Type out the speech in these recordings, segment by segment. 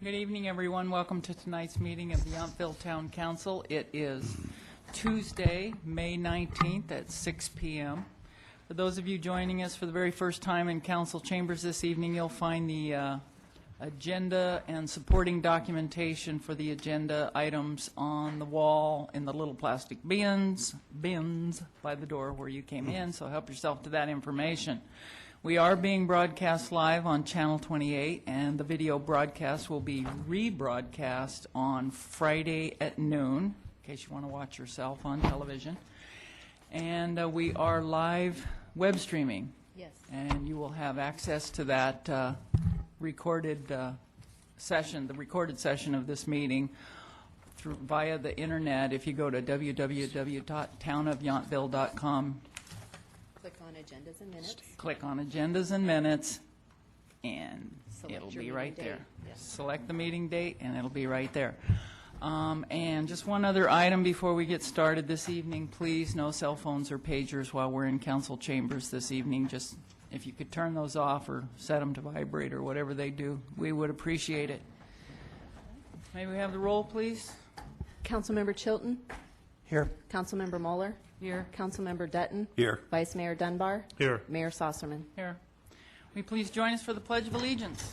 Good evening, everyone. Welcome to tonight's meeting of the Yountville Town Council. It is Tuesday, May 19th at 6 p.m. For those of you joining us for the very first time in council chambers this evening, you'll find the agenda and supporting documentation for the agenda items on the wall in the little plastic bins by the door where you came in, so help yourself to that information. We are being broadcast live on Channel 28, and the video broadcast will be rebroadcast on Friday at noon, in case you want to watch yourself on television. And we are live web streaming. Yes. And you will have access to that recorded session, the recorded session of this meeting via the internet if you go to www.townofyountville.com. Click on agendas and minutes. Click on agendas and minutes, and Select it'll your be right meeting there. date. Yes. Select the meeting date, and it'll be right there. And just one other item before we get started this evening, please, no cell phones or pagers while we're in council chambers this evening. Just if you could turn those off or set them to vibrate or whatever they do, we would appreciate it. May we have the roll, please? Councilmember Chilton? Here. Councilmember Mueller? Here. Councilmember Dutton? Here. Vice Mayor Dunbar? Here. Mayor Sosserman? Here. Will you please join us for the Pledge of Allegiance?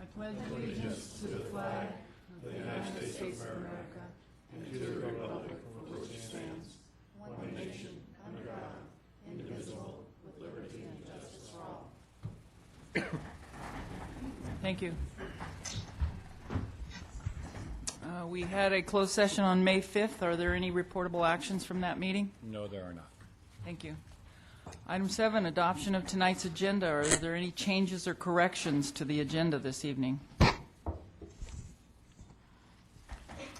I pledge allegiance to the flag of the United States of America and to the republic for which it stands, one nation, under God, indivisible, with liberty and justice for all. Thank you. We had a closed session on May 5th. Are there any reportable actions from that meeting? No, there are not. Thank you. Item 7, adoption of tonight's agenda. Are there any changes or corrections to the agenda this evening?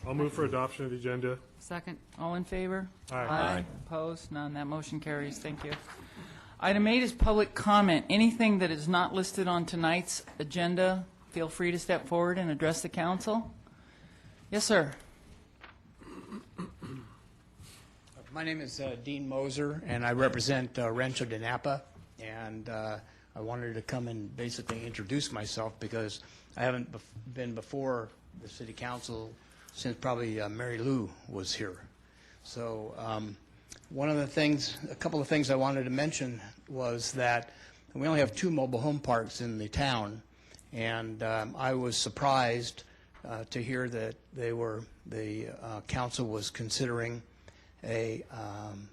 I'll move for adoption of the agenda. Second. All in favor? Aye. Opposed? None. That motion carries. Thank you. Item 8 is public comment. Anything that is not listed on tonight's agenda, feel free to step forward and address the council. Yes, sir. My name is Dean Moser, and I represent Rancho de Napa, and I wanted to come and basically introduce myself because I haven't been before the city council since probably Mary Lou was here. So a couple of things I wanted to mention was that we only have 2 mobile home parks in the town, and I was surprised to hear that the council was considering a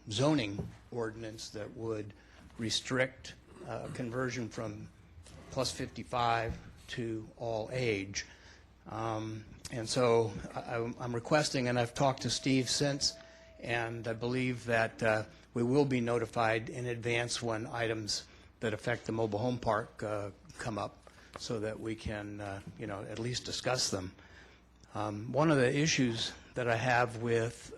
zoning ordinance that would restrict conversion from plus 55 to all age. And so I'm requesting, and I've talked to Steve since, and I believe that we will be notified in advance when items that affect the mobile home park come up so that we can, at least discuss them. One of the issues that I have with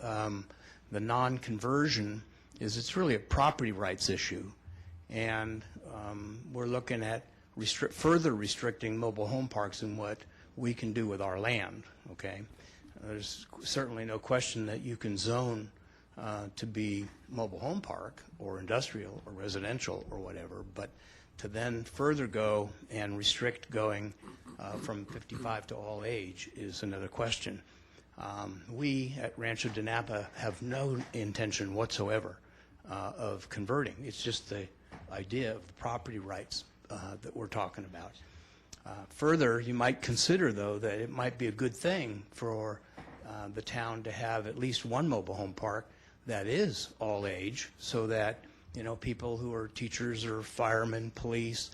the non-conversion is it's really a property rights issue, and we're looking at further restricting mobile home parks and what we can do with our land, okay? There's certainly no question that you can zone to be mobile home park or industrial or residential or whatever, but to then further go and restrict going from 55 to all age is another question. We at Rancho de Napa have no intention whatsoever of converting. It's just the idea of the property rights that we're talking about. Further, you might consider, though, that it might be a good thing for the town to have at least one mobile home park that is all age, so that people who are teachers or firemen, police,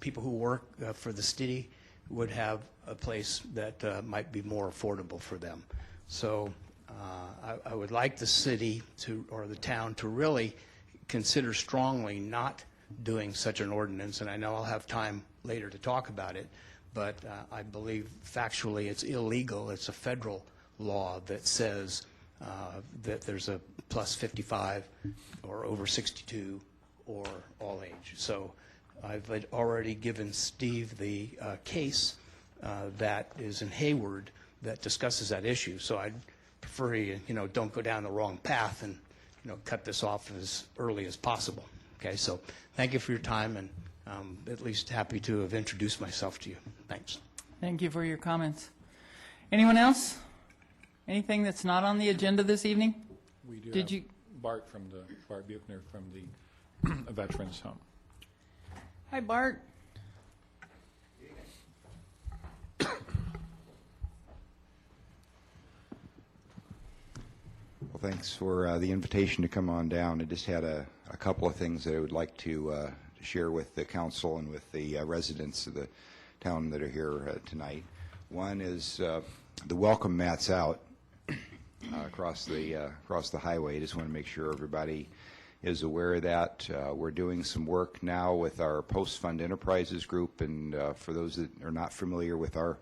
people who work for the city would have a place that might be more affordable for them. So I would like the city or the town to really consider strongly not doing such an ordinance, and I know I'll have time later to talk about it, but I believe factually it's illegal. It's a federal law that says that there's a plus 55 or over 62 or all age. So I've already given Steve the case that is in Hayward that discusses that issue. So I'd prefer you, don't go down the wrong path and, cut this off as early as possible. Okay, so thank you for your time, and at least happy to have introduced myself to you. Thanks. Thank you for your comments. Anyone else? Anything that's not on the agenda this evening? We do Did have you- Bart Buchner from the Veterans Home. Hi, Bart. Well, thanks for the invitation to come on down. I just had a couple of things that I would like to share with the council and with the residents of the town that are here tonight. One is the welcome mats out across the highway. Just want to make sure everybody is aware of that. We're doing some work now with our Post Fund Enterprises group, and for those that are not familiar with our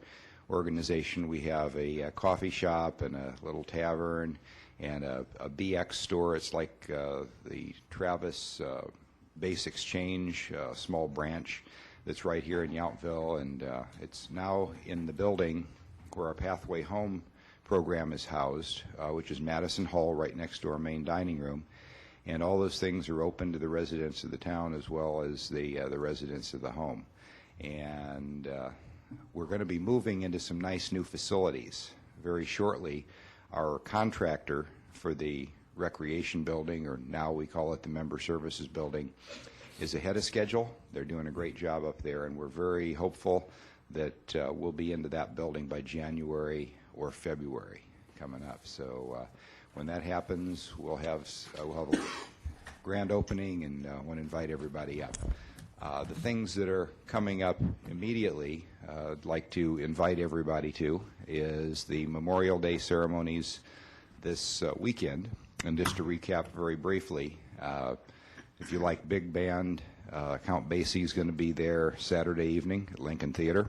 organization, we have a coffee shop and a little tavern and a BX store. It's like the Travis Base Exchange, small branch that's right here in Yountville, and it's now in the building where our Pathway Home program is housed, which is Madison Hall, right next to our main dining room. And all those things are open to the residents of the town as well as the residents of the home. And we're going to be moving into some nice new facilities very shortly. Our contractor for the recreation building, or now we call it the member services building, is ahead of schedule. They're doing a great job up there, and we're very hopeful that we'll be into that building by January or February coming up. So when that happens, we'll have a grand opening, and want to invite everybody up. The things that are coming up immediately, I'd like to invite everybody to, is the Memorial Day ceremonies this weekend. And just to recap very briefly, if you like big band, Count Basie's going to be there Saturday evening at Lincoln Theater.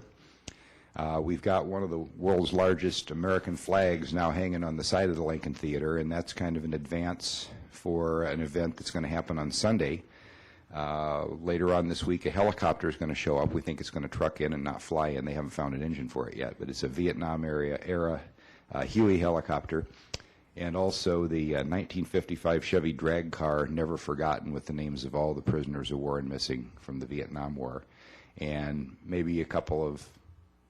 We've got one of the world's largest American flags now hanging on the side of the Lincoln Theater, and that's kind of an advance for an event that's going to happen on Sunday. Later on this week, a helicopter is going to show up. We think it's going to truck in and not fly in. They haven't found an engine for it yet, but it's a Vietnam era Huey helicopter. And also the 1955 Chevy drag car, Never Forgotten, with the names of all the prisoners of war and missing from the Vietnam War. And maybe a couple of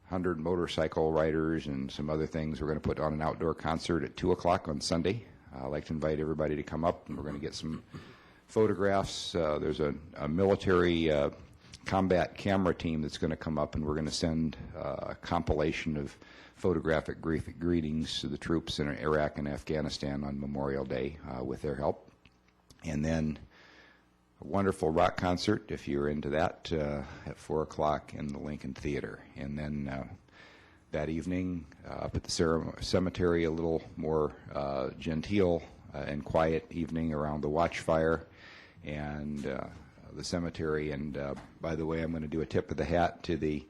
100 motorcycle riders and some other things. We're going to put on an outdoor concert at 2 o'clock on Sunday. I'd like to invite everybody to come up, and we're going to get some photographs. There's a military combat camera team that's going to come up, and we're going to send a compilation of photographic greetings to the troops in Iraq and Afghanistan on Memorial Day with their help. And then a wonderful rock concert, if you're into that, at 4 o'clock in the Lincoln Theater. And then that evening up at the cemetery, a little more genteel and quiet evening around the watchfire and the cemetery. And by the way, I'm going to do a tip of the hat to the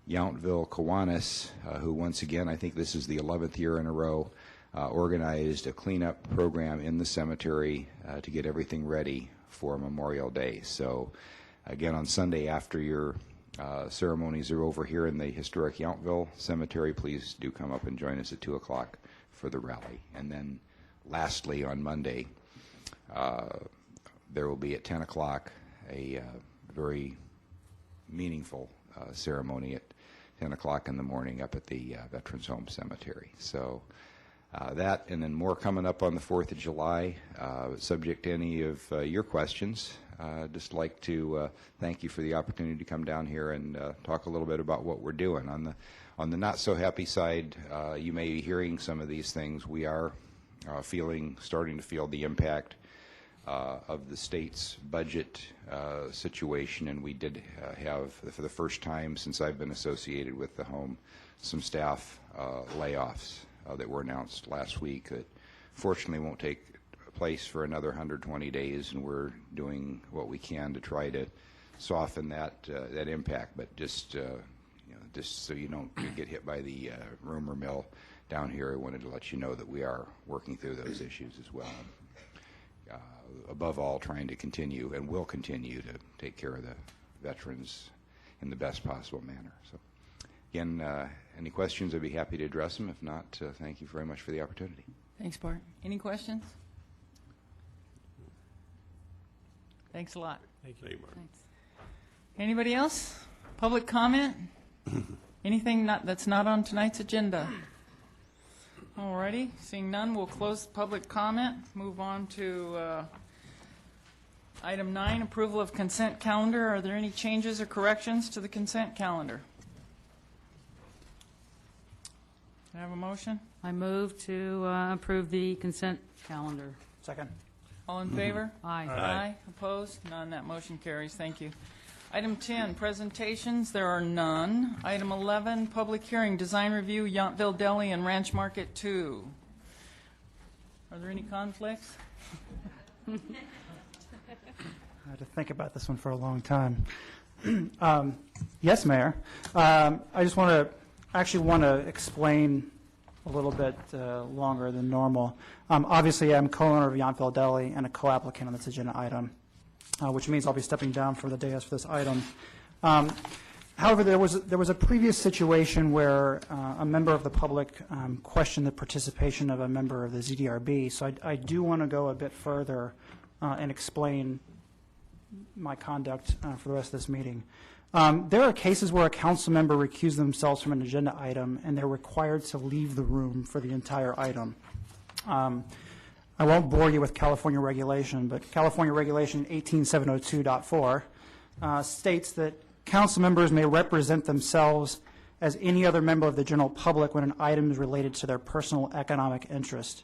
Yountville Kiwanis, who once again, I think this is the 11th year in a row, organized a cleanup program in the cemetery to get everything ready for Memorial Day. So again, on Sunday after your ceremonies are over here in the historic Yountville Cemetery, please do come up and join us at 2 o'clock for the rally. And then lastly, on Monday, there will be at 10 o'clock a very meaningful ceremony at 10 o'clock in the morning up at the Veterans Home Cemetery. So that, and then more coming up on the 4th of July. Subject to any of your questions, I'd just like to thank you for the opportunity to come down here and talk a little bit about what we're doing. On the not so happy side, you may be hearing some of these things. We are starting to feel the impact of the state's budget situation, and we did have, for the first time since I've been associated with the home, some staff layoffs that were announced last week that fortunately won't take place for another 120 days, and we're doing what we can to try to soften that impact. But just so you don't get hit by the rumor mill down here, I wanted to let you know that we are working through those issues as well. Above all, trying to continue and will continue to take care of the veterans in the best possible manner. So, again, any questions, I'd be happy to address them. If not, thank you very much for the opportunity. Thanks, Bart. Any questions? Thanks a lot. Thank you. Thanks. Anybody else? Public comment? Anything that's not on tonight's agenda? All righty, seeing none, we'll close public comment. Move on to item 9, approval of consent calendar. Are there any changes or corrections to the consent calendar? Can I have a motion? I move to approve the consent calendar. Second. All in favor? Aye. Aye. Opposed? None. That motion carries. Thank you. Item 10, presentations. There are none. Item 11, public hearing, design review, Yountville Deli and Ranch Market 2. Are there any conflicts? I had to think about this one for a long time. Yes, Mayor. I just want to explain a little bit longer than normal. Obviously, I'm co-owner of Yountville Deli and a co-applicant on this agenda item, which means I'll be stepping down for the dais for this item. However, there was a previous situation where a member of the public questioned the participation of a member of the ZDRB. So I do want to go a bit further and explain my conduct for the rest of this meeting. There are cases where a council member recused themselves from an agenda item and they're required to leave the room for the entire item. I won't bore you with California regulation, but California regulation 18702.4 states that council members may represent themselves as any other member of the general public when an item is related to their personal economic interest.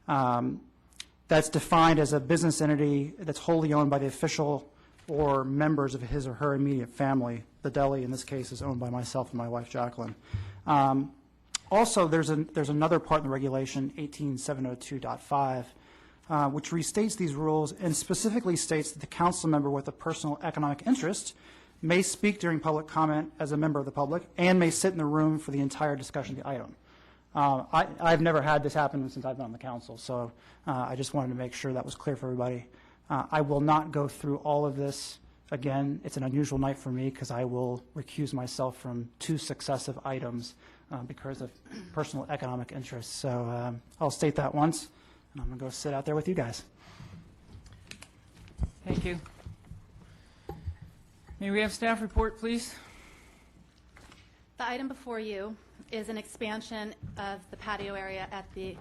That's defined as a business entity that's wholly owned by the official or members of his or her immediate family. The deli, in this case, is owned by myself and my wife, Jacqueline. Also, there's another part in the regulation, 18702.5, which restates these rules and specifically states that the council member with a personal economic interest may speak during public comment as a member of the public and may sit in the room for the entire discussion of the item. I've never had this happen since I've been on the council, so I just wanted to make sure that was clear for everybody. I will not go through all of this again. It's an unusual night for me because I will recuse myself from 2 successive items because of personal economic interests. So I'll state that once, and I'm going to go sit out there with you guys. Thank you. May we have staff report, please? The item before you is an expansion of the patio area at the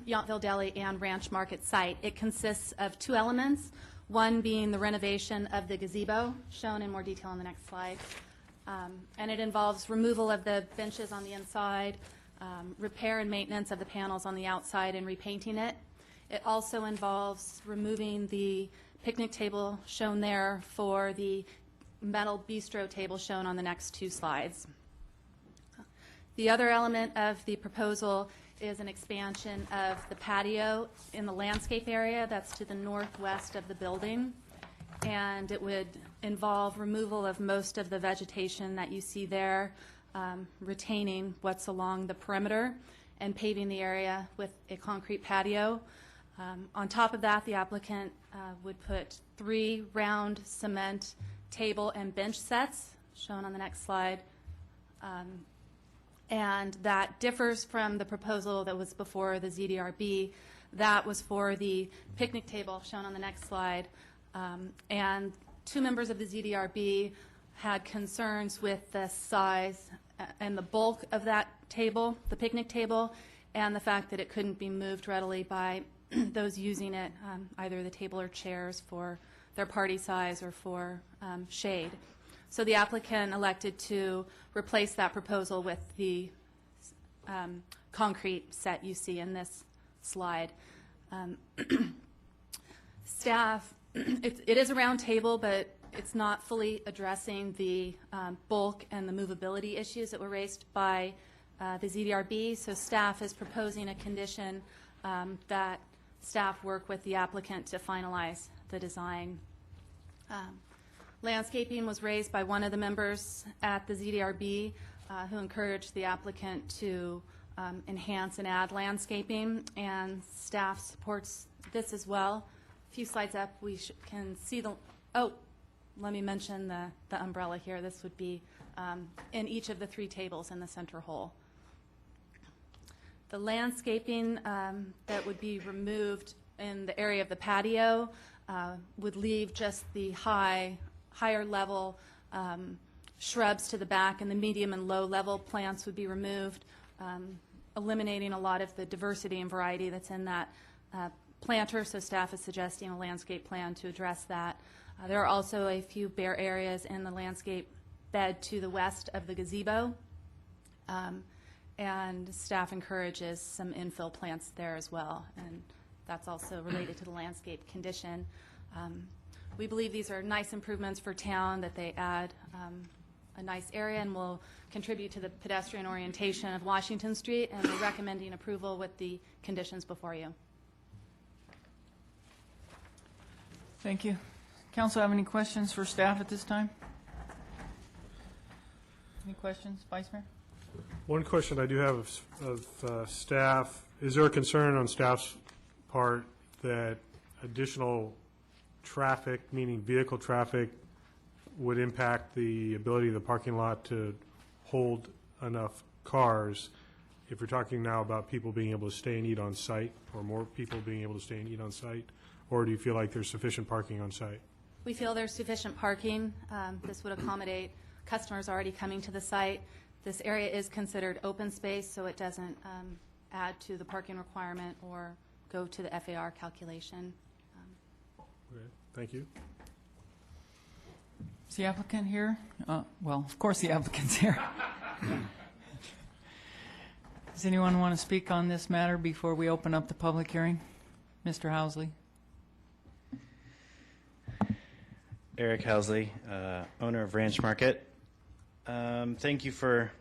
Yountville Deli and Ranch Market site. It consists of 2 elements, one being the renovation of the gazebo, shown in more detail on the next slide. And it involves removal of the benches on the inside, repair and maintenance of the panels on the outside, and repainting it. It also involves removing the picnic table shown there for the metal bistro table shown on the next 2 slides. The other element of the proposal is an expansion of the patio in the landscape area that's to the northwest of the building, and it would involve removal of most of the vegetation that you see there, retaining what's along the perimeter, and paving the area with a concrete patio. On top of that, the applicant would put 3 round cement table and bench sets, shown on the next slide, and that differs from the proposal that was before the ZDRB. That was for the picnic table, shown on the next slide, and 2 members of the ZDRB had concerns with the size and the bulk of that table, the picnic table, and the fact that it couldn't be moved readily by those using it, either the table or chairs for their party size or for shade. So the applicant elected to replace that proposal with the concrete set you see in this slide. Staff, it is a round table, but it's not fully addressing the bulk and the movability issues that were raised by the ZDRB. So staff is proposing a condition that staff work with the applicant to finalize the design. Landscaping was raised by one of the members at the ZDRB who encouraged the applicant to enhance and add landscaping, and staff supports this as well. A few slides up, we can see the, let me mention the umbrella here. This would be in each of the 3 tables in the center hole. The landscaping that would be removed in the area of the patio would leave just the higher level Shrubs to the back and the medium and low-level plants would be removed, eliminating a lot of the diversity and variety that's in that planter, so staff is suggesting a landscape plan to address that. There are also a few bare areas in the landscape bed to the west of the gazebo, and staff encourages some infill plants there as well, and that's also related to the landscape condition. We believe these are nice improvements for town, that they add a nice area and will contribute to the pedestrian orientation of Washington Street, and we're recommending approval with the conditions before you. Thank you. Council have any questions for staff at this time? Any questions, Vice Mayor? One question I do have of staff, is there a concern on staff's part that additional traffic, meaning vehicle traffic, would impact the ability of the parking lot to hold enough cars? If you're talking now about people being able to stay and eat on site, or more people being able to stay and eat on site, or do you feel like there's sufficient parking on site? We feel there's sufficient parking. This would accommodate customers already coming to the site. This area is considered open space, so it doesn't add to the parking requirement or go to the FAR calculation. Okay, thank you. Is the applicant here? Well, of course the applicant's here. Does anyone want to speak on this matter before we open up the public hearing? Mr. Housley. Eric Housley, owner of Ranch Market. Thank you for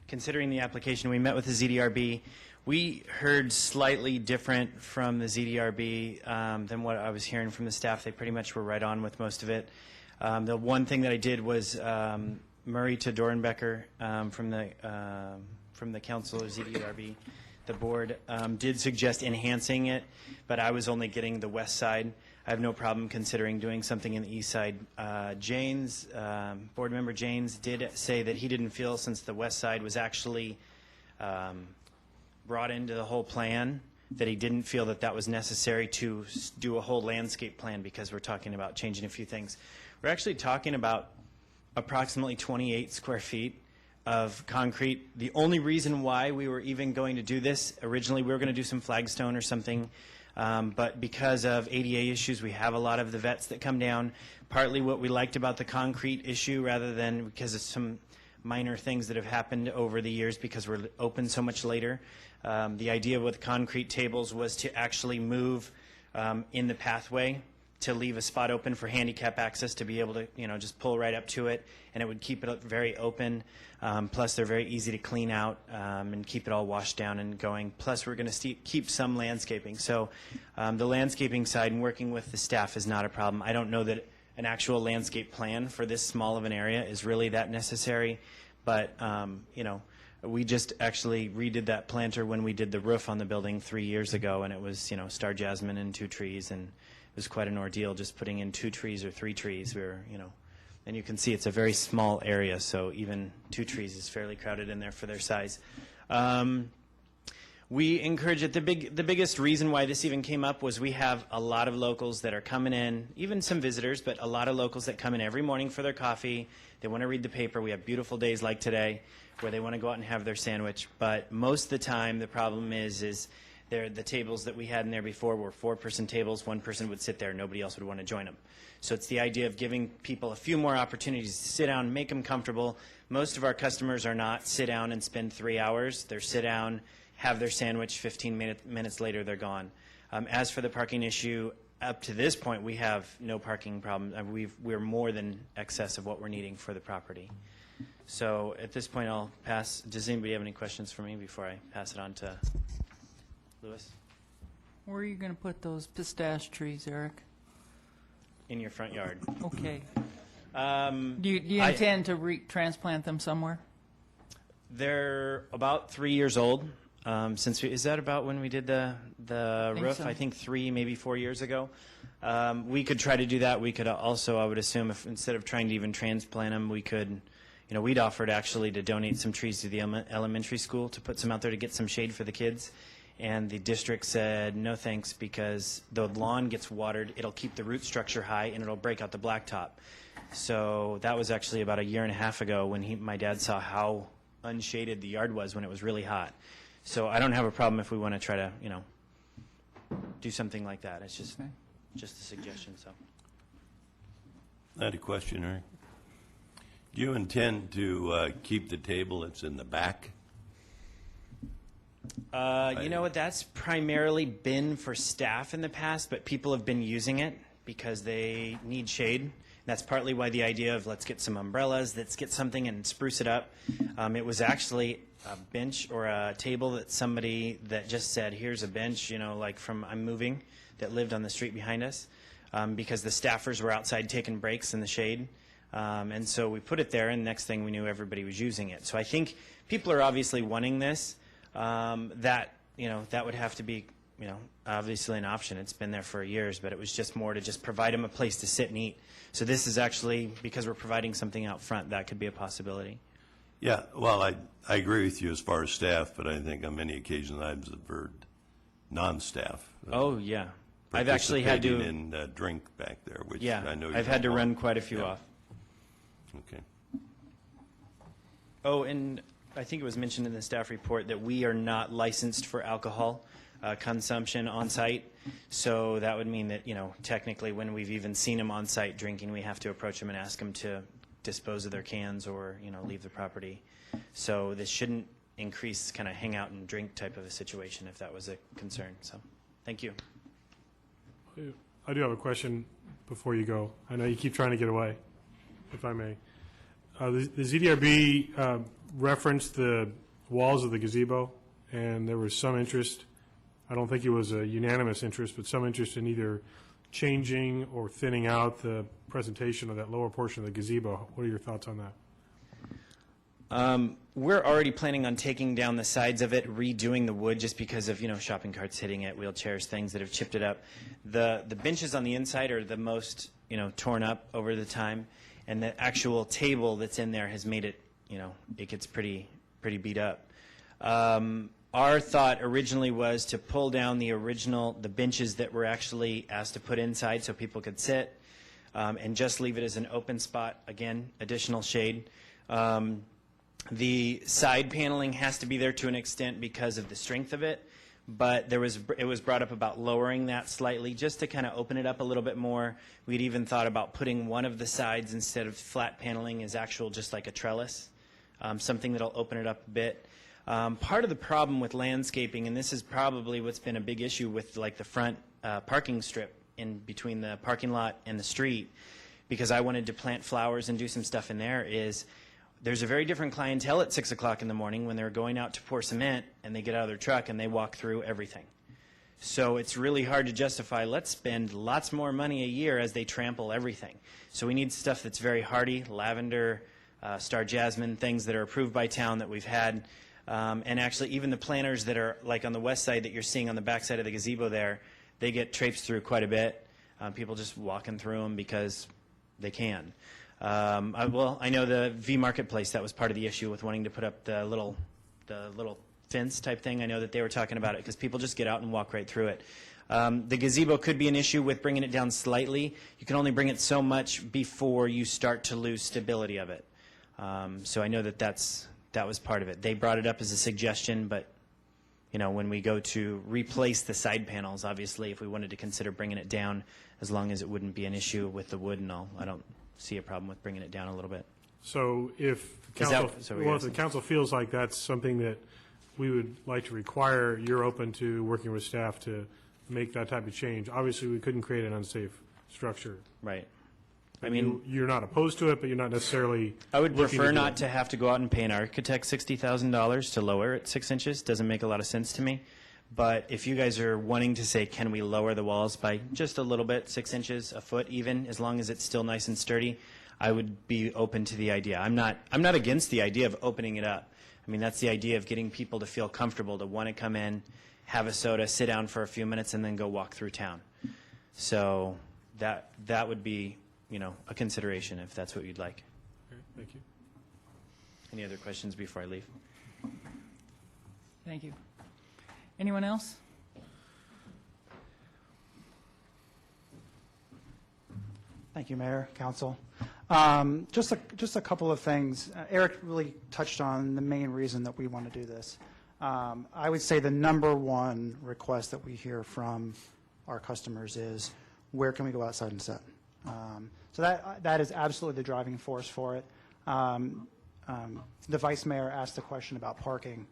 considering the application. We met with the ZDRB. We heard slightly different from the ZDRB than what I was hearing from the staff. They pretty much were right on with most of it. The one thing that I did was Murray to Dorenbecker from the council of ZDRB. The board did suggest enhancing it, but I was only getting the west side. I have no problem considering doing something in the east side. Janes, board member Janes, did say that he didn't feel, since the west side was actually brought into the whole plan, that he didn't feel that that was necessary to do a whole landscape plan, because we're talking about changing a few things. We're actually talking about approximately 28 square feet of concrete. The only reason why we were even going to do this, originally we were going to do some flagstone or something, but because of ADA issues, we have a lot of the vets that come down. Partly what we liked about the concrete issue, rather than because of some minor things that have happened over the years because we're open so much later. The idea with concrete tables was to actually move in the pathway to leave a spot open for handicap access to be able to, just pull right up to it, and it would keep it very open. Plus, they're very easy to clean out and keep it all washed down and going. Plus, we're going to keep some landscaping. So the landscaping side and working with the staff is not a problem. I don't know that an actual landscape plan for this small of an area is really that necessary, but, we just actually redid that planter when we did the roof on the building 3 years ago, and it was, star jasmine and 2 trees, and it was quite an ordeal just putting in 2 trees or 3 trees. We were, and you can see it's a very small area, so even 2 trees is fairly crowded in there for their size. We encourage it. The biggest reason why this even came up was we have a lot of locals that are coming in, even some visitors, but a lot of locals that come in every morning for their coffee. They want to read the paper. We have beautiful days like today where they want to go out and have their sandwich. But most of the time, the problem is the tables that we had in there before were 4-person tables. One person would sit there. Nobody else would want to join them. So it's the idea of giving people a few more opportunities to sit down, make them comfortable. Most of our customers are not sit down and spend 3 hours. They're sit down, have their sandwich, 15 minutes later they're gone. As for the parking issue, up to this point we have no parking problem. We're more than excess of what we're needing for the property. So at this point I'll pass. Does anybody have any questions for me before I pass it on to Louis? Where are you going to put those pistache trees, Eric? In your front yard. Okay. Do you intend to transplant them somewhere? They're about 3 years old. Is that about when we did the roof? So. I think 3, maybe 4 years ago. We could try to do that. We could also, I would assume, if instead of trying to even transplant them, we could, we'd offered actually to donate some trees to the elementary school to put some out there to get some shade for the kids. And the district said, no thanks, because the lawn gets watered, it'll keep the root structure high, and it'll break out the blacktop. So that was actually about a year and a half ago when my dad saw how unshaded the yard was when it was really hot. So I don't have a problem if we want to try to, do something like that. It's just a suggestion, so. I had a question, Eric. Do you intend to keep the table that's in the back? You know what, that's primarily been for staff in the past, but people have been using it because they need shade. That's partly why the idea of let's get some umbrellas, let's get something and spruce it up. It was actually a bench or a table that somebody that just said, here's a bench, like from I'm Moving, that lived on the street behind us, because the staffers were outside taking breaks in the shade. And so we put it there, and next thing we knew, everybody was using it. So I think people are obviously wanting this. That would have to be, obviously an option. It's been there for years, but it was just more to just provide them a place to sit and eat. So this is actually, because we're providing something out front, that could be a possibility. Yeah, well, I agree with you as far as staff, but I think on many occasions I've heard non-staff. Oh, yeah. I've actually had to. Participating in drink back there, which Yeah, I know you I've had to don't run want. quite a few Yeah. off. Okay. Oh, and I think it was mentioned in the staff report that we are not licensed for alcohol consumption on site. So that would mean that, technically when we've even seen them on site drinking, we have to approach them and ask them to dispose of their cans or, leave the property. So this shouldn't increase kind of hang out and drink type of a situation if that was a concern. So, thank you. I do have a question before you go. I know you keep trying to get away, if I may. The ZDRB referenced the walls of the gazebo, and there was some interest. I don't think it was a unanimous interest, but some interest in either changing or thinning out the presentation of that lower portion of the gazebo. What are your thoughts on that? We're already planning on taking down the sides of it, redoing the wood just because of, shopping carts hitting it, wheelchairs, things that have chipped it up. The benches on the inside are the most, torn up over the time, and the actual table that's in there has made it, it gets pretty beat up. Our thought originally was to pull down the benches that were actually asked to put inside so people could sit, and just leave it as an open spot, again, additional shade. The side paneling has to be there to an extent because of the strength of it, but it was brought up about lowering that slightly just to kind of open it up a little bit more. We'd even thought about putting one of the sides instead of flat paneling as actual just like a trellis, something that'll open it up a bit. Part of the problem with landscaping, and this is probably what's been a big issue with like the front parking strip in between the parking lot and the street, because I wanted to plant flowers and do some stuff in there, is there's a very different clientele at 6 o'clock in the morning when they're going out to pour cement and they get out of their truck and they walk through everything. So it's really hard to justify, let's spend lots more money a year as they trample everything. So we need stuff that's very hardy, lavender, star jasmine, things that are approved by town that we've had. And actually even the planters that are like on the west side that you're seeing on the back side of the gazebo there, they get traipsed through quite a bit. People just walking through them because they can. I know the V Marketplace, that was part of the issue with wanting to put up the little fence type thing. I know that they were talking about it because people just get out and walk right through it. The gazebo could be an issue with bringing it down slightly. You can only bring it so much before you start to lose stability of it. So I know that was part of it. They brought it up as a suggestion, but when we go to replace the side panels, obviously, if we wanted to consider bringing it down, as long as it wouldn't be an issue with the wood and all, I don't see a problem with bringing it down a little bit. So if the council feels like that's something that we would like to require, you're open to working with staff to make that type of change. Obviously, we couldn't create an unsafe structure. Right. You're not opposed to it, but you're not necessarily. I would looking prefer do not it. to have to go out and pay an architect $60,000 to lower it 6 inches. Doesn't make a lot of sense to me. But if you guys are wanting to say, can we lower the walls by just a little bit, 6 inches, a foot even, as long as it's still nice and sturdy, I would be open to the idea. I'm not against the idea of opening it up. That's the idea of getting people to feel comfortable, to want to come in, have a soda, sit down for a few minutes, and then go walk through town. So that would be, a consideration if that's what you'd like. Okay, thank you. Any other questions before I leave? Thank you. Anyone else? Thank you, Mayor, Council. Just a couple of things. Eric really touched on the main reason that we want to do this. I would say the number one request that we hear from our customers is, where can we go outside and sit? So that is absolutely the driving force for it. The Vice Mayor asked a question about parking.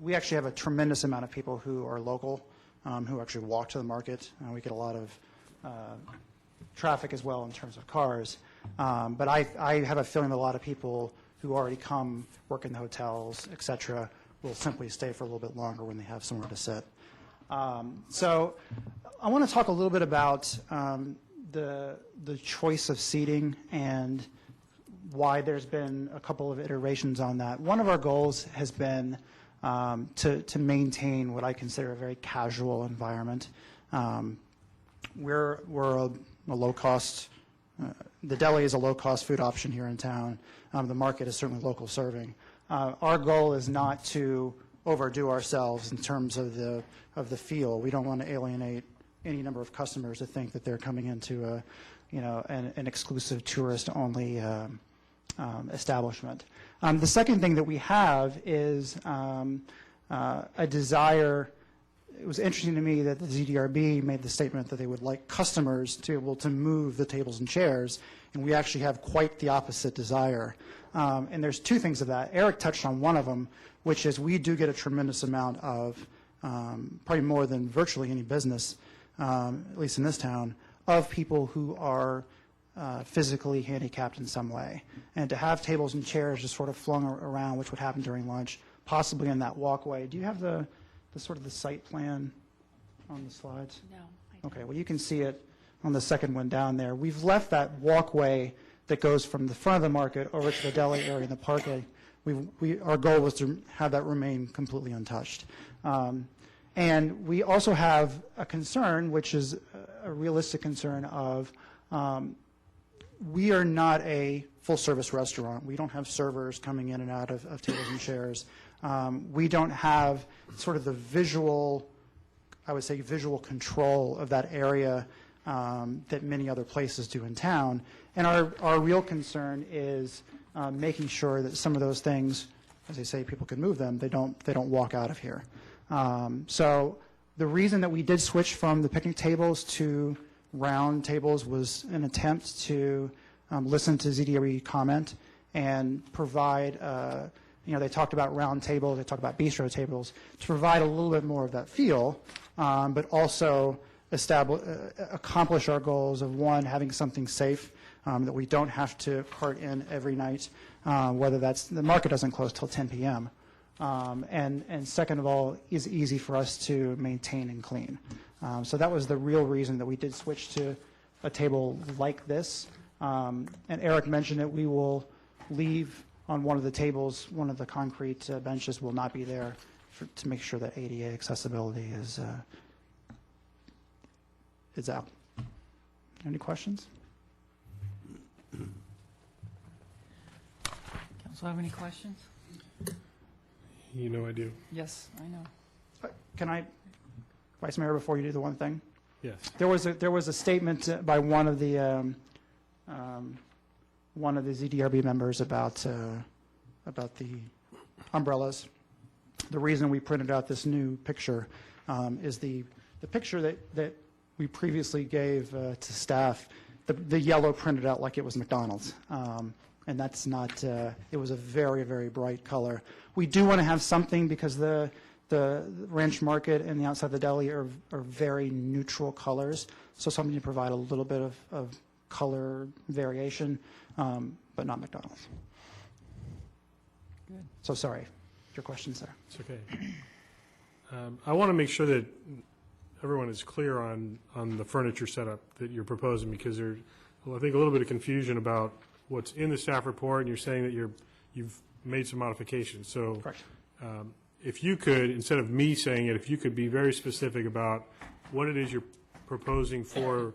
We actually have a tremendous amount of people who are local, who actually walk to the market. We get a lot of traffic as well in terms of cars. But I have a feeling that a lot of people who already come, work in the hotels, et cetera, will simply stay for a little bit longer when they have somewhere to sit. So I want to talk a little bit about the choice of seating and why there's been a couple of iterations on that. One of our goals has been to maintain what I consider a very casual environment. We're a low-cost, the deli is a low-cost food option here in town. The market is certainly local serving. Our goal is not to overdo ourselves in terms of the feel. We don't want to alienate any number of customers to think that they're coming into an exclusive tourist-only establishment. The second thing that we have is a desire. It was interesting to me that the ZDRB made the statement that they would like customers to be able to move the tables and chairs, and we actually have quite the opposite desire. And there's two things of that. Eric touched on one of them, which is we do get a tremendous amount of, probably more than virtually any business, at least in this town, of people who are physically handicapped in some way. And to have tables and chairs just sort of flung around, which would happen during lunch, possibly in that walkway. Do you have the sort of the site plan on the slides? No, I don't. Okay, well, you can see it on the second one down there. We've left that walkway that goes from the front of the market over to the deli area and the parking. Our goal was to have that remain completely untouched. And we also have a concern, which is a realistic concern of we are not a full-service restaurant. We don't have servers coming in and out of tables and chairs. We don't have sort of the visual, I would say, visual control of that area that many other places do in town. And our real concern is making sure that some of those things, as I say, people can move them, they don't walk out of here. So the reason that we did switch from the picnic tables to round tables was an attempt to listen to ZDRB comment and provide, they talked about round tables, they talked about bistro tables, to provide a little bit more of that feel, but also accomplish our goals of, one, having something safe that we don't have to cart in every night, whether that's, the market doesn't close till 10 p.m., and second of all, is easy for us to maintain and clean. So that was the real reason that we did switch to a table like this. And Eric mentioned that we will leave on one of the tables, one of the concrete benches will not be there to make sure that ADA accessibility is out. Any questions? Council have any questions? You know I do. Yes, I know. Can I, Vice Mayor, before you do the one thing? Yes. There was a statement by one of the ZDRB members about the umbrellas. The reason we printed out this new picture is the picture that we previously gave to staff. The yellow printed out like it was McDonald's, and that's not. It was a very, very bright color. We do want to have something because the Ranch Market and the outside of the deli are very neutral colors, so something to provide a little bit of color variation, but not McDonald's. Good. So sorry, your question, sir. It's okay. I want to make sure that everyone is clear on the furniture setup that you're proposing, because there's, I think, a little bit of confusion about what's in the staff report, and you're saying that you've made some modifications. So Correct. If you could, instead of me saying it, if you could be very specific about what it is you're proposing for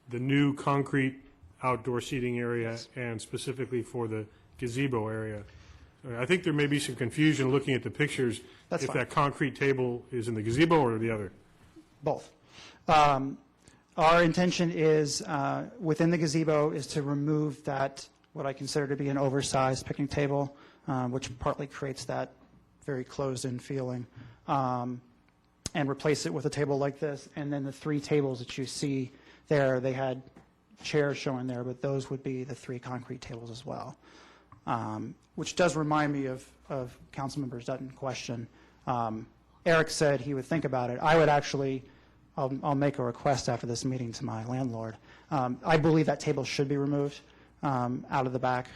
the new concrete outdoor seating area, yes, and specifically for the gazebo area. I think there may be some confusion looking at the pictures. That's if fine. That concrete table is in the gazebo or the other. Both. Our intention is, within the gazebo, is to remove that, what I consider to be an oversized picnic table, which partly creates that very closed-in feeling, and replace it with a table like this. And then the 3 tables that you see there, they had chairs showing there, but those would be the 3 concrete tables as well. Which does remind me of Councilmember Dutton's question. Eric said he would think about it. I would actually, I'll make a request after this meeting to my landlord. I believe that table should be removed out of the back.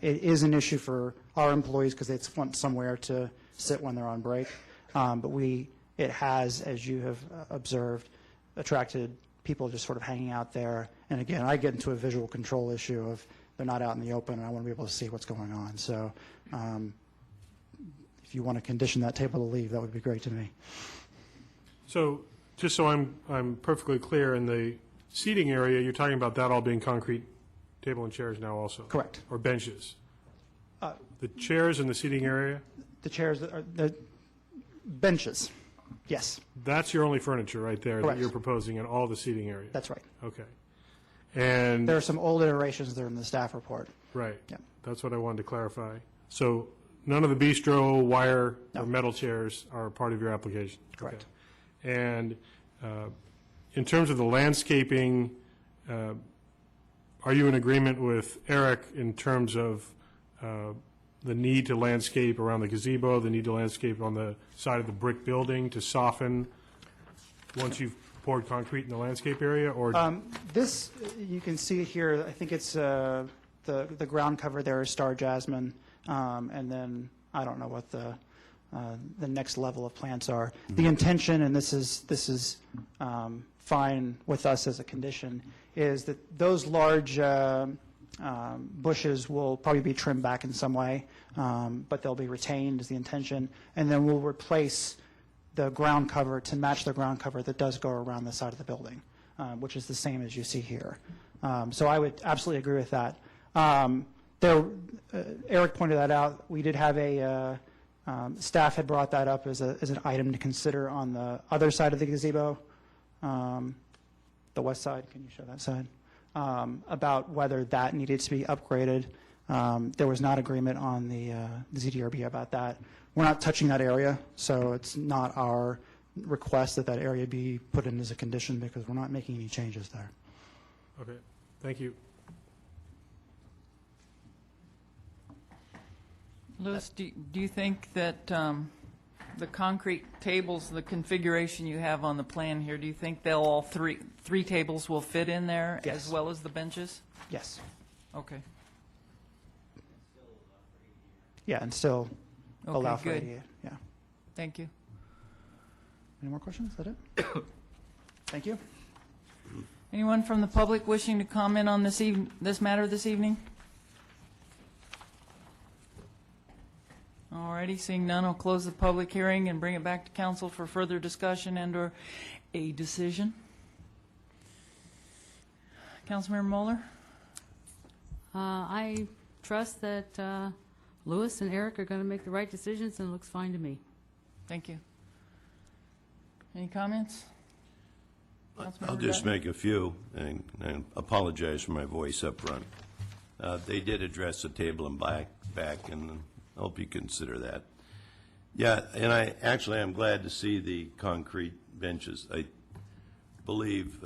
It is an issue for our employees because they want somewhere to sit when they're on break. But it has, as you have observed, attracted people just sort of hanging out there. And again, I get into a visual control issue of they're not out in the open, and I want to be able to see what's going on. So if you want to condition that table to leave, that would be great to me. So, just so I'm perfectly clear, in the seating area, you're talking about that all being concrete table and chairs now also? Correct. Or benches? The chairs in the seating area, The chairs, the benches, yes, that's your only furniture right there that Correct. you're proposing in all the seating areas? that's right. Okay. And, There are some old iterations there in the staff report. right. Yeah. That's what I wanted to clarify. So none of the bistro, wire, No. or metal chairs are part of your application? Correct. Okay. And in terms of the landscaping, are you in agreement with Eric in terms of the need to landscape around the gazebo, the need to landscape on the side of the brick building to soften once you've poured concrete in the landscape area, or? This, you can see it here, I think it's the ground cover there is star jasmine, and then I don't know what the next level of plants are. The intention, and this is fine with us as a condition, is that those large bushes will probably be trimmed back in some way, but they'll be retained is the intention, and then we'll replace the ground cover to match the ground cover that does go around the side of the building, which is the same as you see here. So I would absolutely agree with that. Eric pointed that out. We did have staff had brought that up as an item to consider on the other side of the gazebo, the west side. Can you show that side? About whether that needed to be upgraded. There was not agreement on the ZDRB about that. We're not touching that area, so it's not our request that that area be put in as a condition because we're not making any changes there. Okay, thank you. Louis, do you think that the concrete tables, the configuration you have on the plan here, do you think they'll all three tables will fit in there Yes. as well as the benches? Yes. Okay. Yeah, and still allow Okay, for good. ADA. Yeah. Thank you. Any more questions? Is that it? Thank you. Anyone from the public wishing to comment on this matter this evening? All righty, seeing none, I'll close the public hearing and bring it back to council for further discussion and/or a decision. Councilmember Moeller? I trust that Louis and Eric are going to make the right decisions, and it looks fine to me. Thank you. Any comments? I'll Councilmember just Dutton? make a few, and apologize for my voice up front. They did address the table and back, and I hope you consider that. Yeah, and I'm glad to see the concrete benches. I believe,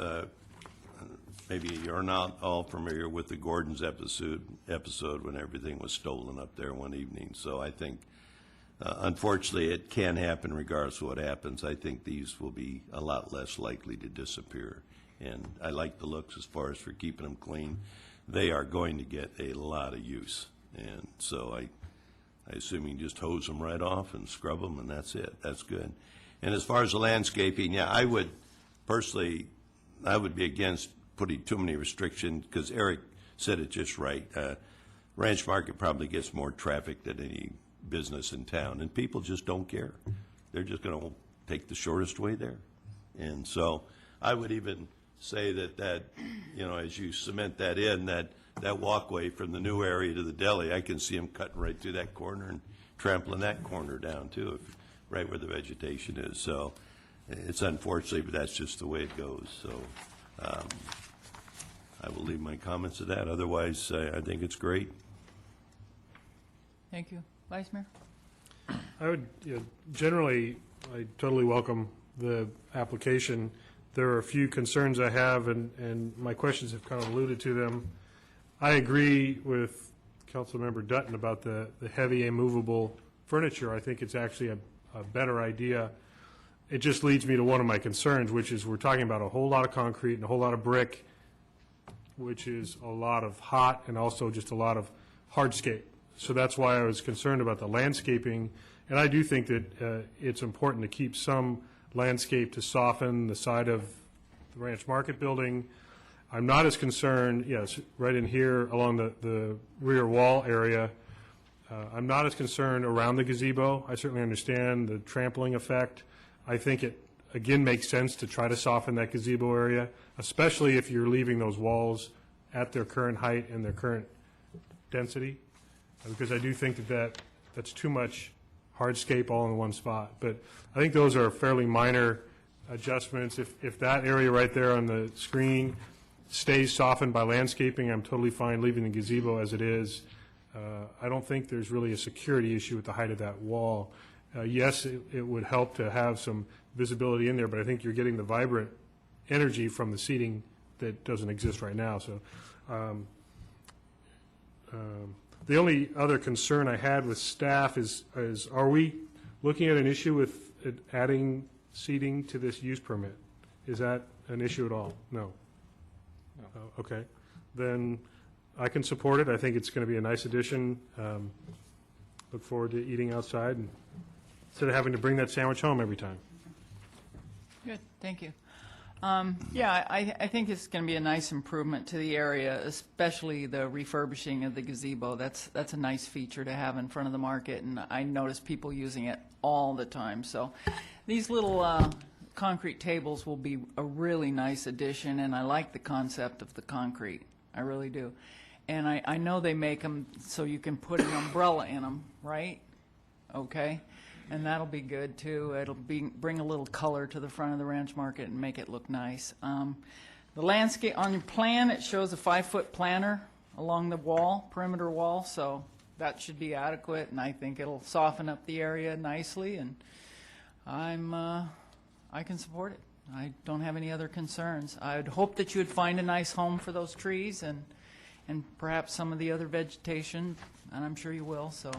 maybe you're not all familiar with the Gordon's episode when everything was stolen up there one evening. So I think, unfortunately, it can happen regardless of what happens. I think these will be a lot less likely to disappear. And I like the looks as far as for keeping them clean. They are going to get a lot of use. And so I assume you can just hose them right off and scrub them, and that's it. That's good. And as far as the landscaping, yeah, I would be against putting too many restrictions, because Eric said it just right. Ranch Market probably gets more traffic than any business in town, and people just don't care. They're just going to take the shortest way there. And so I would even say that as you cement that in, that walkway from the new area to the deli, I can see them cutting right through that corner and trampling that corner down too, right where the vegetation is. So it's unfortunate, but that's just the way it goes. So I will leave my comments to that. Otherwise, I think it's great. Thank you. Vice Mayor? I would, generally, I totally welcome the application. There are a few concerns I have, and my questions have kind of alluded to them. I agree with Councilmember Dutton about the heavy immovable furniture. I think it's actually a better idea. It just leads me to one of my concerns, which is we're talking about a whole lot of concrete and a whole lot of brick, which is a lot of hot and also just a lot of hardscape. So that's why I was concerned about the landscaping. And I do think that it's important to keep some landscape to soften the side of the Ranch Market building. I'm not as concerned, yes, right in here along the rear wall area. I'm not as concerned around the gazebo. I certainly understand the trampling effect. I think it, again, makes sense to try to soften that gazebo area, especially if you're leaving those walls at their current height and their current density, because I do think that's too much hardscape all in one spot. But I think those are fairly minor adjustments. If that area right there on the screen stays softened by landscaping, I'm totally fine leaving the gazebo as it is. I don't think there's really a security issue with the height of that wall. Yes, it would help to have some visibility in there, but I think you're getting the vibrant energy from the seating that doesn't exist right now. So the only other concern I had with staff is are we looking at an issue with adding seating to this use permit? Is that an issue at all? No. Okay. Then I can support it. I think it's going to be a nice addition. Look forward to eating outside and instead of having to bring that sandwich home every time. Good, thank you. Yeah, I think it's going to be a nice improvement to the area, especially the refurbishing of the gazebo. That's a nice feature to have in front of the market, and I notice people using it all the time. So these little concrete tables will be a really nice addition, and I like the concept of the concrete. I really do. And I know they make them so you can put an umbrella in them, right? Okay. And that'll be good, too. It'll bring a little color to the front of the Ranch Market and make it look nice. The landscape, on your plan, it shows a 5-foot planter along the wall, perimeter wall, so that should be adequate, and I think it'll soften up the area nicely, and I can support it. I don't have any other concerns. I'd hope that you would find a nice home for those trees and perhaps some of the other vegetation, and I'm sure you will, so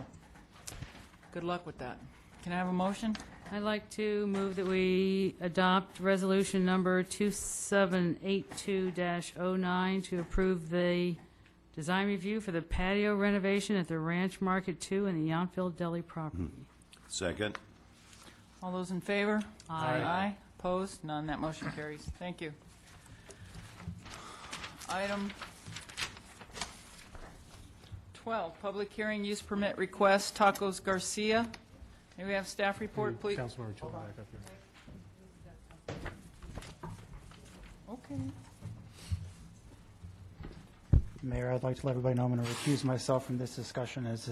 good luck with that. Can I have a motion? I'd like to move that we adopt resolution number 2782-09 to approve the design review for the patio renovation at the Ranch Market 2 and the Yountville Deli property. Second. All those in favor? Aye. Aye. Opposed? None. That motion carries. Thank you. Item 12, public hearing use permit request, Tacos Garcia. May we have staff report, please? Councilmember Chilton back up here. Okay. Mayor, I'd like to let everybody know I'm going to recuse myself from this discussion as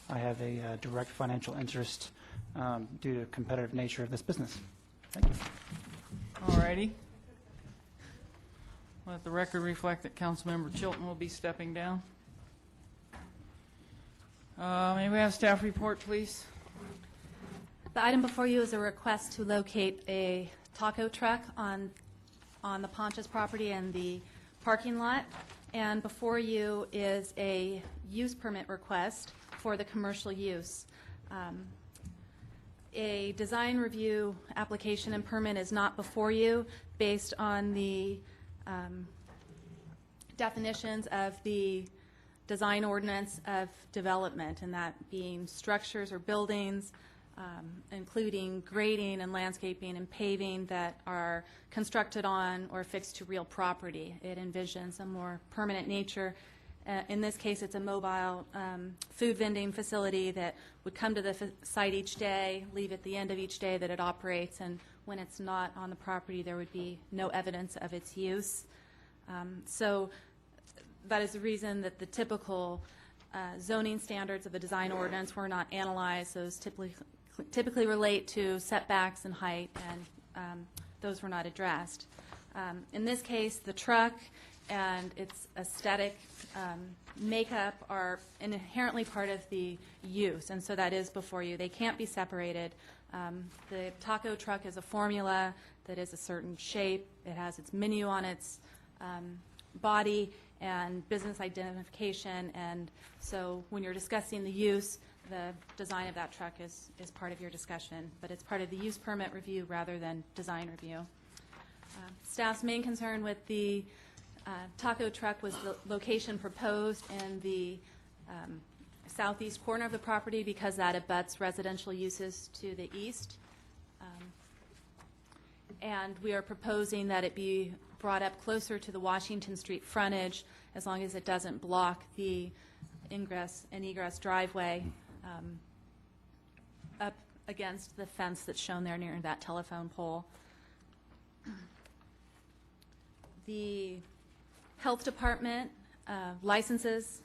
I have a direct financial interest due to competitive nature of this business. Thank you. All righty. Let the record reflect that Councilmember Chilton will be stepping down. May we have staff report, please? The item before you is a request to locate a taco truck on the Ponchas property and the parking lot. And before you is a use permit request for the commercial use. A design review application and permit is not before you based on the definitions of the design ordinance of development, and that being structures or buildings, including grading and landscaping and paving that are constructed on or affixed to real property. It envisions a more permanent nature. In this case, it's a mobile food vending facility that would come to the site each day, leave at the end of each day that it operates, and when it's not on the property, there would be no evidence of its use. So that is the reason that the typical zoning standards of the design ordinance were not analyzed. Those typically relate to setbacks and height, and those were not addressed. In this case, the truck and its aesthetic makeup are inherently part of the use, and so that is before you. They can't be separated. The taco truck is a formula that is a certain shape. It has its menu on its body and business identification, and so when you're discussing the use, the design of that truck is part of your discussion, but it's part of the use permit review rather than design review. Staff's main concern with the taco truck was the location proposed in the southeast corner of the property because that abuts residential uses to the east. And we are proposing that it be brought up closer to the Washington Street frontage as long as it doesn't block the ingress and egress driveway up against the fence that's shown there near that telephone pole. The Health Department licenses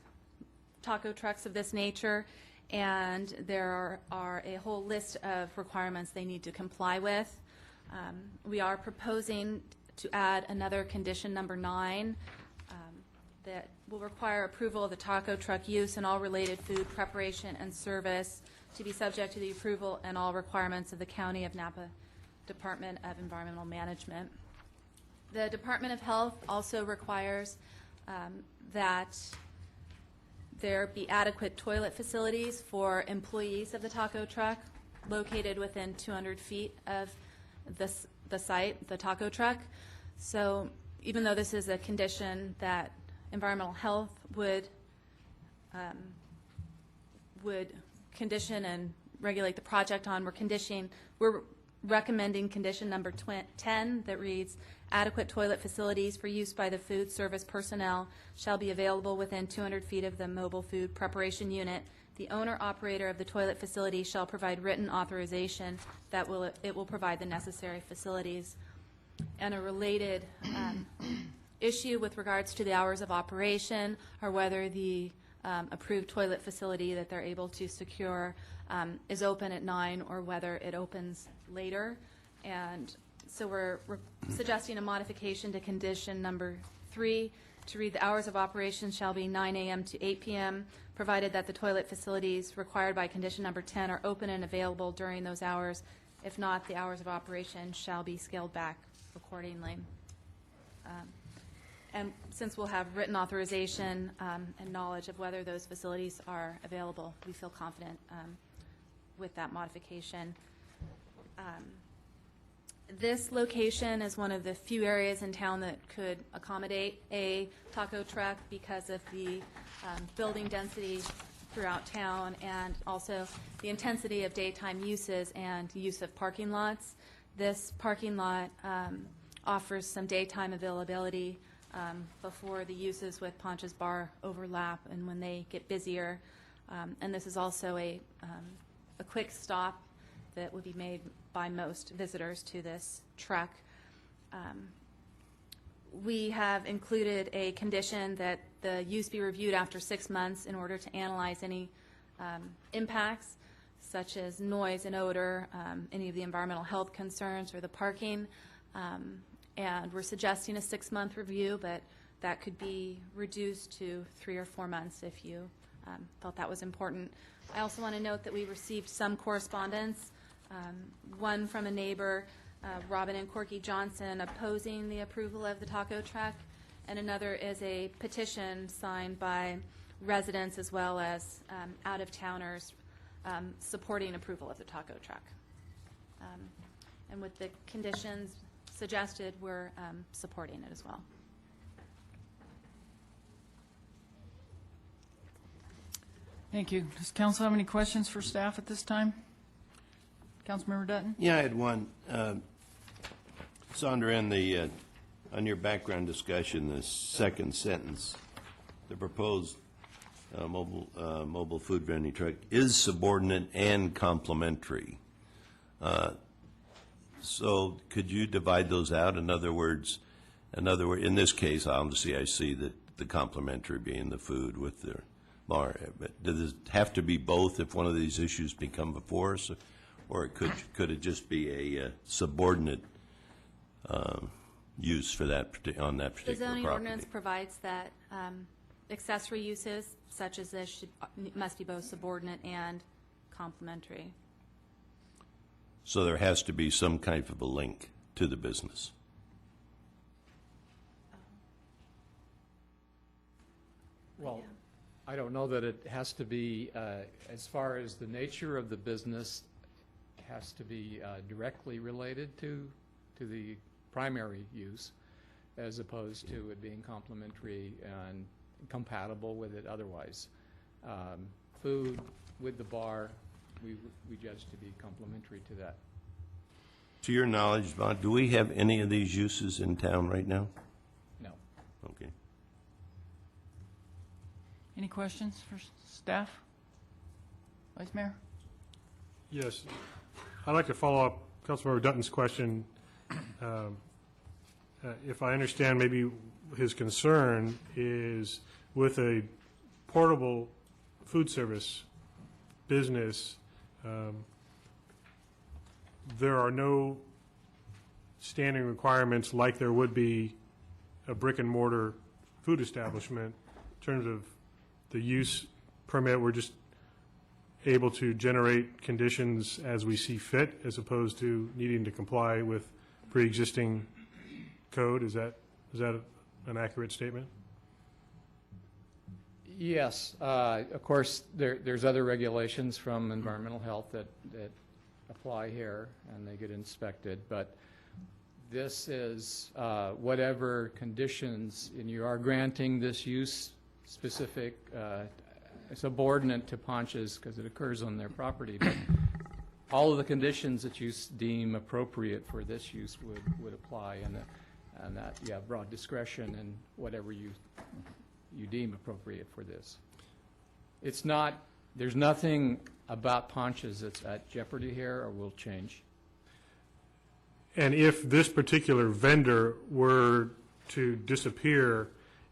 taco trucks of this nature, and there are a whole list of requirements they need to comply with. We are proposing to add another condition, number 9, that will require approval of the taco truck use and all related food preparation and service to be subject to the approval and all requirements of the County of Napa Department of Environmental Management. The Department of Health also requires that there be adequate toilet facilities for employees of the taco truck located within 200 feet of the site, the taco truck. So even though this is a condition that environmental health would condition and regulate the project on, we're recommending condition number 10 that reads, adequate toilet facilities for use by the food service personnel shall be available within 200 feet of the mobile food preparation unit. The owner-operator of the toilet facility shall provide written authorization that it will provide the necessary facilities. And a related issue with regards to the hours of operation or whether the approved toilet facility that they're able to secure is open at 9 or whether it opens later. And so we're suggesting a modification to condition number 3 to read the hours of operation shall be 9 a.m. to 8 p.m., provided that the toilet facilities required by condition number 10 are open and available during those hours. If not, the hours of operation shall be scaled back accordingly. And since we'll have written authorization and knowledge of whether those facilities are available, we feel confident with that modification. This location is one of the few areas in town that could accommodate a taco truck because of the building density throughout town and also the intensity of daytime uses and use of parking lots. This parking lot offers some daytime availability before the uses with Poncha's Bar overlap and when they get busier. And this is also a quick stop that would be made by most visitors to this truck. We have included a condition that the use be reviewed after 6 months in order to analyze any impacts such as noise and odor, any of the environmental health concerns or the parking. And we're suggesting a 6-month review, but that could be reduced to 3 or 4 months if you felt that was important. I also want to note that we received some correspondence, one from a neighbor, Robin and Corky Johnson, opposing the approval of the taco truck, and another is a petition signed by residents as well as out-of-towners supporting approval of the taco truck. And with the conditions suggested, we're supporting it as well. Thank you. Does council have any questions for staff at this time? Councilmember Dutton? Yeah, I had one. Sandra, on your background discussion, the second sentence, the proposed mobile food vending truck is subordinate and complementary. So could you divide those out? In other words, in this case, obviously I see that the complementary being the food with the bar. But does it have to be both if one of these issues become before us? Or could it just be a subordinate use for that, on that The particular zoning property? ordinance provides that accessory uses such as this must be both subordinate and complementary. So there has to be some kind of a link to the business. Well, I don't know that it has to be, as far as the nature of the business, has to be directly related to the primary use, as opposed to it being complementary and compatible with it otherwise. Food with the bar, we judge to be complementary to that. To your knowledge, Bob, do we have any of these uses in town right now? No. Okay. Any questions for staff? Vice Mayor? Yes. I'd like to follow up Councilmember Dutton's question. If I understand, maybe his concern is with a portable food service business, there are no standing requirements like there would be a brick-and-mortar food establishment in terms of the use permit. We're just able to generate conditions as we see fit, as opposed to needing to comply with pre-existing code. Is that an accurate statement? Yes. Of course, there's other regulations from environmental health that apply here, and they get inspected. But this is whatever conditions, and you are granting this use specific, subordinate to Ponch's because it occurs on their property. But all of the conditions that you deem appropriate for this use would apply, and that you have broad discretion in whatever you deem appropriate for this. It's not, there's nothing about Ponch's that's at jeopardy here or will change. And if this particular vendor were to disappear,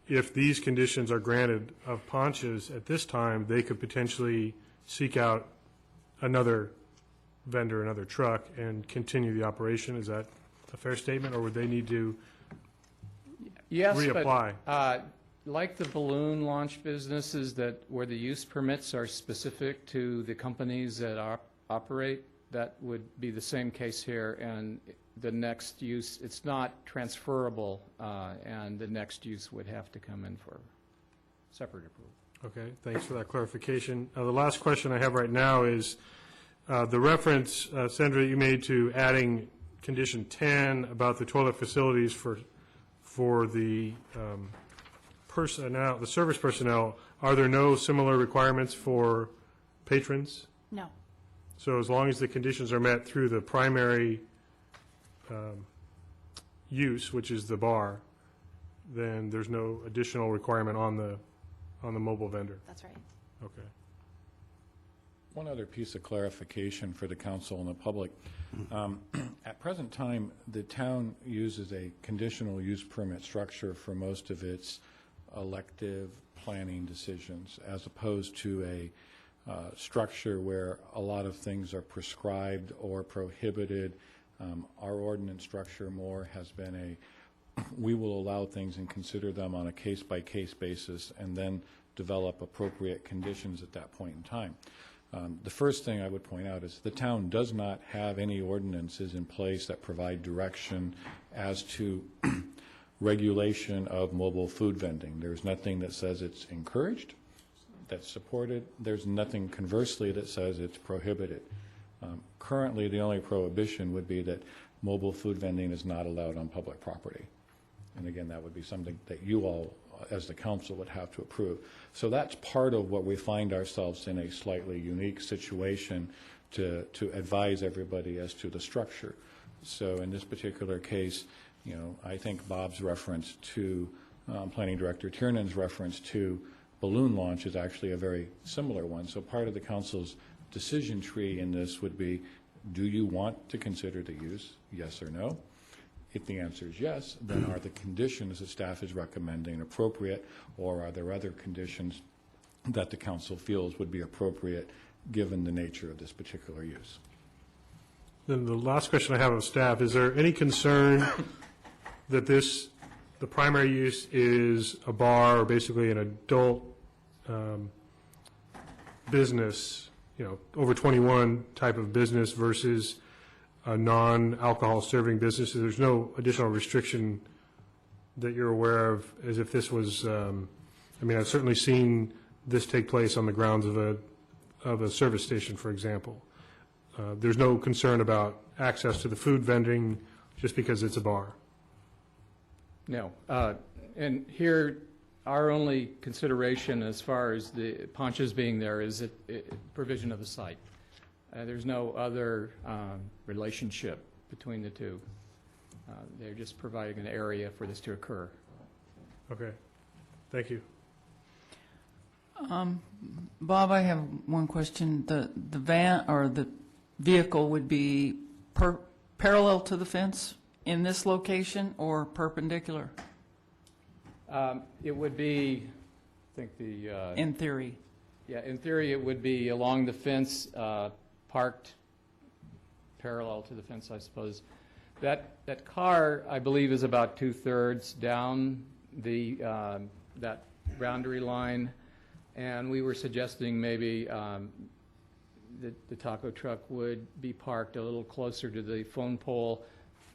if these conditions are granted of Ponch's at this time, they could potentially seek out another vendor, another truck, and continue the operation. Is that a fair statement, or would they need to reapply? But, like the balloon launch businesses where the use permits are specific to the companies that operate, that would be the same case here. And the next use, it's not transferable, and the next use would have to come in for separate approval. Okay, thanks for that clarification. The last question I have right now is the reference, Sandra, you made to adding condition 10 about the toilet facilities for the personnel, the service personnel. Are there no similar requirements for patrons? No. So as long as the conditions are met through the primary use, which is the bar, then there's no additional requirement on the mobile vendor. That's right. Okay. One other piece of clarification for the council and the public. At present time, the town uses a conditional use permit structure for most of its elective planning decisions, as opposed to a structure where a lot of things are prescribed or prohibited. Our ordinance structure more has been we will allow things and consider them on a case-by-case basis and then develop appropriate conditions at that point in time. The first thing I would point out is the town does not have any ordinances in place that provide direction as to regulation of mobile food vending. There's nothing that says it's encouraged, that's supported. There's nothing conversely that says it's prohibited. Currently, the only prohibition would be that mobile food vending is not allowed on public property. And again, that would be something that you all, as the council, would have to approve. So that's part of what we find ourselves in a slightly unique situation to advise everybody as to the structure. So in this particular case, you know, I think Bob's reference to Planning Director Tiernan's reference to balloon launch is actually a very similar one. So part of the council's decision tree in this would be, do you want to consider the use, yes or no? If the answer is yes, then are the conditions that staff is recommending appropriate, or are there other conditions that the council feels would be appropriate given the nature of this particular use? Then the last question I have of staff, is there any concern that the primary use is a bar, or basically an adult business, over 21 type of business versus a non-alcohol serving business. So there's no additional restriction that you're aware of, as if this was, I've certainly seen this take place on the grounds of a service station, for example. There's no concern about access to the food vending just because it's a bar. No. And here, our only consideration as far as the Ponchas being there is provision of the site. There's no other relationship between the two. They're just providing an area for this to occur. Okay, thank you. Bob, I have one question. The van or the vehicle would be parallel to the fence in this location or perpendicular? It would be, I think the... In theory. Yeah, in theory, it would be along the fence, parked parallel to the fence, I suppose. That car, I believe, is about 2/3 down that boundary line, and we were suggesting maybe the taco truck would be parked a little closer to the phone pole,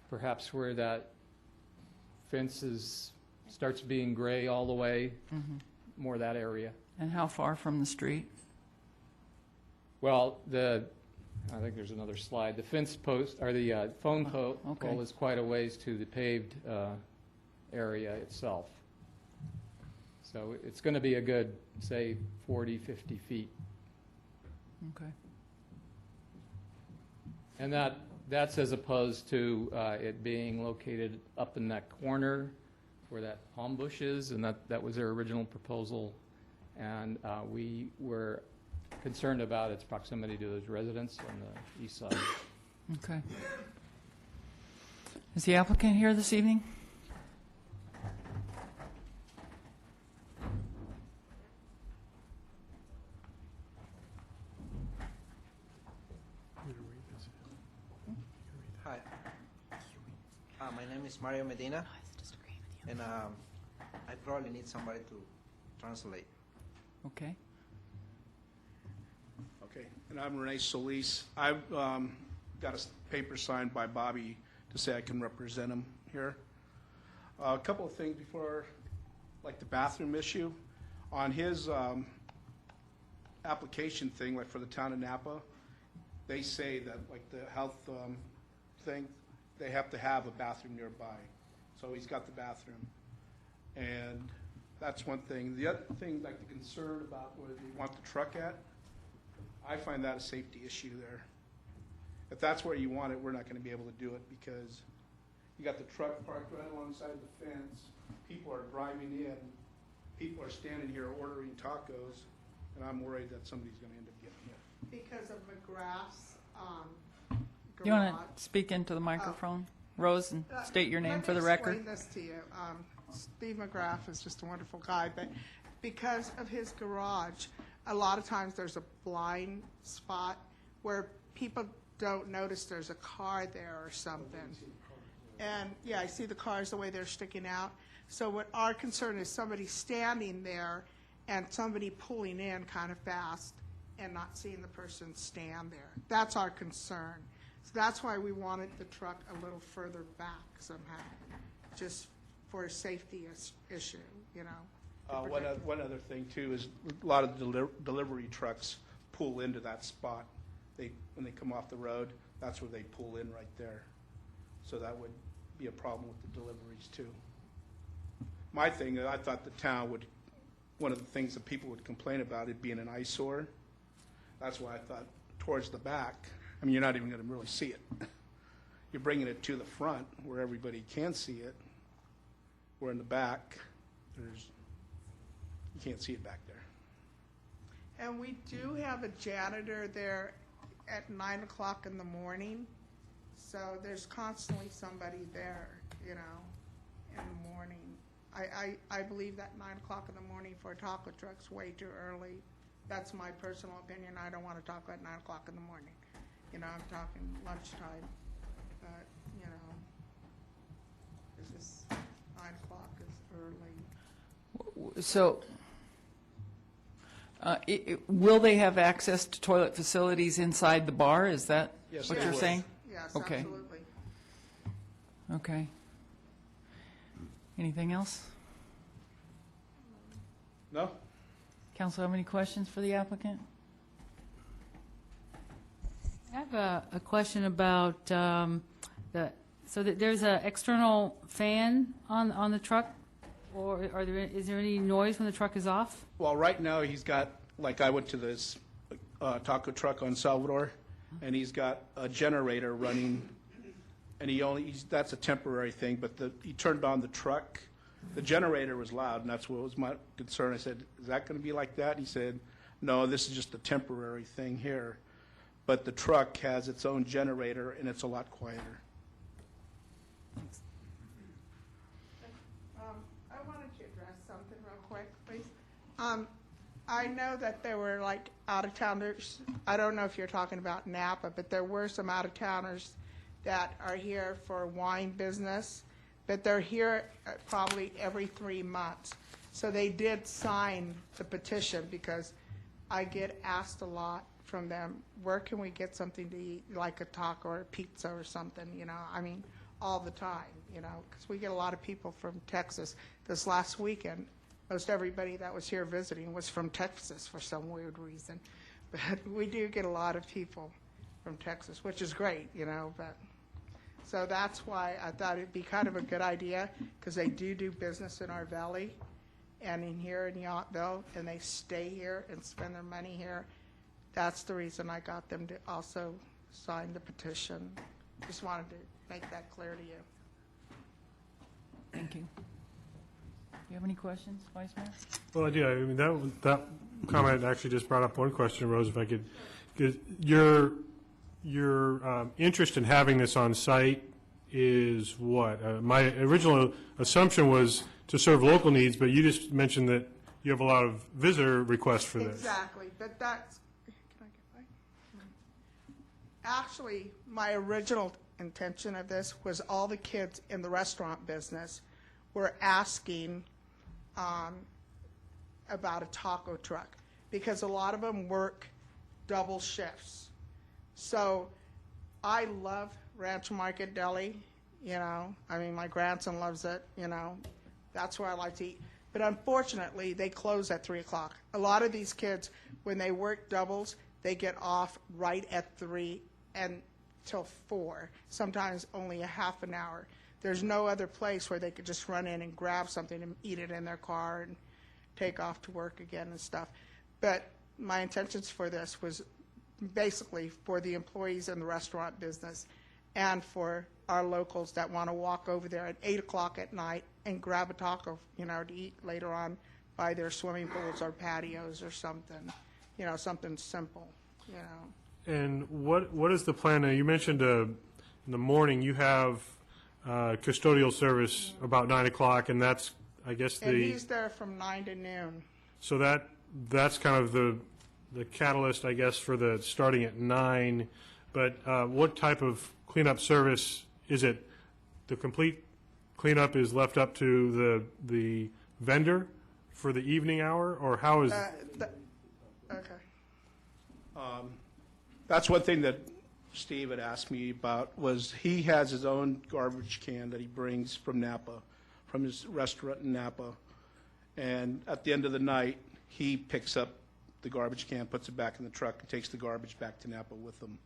perhaps where that fence starts being gray all the way, more that area. And how far from the street? Well, I think there's another slide. The fence post, or the phone pole is quite a ways to the paved area itself. So it's going to be a good, say, 40, 50 feet. Okay. And that's as opposed to it being located up in that corner where that palm bush is, and that was their original proposal. And we were concerned about its proximity to those residents on the east side. Okay. Is the applicant here this evening? Hi. My name is Mario Medina, and I probably need somebody to translate. Okay. Okay, and I'm Renee Solis. I've got a paper signed by Bobby to say I can represent him here. A couple of things before, like the bathroom issue. On his application thing, like for the town of Napa, they say that like the health thing, they have to have a bathroom nearby. So he's got the bathroom. And that's one thing. The other thing, like the concern about where they want the truck at, I find that a safety issue there. If that's where you want it, we're not going to be able to do it because you got the truck parked right alongside the fence. People are driving in. People are standing here ordering tacos, and I'm worried that somebody's going to end up getting hit. Because of McGrath's garage. You want to speak into the microphone, Rose, and state your name for the record? Let me explain this to you. Steve McGrath is just a wonderful guy, but because of his garage, a lot of times there's a blind spot where people don't notice there's a car there or something. And yeah, I see the cars the way they're sticking out. So what our concern is somebody standing there and somebody pulling in kind of fast and not seeing the person stand there. That's our concern. So that's why we wanted the truck a little further back somehow, just for a safety issue, you know. One other thing too is a lot of delivery trucks pull into that spot. When they come off the road, that's where they pull in right there. So that would be a problem with the deliveries too. My thing, I thought the town would, one of the things that people would complain about it being an eyesore. That's why I thought towards the back. I mean, you're not even going to really see it. You're bringing it to the front where everybody can see it. Where in the back, you can't see it back there. And we do have a janitor there at 9 o'clock in the morning, so there's constantly somebody there, you know, in the morning. I believe that 9 o'clock in the morning for a taco truck's way too early. That's my personal opinion. I don't want to talk at 9 o'clock in the morning. You know, I'm talking lunchtime, but, you know, It's just 9 o'clock is early. So, will they have access to toilet facilities inside the bar? Is that Yes, what they you're will. saying? Yes, Okay. absolutely. Okay. Anything else? No? Council, have any questions for the applicant? I have a question about there's an external fan on the truck, or is there any noise when the truck is off? Well, right now, he's got, like, I went to this taco truck on Salvador, and he's got a generator running, and that's a temporary thing, but he turned on the truck. The generator was loud, and that's what was my concern. I said, is that going to be like that? He said, no, this is just a temporary thing here. But the truck has its own generator, and it's a lot quieter. I wanted to address something real quick, please. I know that there were like out-of-towners, I don't know if you're talking about Napa, but there were some out-of-towners that are here for wine business, but they're here probably every 3 months. So they did sign the petition, because I get asked a lot from them, where can we get something to eat, like a taco or a pizza or something, I mean, all the time, because we get a lot of people from Texas. This last weekend, most everybody that was here visiting was from Texas for some weird reason. But we do get a lot of people from Texas, which is great, but. So that's why I thought it'd be kind of a good idea, because they do business in our valley and in here in Yountville, and they stay here and spend their money here. That's the reason I got them to also sign the petition. Just wanted to make that clear to you. Thank you. Do you have any questions, Vice Mayor? Well, I do. I mean, that comment actually just brought up one question, Rose, if I could. 'Cause your interest in having this on site is what? My original assumption was to serve local needs, but you just mentioned that you have a lot of visitor requests for this. Exactly, but that's, can I get my? Actually, my original intention of this was all the kids in the restaurant business were asking about a taco truck, because a lot of them work double shifts. So I love Ranch Market Deli, I mean, my grandson loves it, that's where I like to eat. But unfortunately, they close at 3 o'clock. A lot of these kids, when they work doubles, they get off right at 3 and till 4, sometimes only a half an hour. There's no other place where they could just run in and grab something and eat it in their car and take off to work again and stuff. But my intentions for this was basically for the employees in the restaurant business and for our locals that want to walk over there at 8 o'clock at night and grab a taco, to eat later on by their swimming pools or patios or something, something simple, And what is the plan? Now, you mentioned in the morning you have custodial service about 9 o'clock, and that's, I guess, And he's there from 9 to noon. So that's kind of the catalyst, I guess, for the starting at 9. But what type of cleanup service is it? The complete cleanup is left up to the vendor for the evening hour, or how is? Okay. That's one thing that Steve had asked me about, was he has his own garbage can that he brings from Napa, from his restaurant in Napa. And at the end of the night, he picks up the garbage can, puts it back in the truck, and takes the garbage back to Napa with him.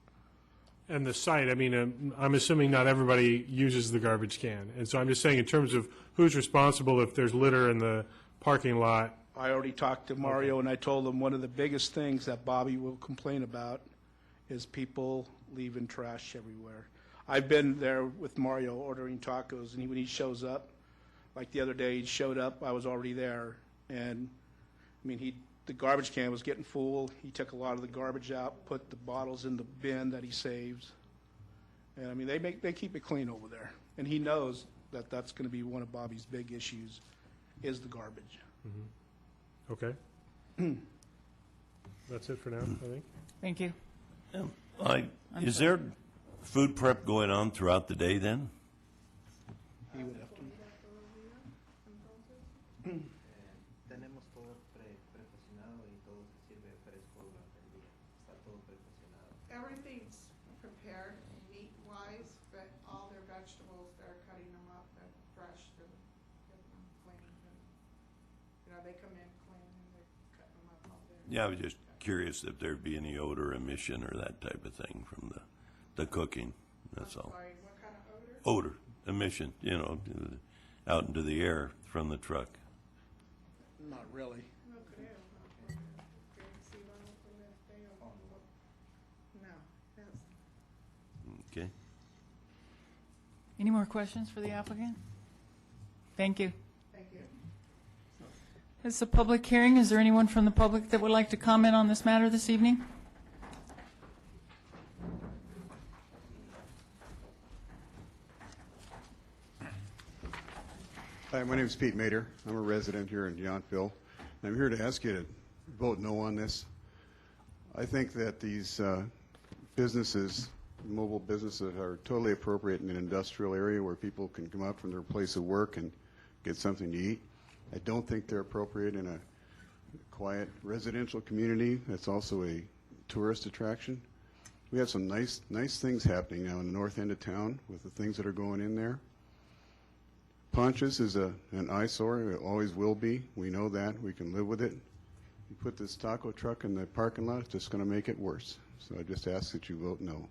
And the site, I mean, I'm assuming not everybody uses the garbage can. And so I'm just saying, in terms of who's responsible if there's litter in the parking lot. I already talked to Mario, and I told him one of the biggest things that Bobby will complain about is people leaving trash everywhere. I've been there with Mario ordering tacos, and when he shows up, like the other day, he showed up, I was already there, and, I mean, the garbage can was getting full. He took a lot of the garbage out, put the bottles in the bin that he saves. And, I mean, they keep it clean over there. And he knows that that's going to be one of Bobby's big issues, is the garbage. Mm-hmm. Okay. That's it for now, I think. Thank you. Is there food prep going on throughout the day then? He would have to. all their vegetables, they're cutting them up and fresh and getting them cleaned. And, you know, they come in clean and they're cutting them up all day. Yeah, I was just curious if there'd be any odor emission or that type of thing from the cooking, that's all. Sorry, what kind of odor? Odor emission, you know, out into the air from the truck. Not really. No creo. No, sí van a poner feo. No, that's Okay. Any more questions for the applicant? Thank you. thank you. It's a public hearing. Is there anyone from the public that would like to comment on this matter this evening? Hi, my name is Pete Mater. I'm a resident here in Yountville. I'm here to ask you to vote no on this. I think that these businesses, mobile businesses, are totally appropriate in an industrial area where people can come up from their place of work and get something to eat. I don't think they're appropriate in a quiet residential community that's also a tourist attraction. We have some nice things happening now in the north end of town with the things that are going in there. Ponchos is an eyesore. It always will be. We know that. We can live with it. You put this taco truck in the parking lot, it's just going to make it worse. So I just ask that you vote no.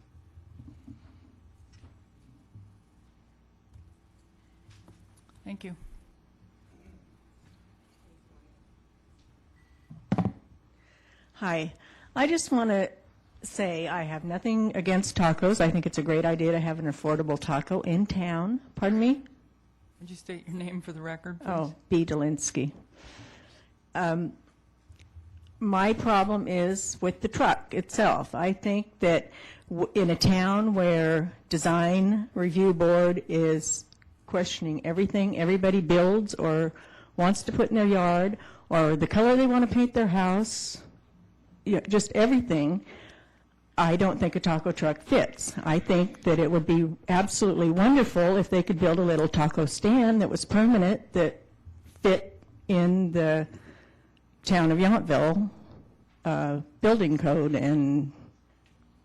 Thank you. Hi. I just want to say I have nothing against tacos. I think it's a great idea to have an affordable taco in town. Pardon me? Would you state your name for the record, please? Oh, B. Delinsky. My problem is with the truck itself. I think that in a town where design review board is questioning everything everybody builds or wants to put in their yard, or the color they want to paint their house, just everything, I don't think a taco truck fits. I think that it would be absolutely wonderful if they could build a little taco stand that was permanent, that fit in the town of Yountville building code and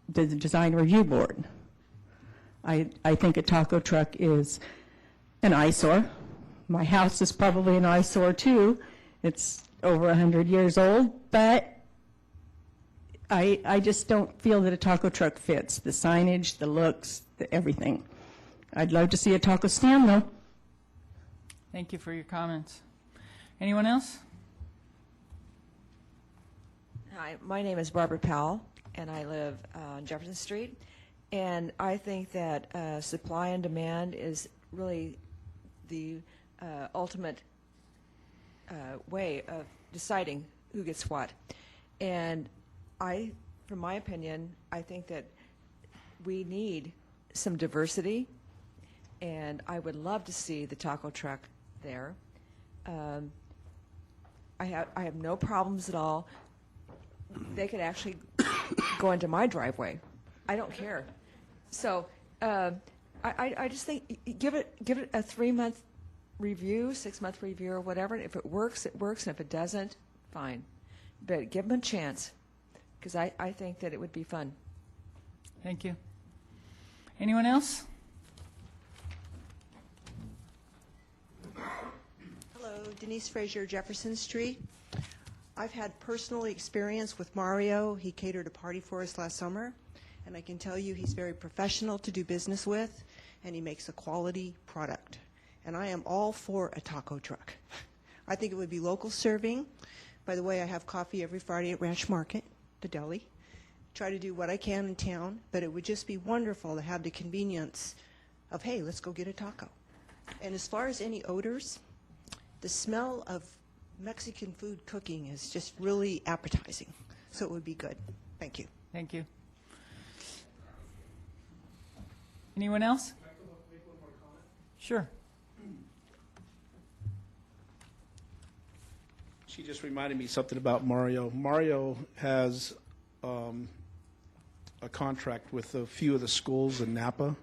the design review board. I think a taco truck is an eyesore. My house is probably an eyesore too. It's over 100 years old, but I just don't feel that a taco truck fits. The signage, the looks, everything. I'd love to see a taco stand, though. Thank you for your comments. Anyone else? Hi, my name is Barbara Powell, and I live on Jefferson Street. And I think that supply and demand is really the ultimate way of deciding who gets what. And from my opinion, I think that we need some diversity, and I would love to see the taco truck there. I have no problems at all. They could actually go into my driveway. I don't care. So I just think give it a 3-month review, 6-month review, or whatever. If it works, it works, and if it doesn't, fine. But give them a chance, because I think that it would be fun. Thank you. Anyone else? Hello, Denise Frazier, Jefferson Street. I've had personal experience with Mario. He catered a party for us last summer, and I can tell you he's very professional to do business with, and he makes a quality product. And I am all for a taco truck. I think it would be local serving. By the way, I have coffee every Friday at Ranch Market, the deli. Try to do what I can in town, but it would just be wonderful to have the convenience of, hey, let's go get a taco. And as far as any odors, the smell of Mexican food cooking is just really appetizing, so it would be good. Thank you. Thank you. Anyone else? Sure. She just reminded me something about Mario. Mario has a contract with a few of the schools in Napa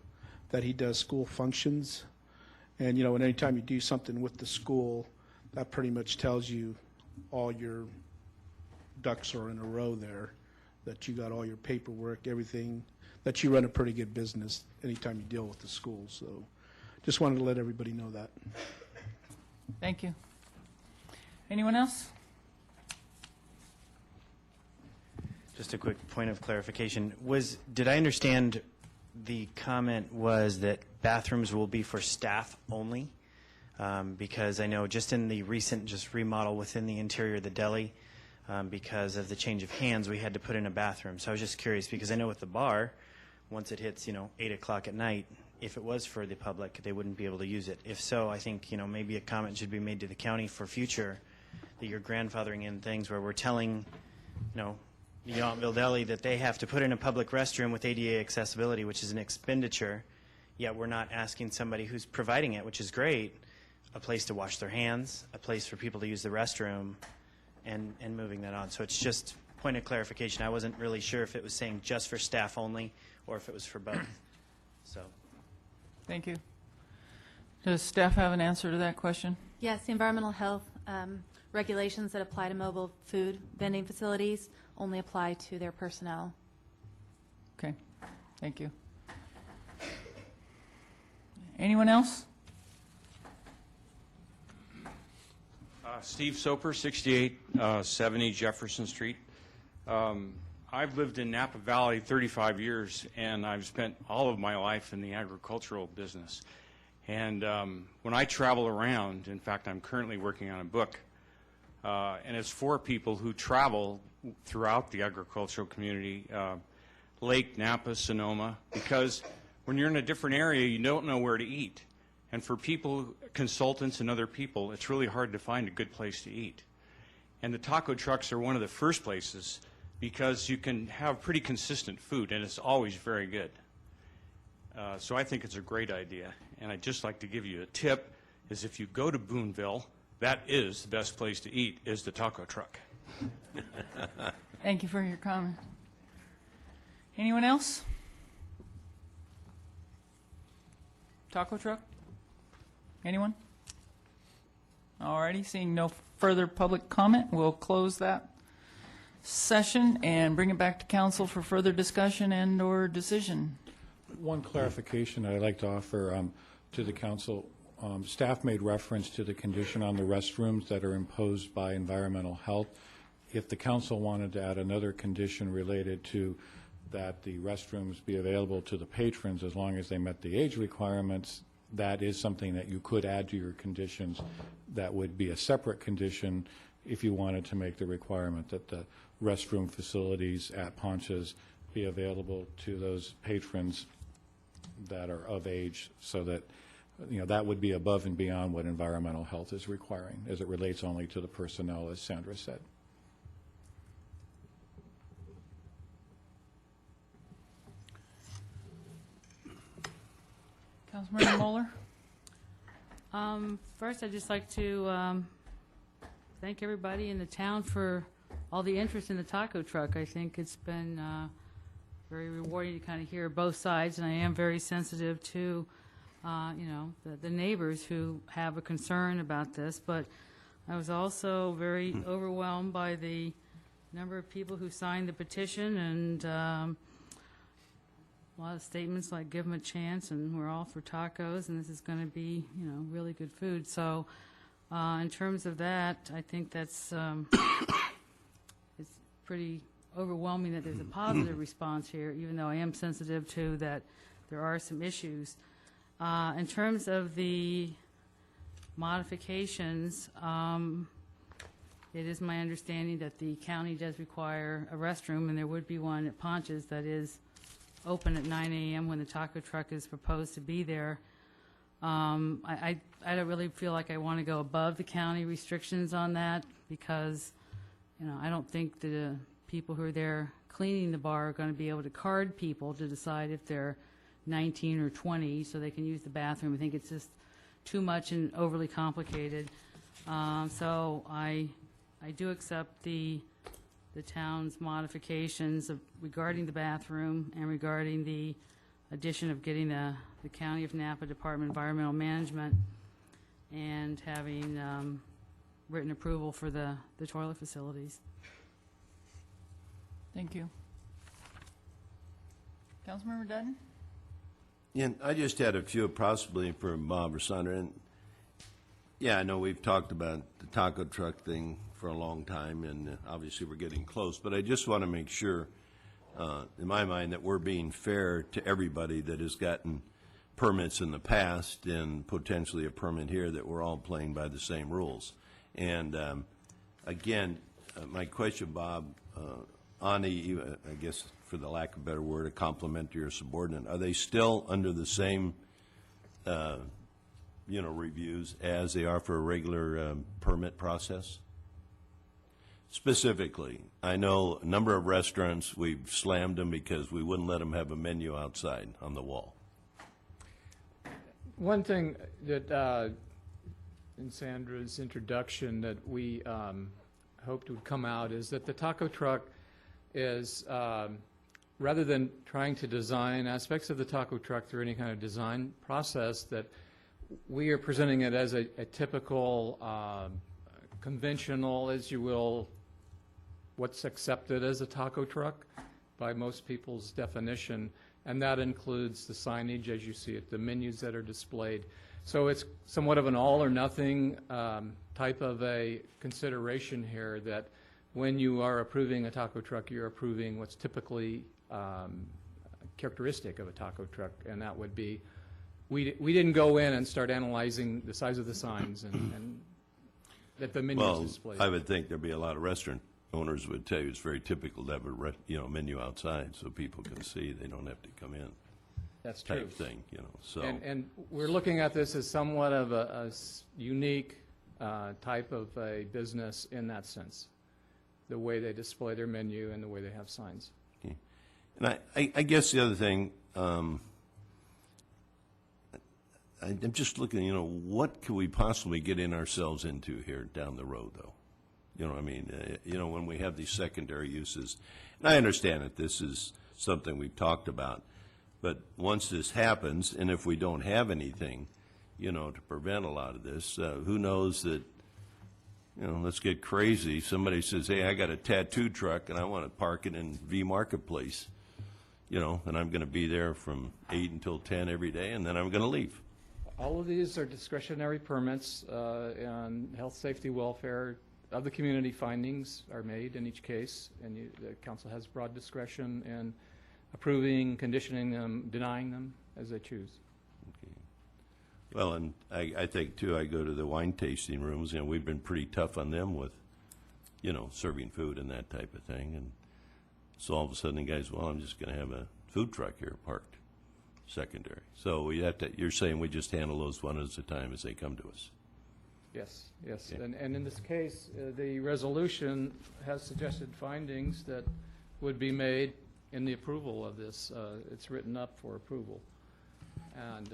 that he does school functions. And, you know, and anytime you do something with the school, that pretty much tells you all your ducks are in a row there, that you got all your paperwork, everything. that you run a pretty good business anytime you deal with the schools. So just wanted to let everybody know that. Thank you. Anyone else? Just a quick point of clarification. Did I understand the comment was that bathrooms will be for staff only? Because I know just in the recent remodel within the interior of the deli, because of the change of hands, we had to put in a bathroom. So I was just curious, because I know with the bar, once it hits, 8 o'clock at night, if it was for the public, they wouldn't be able to use it. If so, I think, maybe a comment should be made to the county for future, that you're grandfathering in things where we're telling, the Yountville Deli that they have to put in a public restroom with ADA accessibility, which is an expenditure, yet we're not asking somebody who's providing it, which is great, a place to wash their hands, a place for people to use the restroom, and moving that on. So it's just point of clarification. I wasn't really sure if it was saying just for staff only or if it was for both. So. Thank you. Does staff have an answer to that question? Yes, the environmental health regulations that apply to mobile food vending facilities only apply to their personnel. Okay, thank you. Anyone else? Steve Soper, 6870 Jefferson Street. I've lived in Napa Valley 35 years, and I've spent all of my life in the agricultural business. And when I travel around, in fact, I'm currently working on a book, and it's for people who travel throughout the agricultural community, Lake, Napa, Sonoma, because when you're in a different area, you don't know where to eat. And for people, consultants and other people, it's really hard to find a good place to eat. And the taco trucks are one of the first places because you can have pretty consistent food, and it's always very good. So I think it's a great idea. And I'd just like to give you a tip, is if you go to Boonville, that is the best place to eat, is the taco truck. Thank you for your comment. Anyone else? Taco truck? Anyone? All righty, seeing no further public comment, we'll close that session and bring it back to council for further discussion and/or decision. One clarification I'd like to offer to the council. Staff made reference to the condition on the restrooms that are imposed by environmental health. If the council wanted to add another condition related to that the restrooms be available to the patrons as long as they met the age requirements, that is something that you could add to your conditions. That would be a separate condition if you wanted to make the requirement that the restroom facilities at Poncha's be available to those patrons that are of age, so that that would be above and beyond what environmental health is requiring, as it relates only to the personnel, as Sandra said. Councilmember Moeller? First, I'd just like to thank everybody in the town for all the interest in the taco truck. I think it's been very rewarding to kind of hear both sides, and I am very sensitive to, the neighbors who have a concern about this. But I was also very overwhelmed by the number of people who signed the petition, and a lot of statements like "give them a chance" and "we're all for tacos" and "this is going to be, really good food." So, in terms of that, I think that's it's pretty overwhelming that there's a positive response here, even though I am sensitive to that there are some issues. In terms of the modifications, it is my understanding that the county does require a restroom, and there would be one at Poncha's that is open at 9 a.m. when the taco truck is proposed to be there. I don't really feel like I want to go above the county restrictions on that, because I don't think the people who are there cleaning the bar are going to be able to card people to decide if they're 19 or 20 so they can use the bathroom. I think it's just too much and overly complicated. So I do accept the town's modifications regarding the bathroom and regarding the addition of getting the County of Napa Department of Environmental Management and having written approval for the toilet facilities. Thank you. Councilmember Dutton? Yeah, I just had a few possibly for Bob or Sandra. And yeah, I know we've talked about the taco truck thing for a long time, and obviously we're getting close. But I just want to make sure, in my mind, that we're being fair to everybody that has gotten permits in the past and potentially a permit here, that we're all playing by the same rules. And again, my question, Bob, Ani, I guess for the lack of a better word, a compliment to your subordinate, are they still under the same, reviews as they are for a regular permit process? Specifically, I know a number of restaurants, we've slammed them because we wouldn't let them have a menu outside on the wall. One thing that in Sandra's introduction that we hoped would come out is that the taco truck is, rather than trying to design aspects of the taco truck through any kind of design process, that we are presenting it as a typical, conventional, as you will, what's accepted as a taco truck by most people's definition, and that includes the signage as you see it, the menus that are displayed. So it's somewhat of an all-or-nothing type of a consideration here, that when you are approving a taco truck, you're approving what's typically characteristic of a taco truck, and that would be, we didn't go in and start analyzing the size of the signs and that the menus displayed. I would think there'd be a lot of restaurant owners would tell you it's very typical to have a menu outside so people can see, they don't have to come in. That's true. Type thing, so. And we're looking at this as somewhat of a unique type of a business in that sense, the way they display their menu and the way they have signs. Okay. And I guess the other thing, I'm just looking, what could we possibly get in ourselves into here down the road, though? When we have these secondary uses, and I understand that this is something we've talked about, but once this happens, and if we don't have anything, to prevent a lot of this, who knows that, let's get crazy. Somebody says, hey, I got a tattoo truck and I want to park it in V Marketplace, and I'm going to be there from 8 until 10 every day, and then I'm going to leave. All of these are discretionary permits, and health, safety, welfare of the community findings are made in each case, and the council has broad discretion in approving, conditioning them, denying them as they choose. Okay. Well, and I think, too, I go to the wine tasting rooms, we've been pretty tough on them with, serving food and that type of thing, and so all of a sudden the guy's, well, I'm just going to have a food truck here parked, secondary. So we have to, you're saying we just handle those one at a time as they come to us? Yes. Okay. And in this case, the resolution has suggested findings that would be made in the approval of this. It's written up for approval. And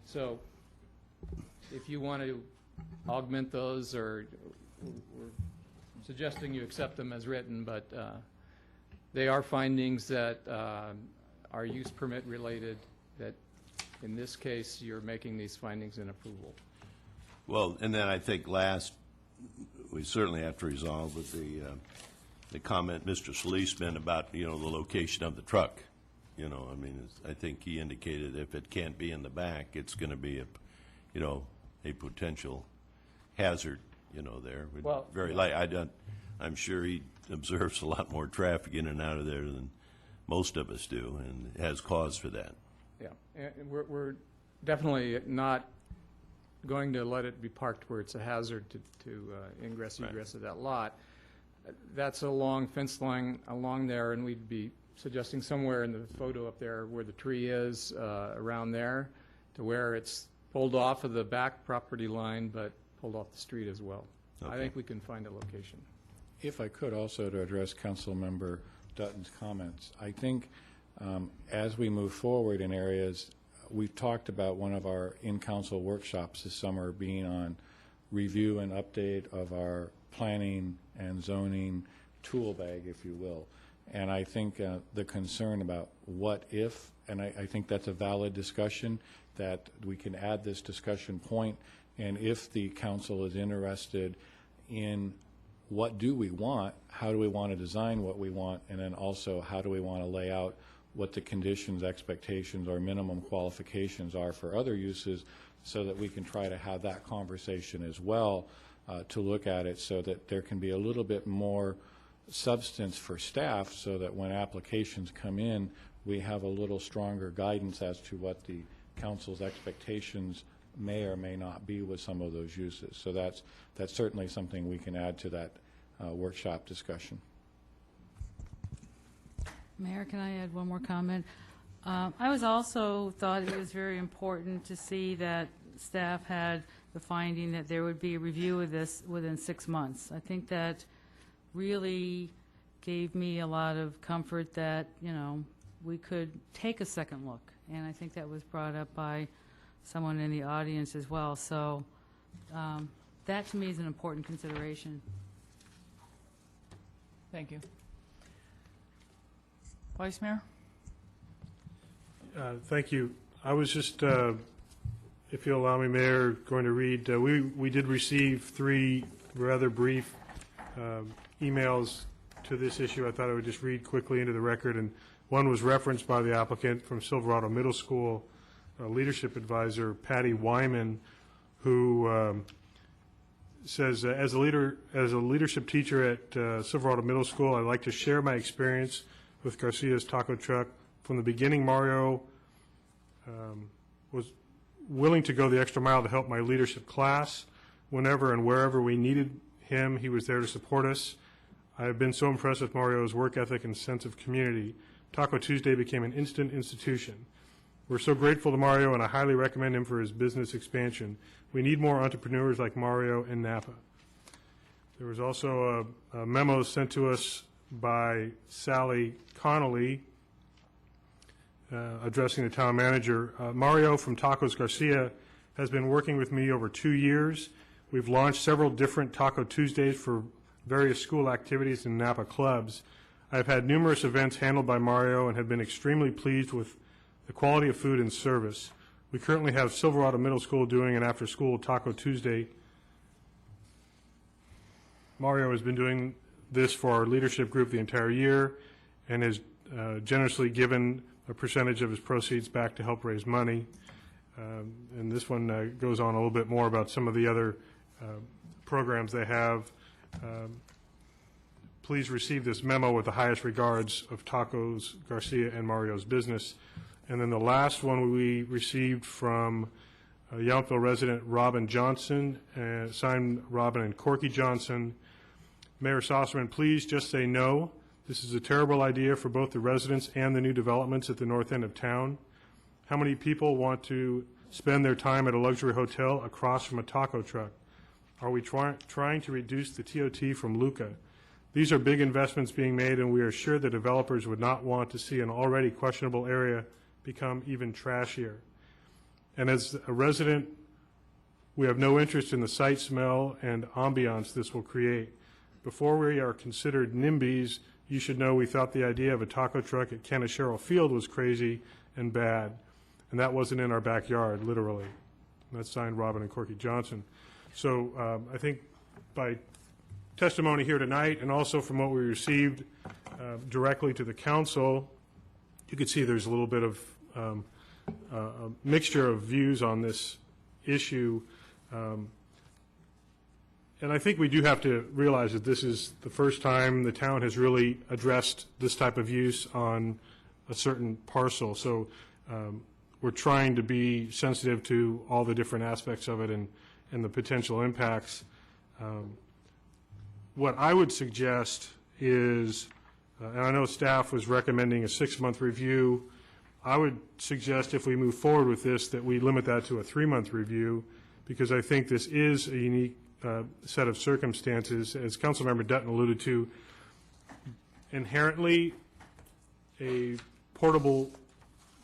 so if you want to augment those, or we're suggesting you accept them as written, but they are findings that are use permit related, that in this case you're making these findings in approval. Well, and then I think last, we certainly have to resolve with the comment Mr. Solis made about, the location of the truck. I think he indicated if it can't be in the back, it's going to be a potential hazard, there. Well, very light. I'm sure he observes a lot more traffic in and out of there than most of us do, and has cause for that. Yeah, and we're definitely not going to let it be parked where it's a hazard to ingress, egress of that lot. That's a long fence line along there, and we'd be suggesting somewhere in the photo up there where the tree is, around there, to where it's pulled off of the back property line, but pulled off the street as well. Okay. I think we can find a location. If I could also, to address Councilmember Dutton's comments, I think as we move forward in areas, we've talked about one of our in-council workshops this summer being on review and update of our planning and zoning tool bag, if you will. And I think the concern about what if, and I think that's a valid discussion, that we can add this discussion point, and if the council is interested in what do we want, how do we want to design what we want, and then also how do we want to lay out what the conditions, expectations, or minimum qualifications are for other uses, so that we can try to have that conversation as well, to look at it so that there can be a little bit more substance for staff, so that when applications come in, we have a little stronger guidance as to what the council's expectations may or may not be with some of those uses. So that's certainly something we can add to that workshop discussion. Mayor, can I add one more comment? I was also thought it was very important to see that staff had the finding that there would be a review of this within 6 months. I think that really gave me a lot of comfort that, you know, we could take a second look. And I think that was brought up by someone in the audience as well. So that to me is an important consideration. Thank you. Vice Mayor? Thank you. I was just, if you'll allow me, Mayor, going to read, we did receive 3 rather brief emails to this issue. I thought I would just read quickly into the record, and one was referenced by the applicant from Silverado Middle School, leadership advisor Patty Wyman, who says, as a leadership teacher at Silverado Middle School, I'd like to share my experience with Garcia's Taco Truck. From the beginning, Mario was willing to go the extra mile to help my leadership class. Whenever and wherever we needed him, he was there to support us. I have been so impressed with Mario's work ethic and sense of community. Taco Tuesday became an instant institution. We're so grateful to Mario, and I highly recommend him for his business expansion. We need more entrepreneurs like Mario in Napa. There was also a memo sent to us by Sally Connolly addressing the town manager. Mario from Tacos Garcia has been working with me over 2 years. We've launched several different Taco Tuesdays for various school activities and Napa clubs. I've had numerous events handled by Mario and have been extremely pleased with the quality of food and service. We currently have Silverado Middle School doing an after-school Taco Tuesday. Mario has been doing this for our leadership group the entire year and has generously given a percentage of his proceeds back to help raise money. And this one goes on a little bit more about some of the other programs they have. Please receive this memo with the highest regards of Tacos Garcia and Mario's business. And then the last one we received from Yountville resident Robin Johnson, signed Robin and Corky Johnson. Mayor Sosserman, please just say no. This is a terrible idea for both the residents and the new developments at the north end of town. How many people want to spend their time at a luxury hotel across from a taco truck? Are we trying to reduce the TOT from Luca? These are big investments being made, and we are sure the developers would not want to see an already questionable area become even trashier. And as a resident, we have no interest in the sight, smell, and ambiance this will create. Before we are considered NIMBYs, you should know we thought the idea of a taco truck at Canachero Field was crazy and bad, and that wasn't in our backyard, literally. And that's signed Robin and Corky Johnson. So I think by testimony here tonight, and also from what we received directly to the council, you could see there's a little bit of a mixture of views on this issue. And I think we do have to realize that this is the first time the town has really addressed this type of use on a certain parcel. So we're trying to be sensitive to all the different aspects of it and the potential impacts. What I would suggest is, and I know staff was recommending a 6-month review, I would suggest if we move forward with this that we limit that to a 3-month review, because I think this is a unique set of circumstances. As Councilmember Dutton alluded to, inherently a portable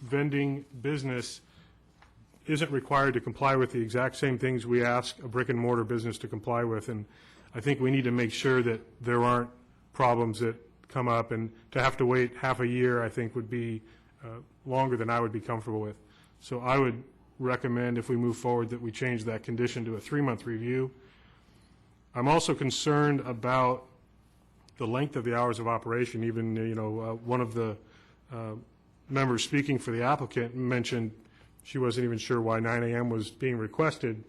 vending business isn't required to comply with the exact same things we ask a brick and mortar business to comply with, and I think we need to make sure that there aren't problems that come up, and to have to wait half a year I think would be longer than I would be comfortable with. So I would recommend, if we move forward, that we change that condition to a 3-month review. I'm also concerned about the length of the hours of operation. Even, one of the member speaking for the applicant mentioned she wasn't even sure why 9 a.m. was being requested.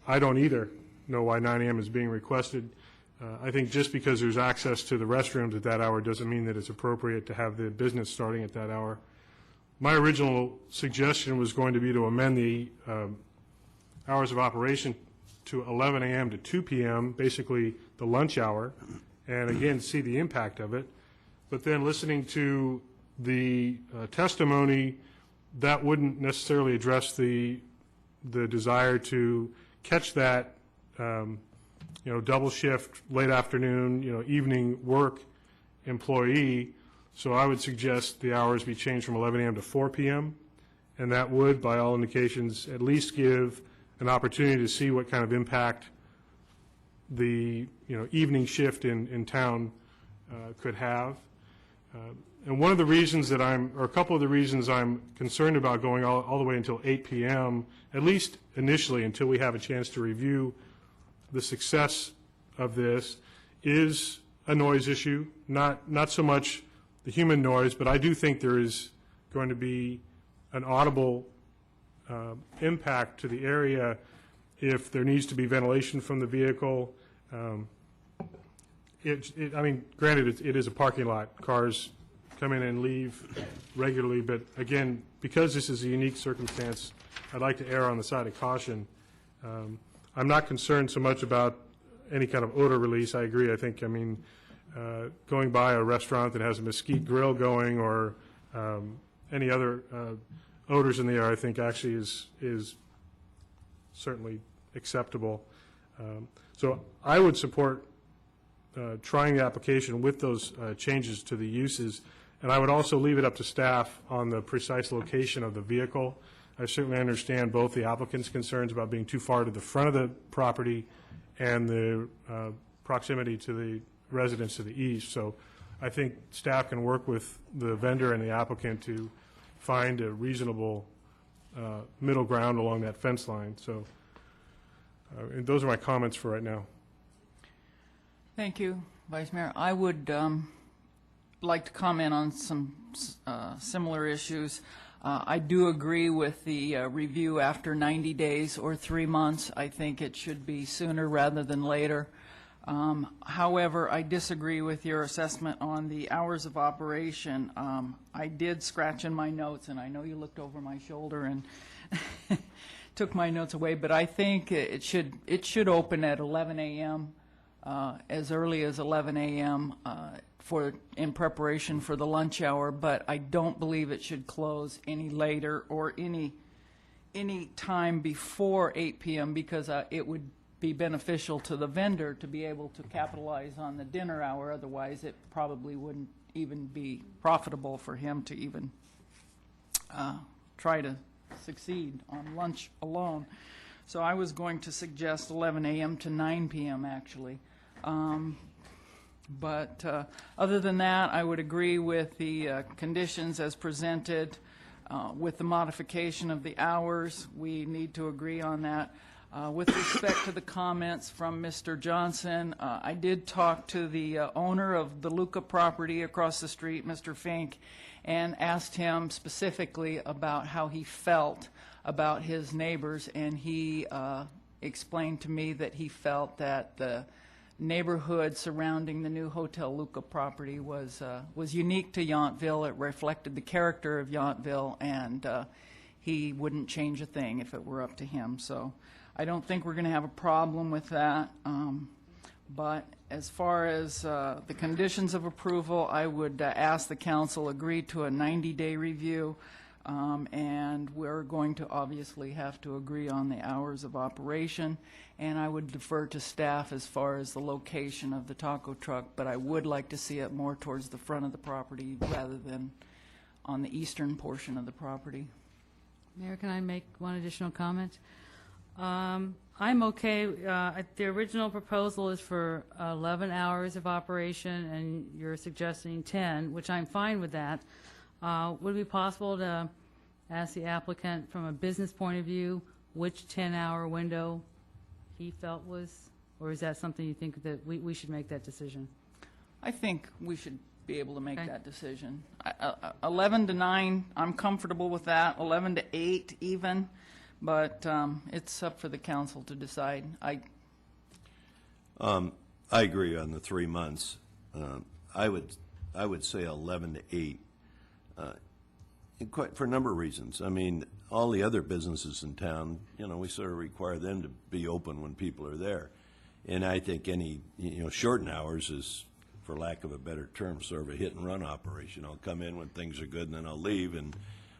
I don't either know why 9 a.m. is being requested. I think just because there's access to the restrooms at that hour doesn't mean that it's appropriate to have the business starting at that hour. My original suggestion was going to be to amend the hours of operation to 11 a.m. to 2 p.m., basically the lunch hour, and again, see the impact of it. But then listening to the testimony, that wouldn't necessarily address the desire to catch that double shift, late afternoon, evening work employee. So I would suggest the hours be changed from 11 a.m. to 4 p.m., and that would, by all indications, at least give an opportunity to see what kind of impact the evening shift in town could have. And one of the reasons that or a couple of the reasons I'm concerned about going all the way until 8 p.m., at least initially until we have a chance to review the success of this, is a noise issue, not so much the human noise, but I do think there is going to be an audible impact to the area if there needs to be ventilation from the vehicle. I mean, granted, it is a parking lot. Cars come in and leave regularly, but again, because this is a unique circumstance, I'd like to err on the side of caution. I'm not concerned so much about any kind of odor release. I agree. I think, going by a restaurant that has a mesquite grill going or any other odors in the air, I think actually is certainly acceptable. So I would support trying the application with those changes to the uses, and I would also leave it up to staff on the precise location of the vehicle. I certainly understand both the applicant's concerns about being too far to the front of the property and the proximity to the residents to the east. So I think staff can work with the vendor and the applicant to find a reasonable middle ground along that fence line. So and those are my comments for right now. Thank you, Vice Mayor. I would like to comment on some similar issues. I do agree with the review after 90 days or 3 months. I think it should be sooner rather than later. However, I disagree with your assessment on the hours of operation. I did scratch in my notes, and I know you looked over my shoulder and took my notes away, but I think it should open at 11 a.m., as early as 11 a.m. In preparation for the lunch hour, but I don't believe it should close any later or any time before 8 p.m. because it would be beneficial to the vendor to be able to capitalize on the dinner hour. Otherwise, it probably wouldn't even be profitable for him to even try to succeed on lunch alone. So I was going to suggest 11 a.m. to 9 p.m. actually. But other than that, I would agree with the conditions as presented. With the modification of the hours, we need to agree on that. With respect to the comments from Mr. Johnson, I did talk to the owner of the Luca property across the street, Mr. Fink, and asked him specifically about how he felt about his neighbors, and he explained to me that he felt that the neighborhood surrounding the new Hotel Luca property was unique to Yountville. It reflected the character of Yountville, and he wouldn't change a thing if it were up to him. So I don't think we're going to have a problem with that. But as far as the conditions of approval, I would ask the council agree to a 90-day review, and we're going to obviously have to agree on the hours of operation. And I would defer to staff as far as the location of the taco truck, but I would like to see it more towards the front of the property rather than on the eastern portion of the property. Mayor, can I make one additional comment? I'm okay. The original proposal is for 11 hours of operation, and you're suggesting 10, which I'm fine with that. Would it be possible to ask the applicant from a business point of view which 10-hour window he felt was, or is that something you think that we should make that decision? I think we should be able to make Okay. that decision. 11 to 9, I'm comfortable with that, 11 to 8 even, but it's up for the council to decide. I agree on the 3 months. I would say 11 to 8, for a number of reasons. I mean, all the other businesses in town, we sort of require them to be open when people are there. And I think any, shortened hours is, for lack of a better term, sort of a hit-and-run operation. I'll come in when things are good, and then I'll leave, and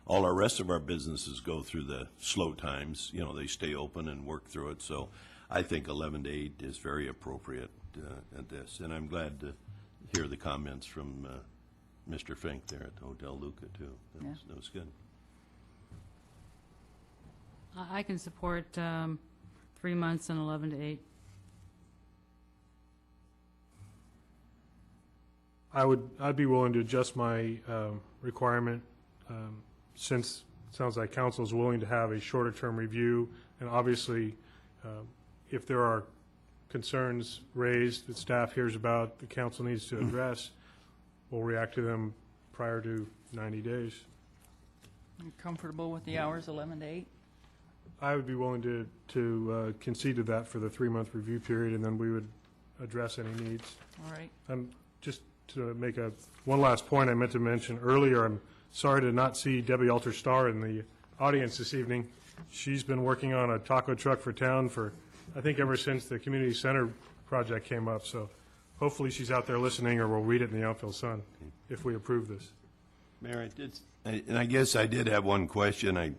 all our rest of our businesses go through the slow times. They stay open and work through it. So I think 11 to 8 is very appropriate at this. And I'm glad to hear the comments from Mr. Fink there at Hotel Luca, too. That was good. I can support 3 months and 11 to 8. I'd be willing to adjust my requirement, since it sounds like council is willing to have a shorter-term review, and obviously, if there are concerns raised that staff hears about, the council needs to address, we'll react to them prior to 90 days. You comfortable with the hours, 11 to 8? I would be willing to concede to that for the 3-month review period, and then we would address any needs. All right. Just to make one last point I meant to mention earlier, I'm sorry to not see Debbie Alter-Starr in the audience this evening. She's been working on a taco truck for town for, I think, ever since the community center project came up. So hopefully she's out there listening, or we'll read it in the Yountville Sun if we approve this. Mayor, I guess I did have one question.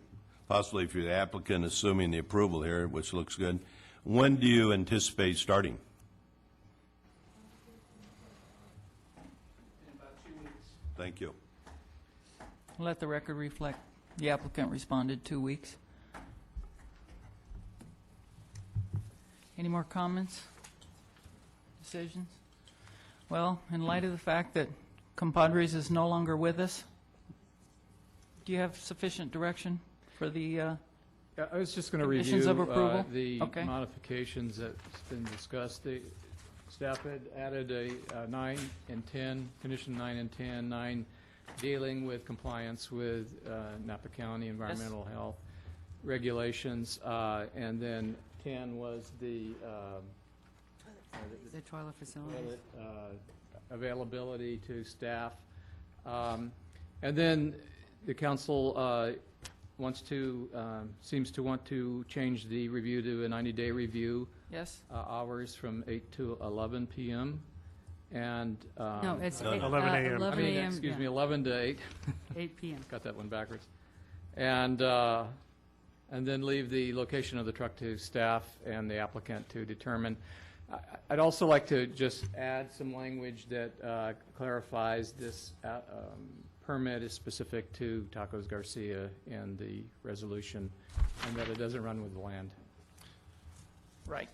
Possibly for the applicant, assuming the approval here, which looks good. When do you anticipate starting? In about 2 weeks. Thank you. Let the record reflect the applicant responded 2 weeks. Any more comments? Decisions? Well, in light of the fact that Compadres is no longer with us, do you have sufficient direction for the Yeah, I was just going to conditions review of approval? the Okay. modifications that's been discussed. The staff had added a 9 and 10, condition 9 and 10, 9 dealing with compliance with Napa County environmental health regulations, and then 10 was the toilet facilities. Availability to staff. And then the council seems to want to change the review to a 90-day review. Yes. Hours from 8 to 11 p.m. And No, it's 11 a.m. 11 a.m. Excuse me, yeah. 11 to 8. 8 p.m. Got that one backwards. And then leave the location of the truck to staff and the applicant to determine. I'd also like to just add some language that clarifies this permit is specific to Tacos Garcia in the resolution, and that it doesn't run with the land. Right.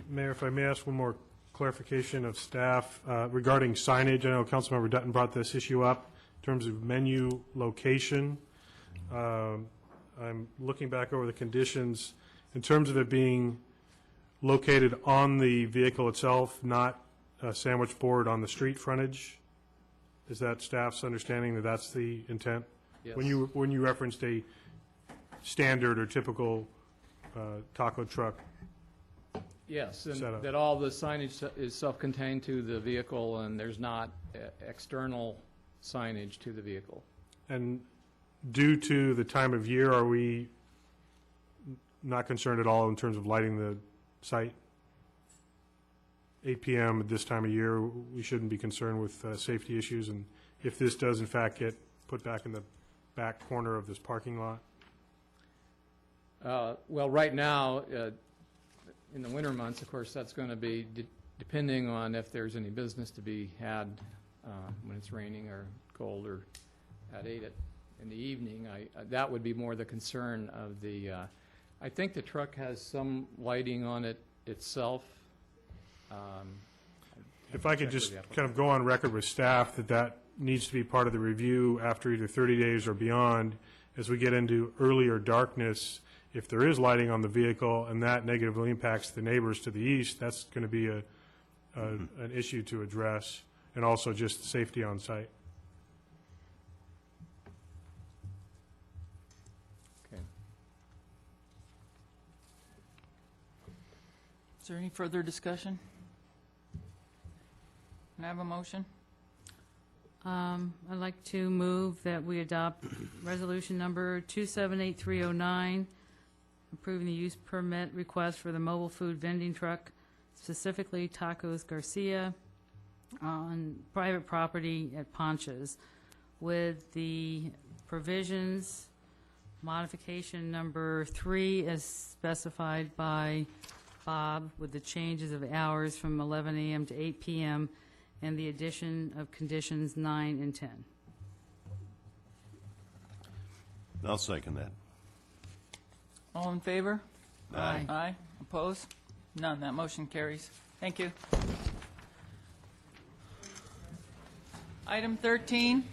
Mayor, if I may ask one more clarification of staff regarding signage. I know Councilmember Dutton brought this issue up in terms of menu location. I'm looking back over the conditions in terms of it being located on the vehicle itself, not a sandwich board on the street frontage. Is that staff's understanding that that's the intent? Yes. When you referenced a standard or typical taco truck. Yes, and Setup. that all the signage is self-contained to the vehicle, and there's not external signage to the vehicle. And due to the time of year, are we not concerned at all in terms of lighting the site? 8 p.m. at this time of year, we shouldn't be concerned with safety issues, and if this does in fact get put back in the back corner of this parking lot? Well, right now, in the winter months, of course, that's going to be depending on if there's any business to be had when it's raining or cold or at 8 in the evening. That would be more the concern of the, I think the truck has some lighting on it itself. If I could just kind of go on record with staff that needs to be part of the review after either 30 days or beyond, as we get into earlier darkness, if there is lighting on the vehicle and that negatively impacts the neighbors to the east, that's going to be an issue to address. and also just safety on site. Okay. Is there any further discussion? Can I have a motion? I'd like to move that we adopt resolution number 278309, approving the use permit request for the mobile food vending truck, specifically Tacos Garcia, on private property at Ponchas, with the provisions, modification number 3 as specified by Bob, with the changes of hours from 11 a.m. to 8 p.m., and the addition of conditions 9 and 10. I'll second that. All in favor? Aye. Aye. Opposed? None. That motion carries. Thank you. Item 13.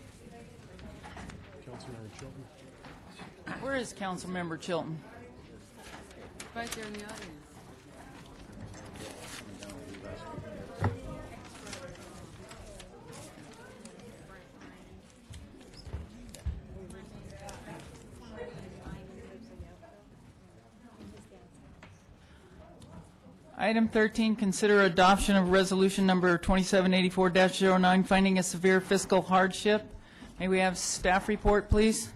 Where is Councilmember Chilton? Right there in the audience. Item 13, consider adoption of resolution number 2784-09, finding a severe fiscal hardship. May we have staff report, please?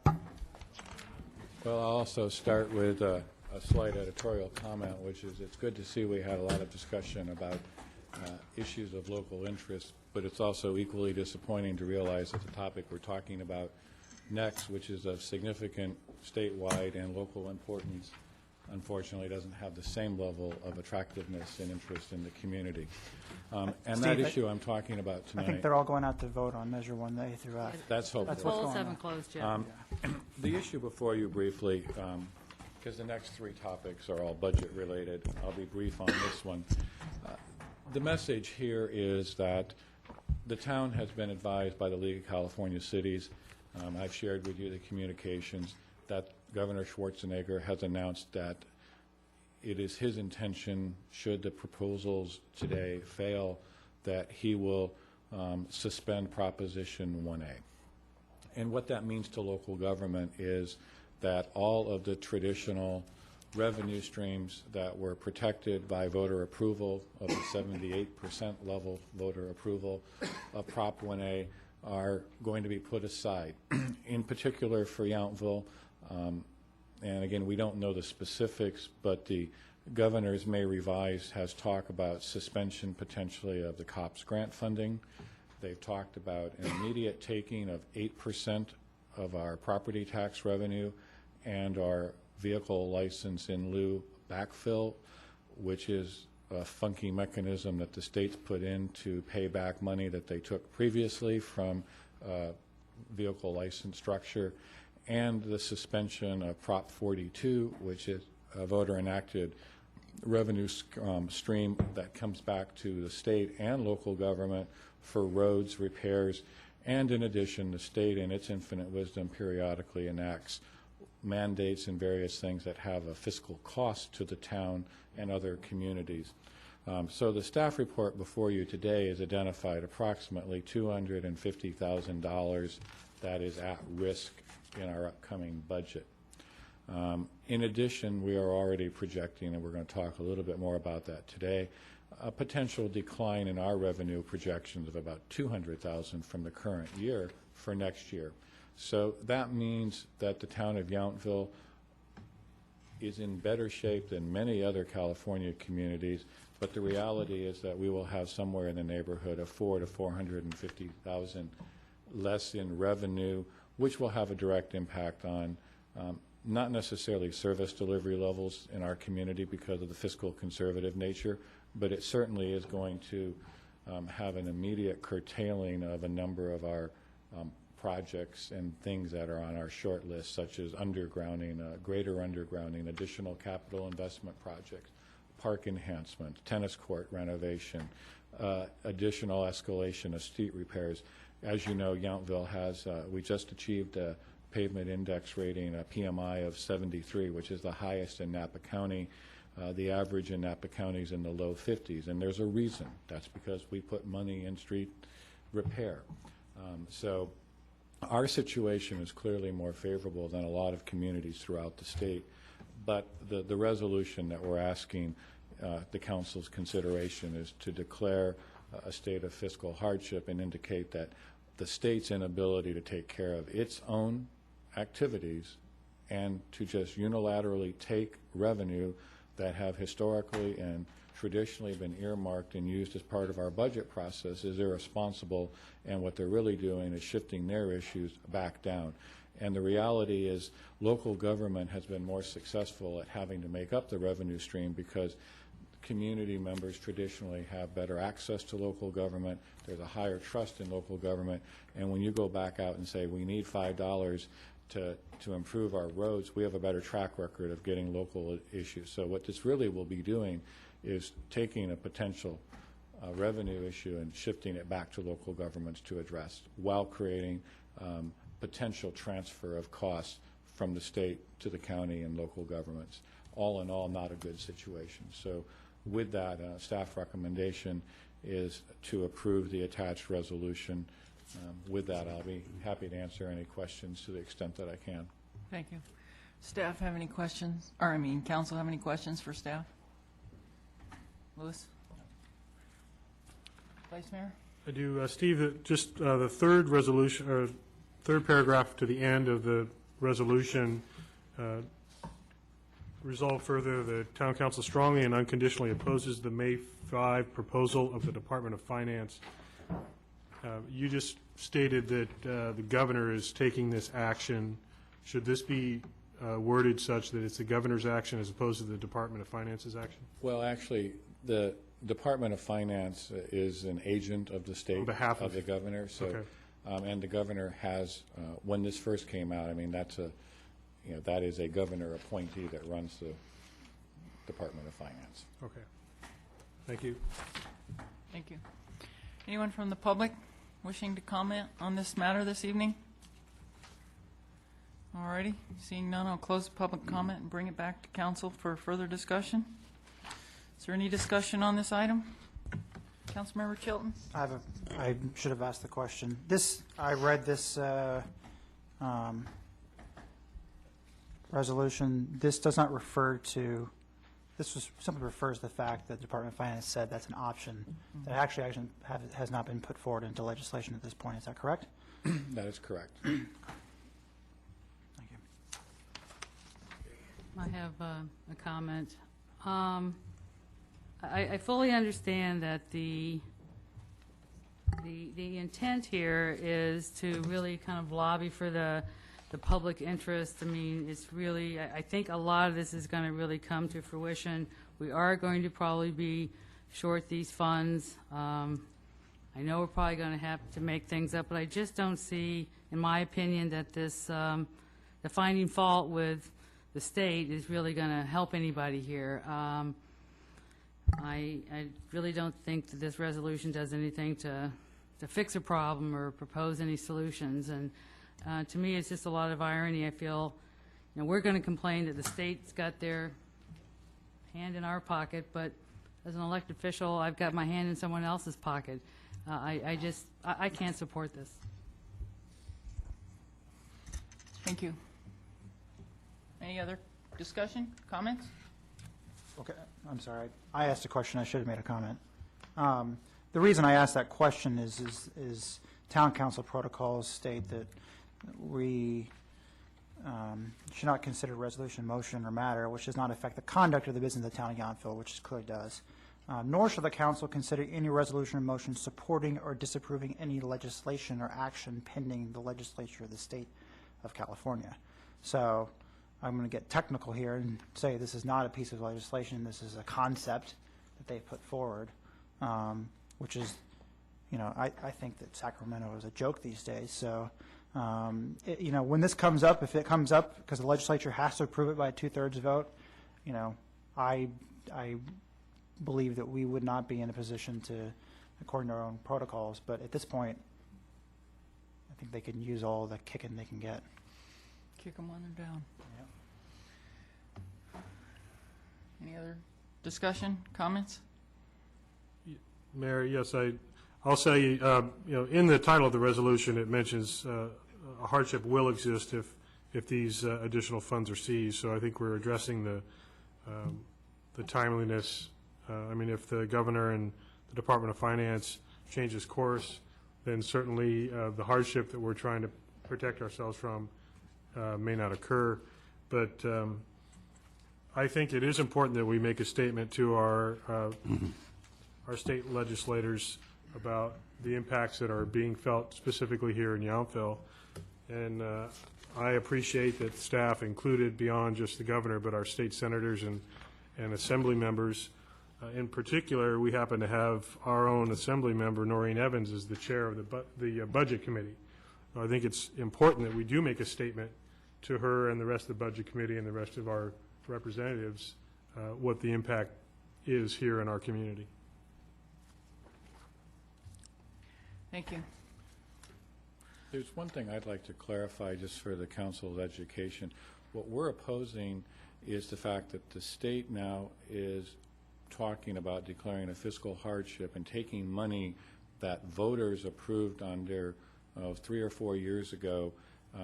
Well, I'll also start with a slight editorial comment, which is it's good to see we had a lot of discussion about issues of local interest, but it's also equally disappointing to realize that the topic we're talking about next, which is of significant statewide and local importance, unfortunately doesn't have the same level of attractiveness and interest in the community. And that Steve, issue I'm talking about I tonight. think they're all going out to vote on Measure 1A through F. That's hopeful. That's what's Polls going on. haven't closed yet. The issue before you briefly, because the next three topics are all budget-related, I'll be brief on this one. The message here is that the town has been advised by the League of California Cities, I've shared with you the communications, that Governor Schwarzenegger has announced that it is his intention, should the proposals today fail, that he will suspend Proposition 1A. And what that means to local government is that all of the traditional revenue streams that were protected by voter approval of the 78% level voter approval of Prop 1A are going to be put aside. In particular for Yountville, and again, we don't know the specifics, but the governor's May revise has talked about suspension potentially of the COPS grant funding. They've talked about an immediate taking of 8% of our property tax revenue and our vehicle license in lieu backfill, which is a funky mechanism that the states put in to pay back money that they took previously from vehicle license structure, and the suspension of Prop 42, which is a voter-enacted revenue stream that comes back to the state and local government for roads, repairs, and in addition, the state, in its infinite wisdom, periodically enacts mandates and various things that have a fiscal cost to the town and other communities. So the staff report before you today has identified approximately $250,000 that is at risk in our upcoming budget. In addition, we are already projecting, and we're going to talk a little bit more about that today, a potential decline in our revenue projections of about $200,000 from the current year for next year. So that means that the town of Yountville is in better shape than many other California communities, but the reality is that we will have somewhere in the neighborhood of $400,000 to $450,000 less in revenue, which will have a direct impact on not necessarily service delivery levels in our community because of the fiscal conservative nature, but it certainly is going to have an immediate curtailing of a number of our projects and things that are on our short list, such as undergrounding, greater undergrounding, additional capital investment projects, park enhancement, tennis court renovation, additional escalation of street repairs. As you know, Yountville has, we just achieved a pavement index rating, a PMI of 73, which is the highest in Napa County. The average in Napa County is in the low 50s, and there's a reason. That's because we put money in street repair. So our situation is clearly more favorable than a lot of communities throughout the state, but the resolution that we're asking the council's consideration is to declare a state of fiscal hardship and indicate that the state's inability to take care of its own activities and to just unilaterally take revenue that have historically and traditionally been earmarked and used as part of our budget process is irresponsible, and what they're really doing is shifting their issues back down. And the reality is local government has been more successful at having to make up the revenue stream because community members traditionally have better access to local government. There's a higher trust in local government. And when you go back out and say we need $5 to improve our roads, we have a better track record of getting local issues. So what this really will be doing is taking a potential revenue issue and shifting it back to local governments to address while creating potential transfer of costs from the state to the county and local governments. All in all, not a good situation. So with that, staff recommendation is to approve the attached resolution. With that, I'll be happy to answer any questions to the extent that I can. Thank you. Staff have any questions? Or, I mean, council have any questions for staff? Louis? Vice Mayor? I do. Steve, just the third resolution, or third paragraph to the end of the resolution, resolve further, the town council strongly and unconditionally opposes the May 5 proposal of the Department of Finance. You just stated that the governor is taking this action. Should this be worded such that it's the governor's action as opposed to the Department of Finance's action? Well, actually, the Department of Finance is an agent of the state, on behalf of the governor. So, okay. And the governor has, when this first came out, I mean, that's a, that is a governor appointee that runs the Department of Finance. Okay. Thank you. Thank you. Anyone from the public wishing to comment on this matter this evening? All righty. Seeing none, I'll close the public comment and bring it back to council for further discussion. Is there any discussion on this item? Councilmember Chilton? I should have asked the question. I read this resolution. This does not refer to, this simply refers to the fact that the Department of Finance said that's an option that actually has not been put forward into legislation at this point. Is that correct? That is correct. Thank you. I have a comment. I fully understand that the intent here is to really kind of lobby for the public interest. I mean, it's really, I think a lot of this is going to really come to fruition. We are going to probably be short these funds. I know we're probably going to have to make things up, but I just don't see, in my opinion, that this, the finding fault with the state is really going to help anybody here. I really don't think that this resolution does anything to fix a problem or propose any solutions. And to me, it's just a lot of irony. I feel, we're going to complain that the state's got their hand in our pocket, but as an elected official, I've got my hand in someone else's pocket. I can't support this. Thank you. Any other discussion, comments? Okay, I'm sorry. I asked a question. I should have made a comment. The reason I asked that question is town council protocols state that we should not consider resolution, motion, or matter which does not affect the conduct of the business of the town of Yountville, which it clearly does. Nor shall the council consider any resolution or motion supporting or disapproving any legislation or action pending the legislature of the state of California. So I'm going to get technical here and say this is not a piece of legislation. This is a concept that they put forward, which is, I think that Sacramento is a joke these days. So, when this comes up, if it comes up because the legislature has to approve it by a 2/3 vote, I believe that we would not be in a position to, according to our own protocols. But at this point, I think they can use all the kicking they can get. Kick them when they're down. Yeah. Any other discussion, comments? Mayor, yes, I'll say, in the title of the resolution, it mentions a hardship will exist if these additional funds are seized. So I think we're addressing the timeliness. If the governor and the Department of Finance changes course, then certainly the hardship that we're trying to protect ourselves from may not occur. But I think it is important that we make a statement to our state legislators about the impacts that are being felt specifically here in Yountville. And I appreciate that staff included, beyond just the governor, but our state senators and assembly members. In particular, we happen to have our own assembly member, Noreen Evans, as the chair of the Budget Committee. I think it's important that we do make a statement to her and the rest of the Budget Committee and the rest of our representatives what the impact is here in our community. Thank you. There's one thing I'd like to clarify just for the Council's education. What we're opposing is the fact that the state now is talking about declaring a fiscal hardship and taking money that voters approved under 3 or 4 years ago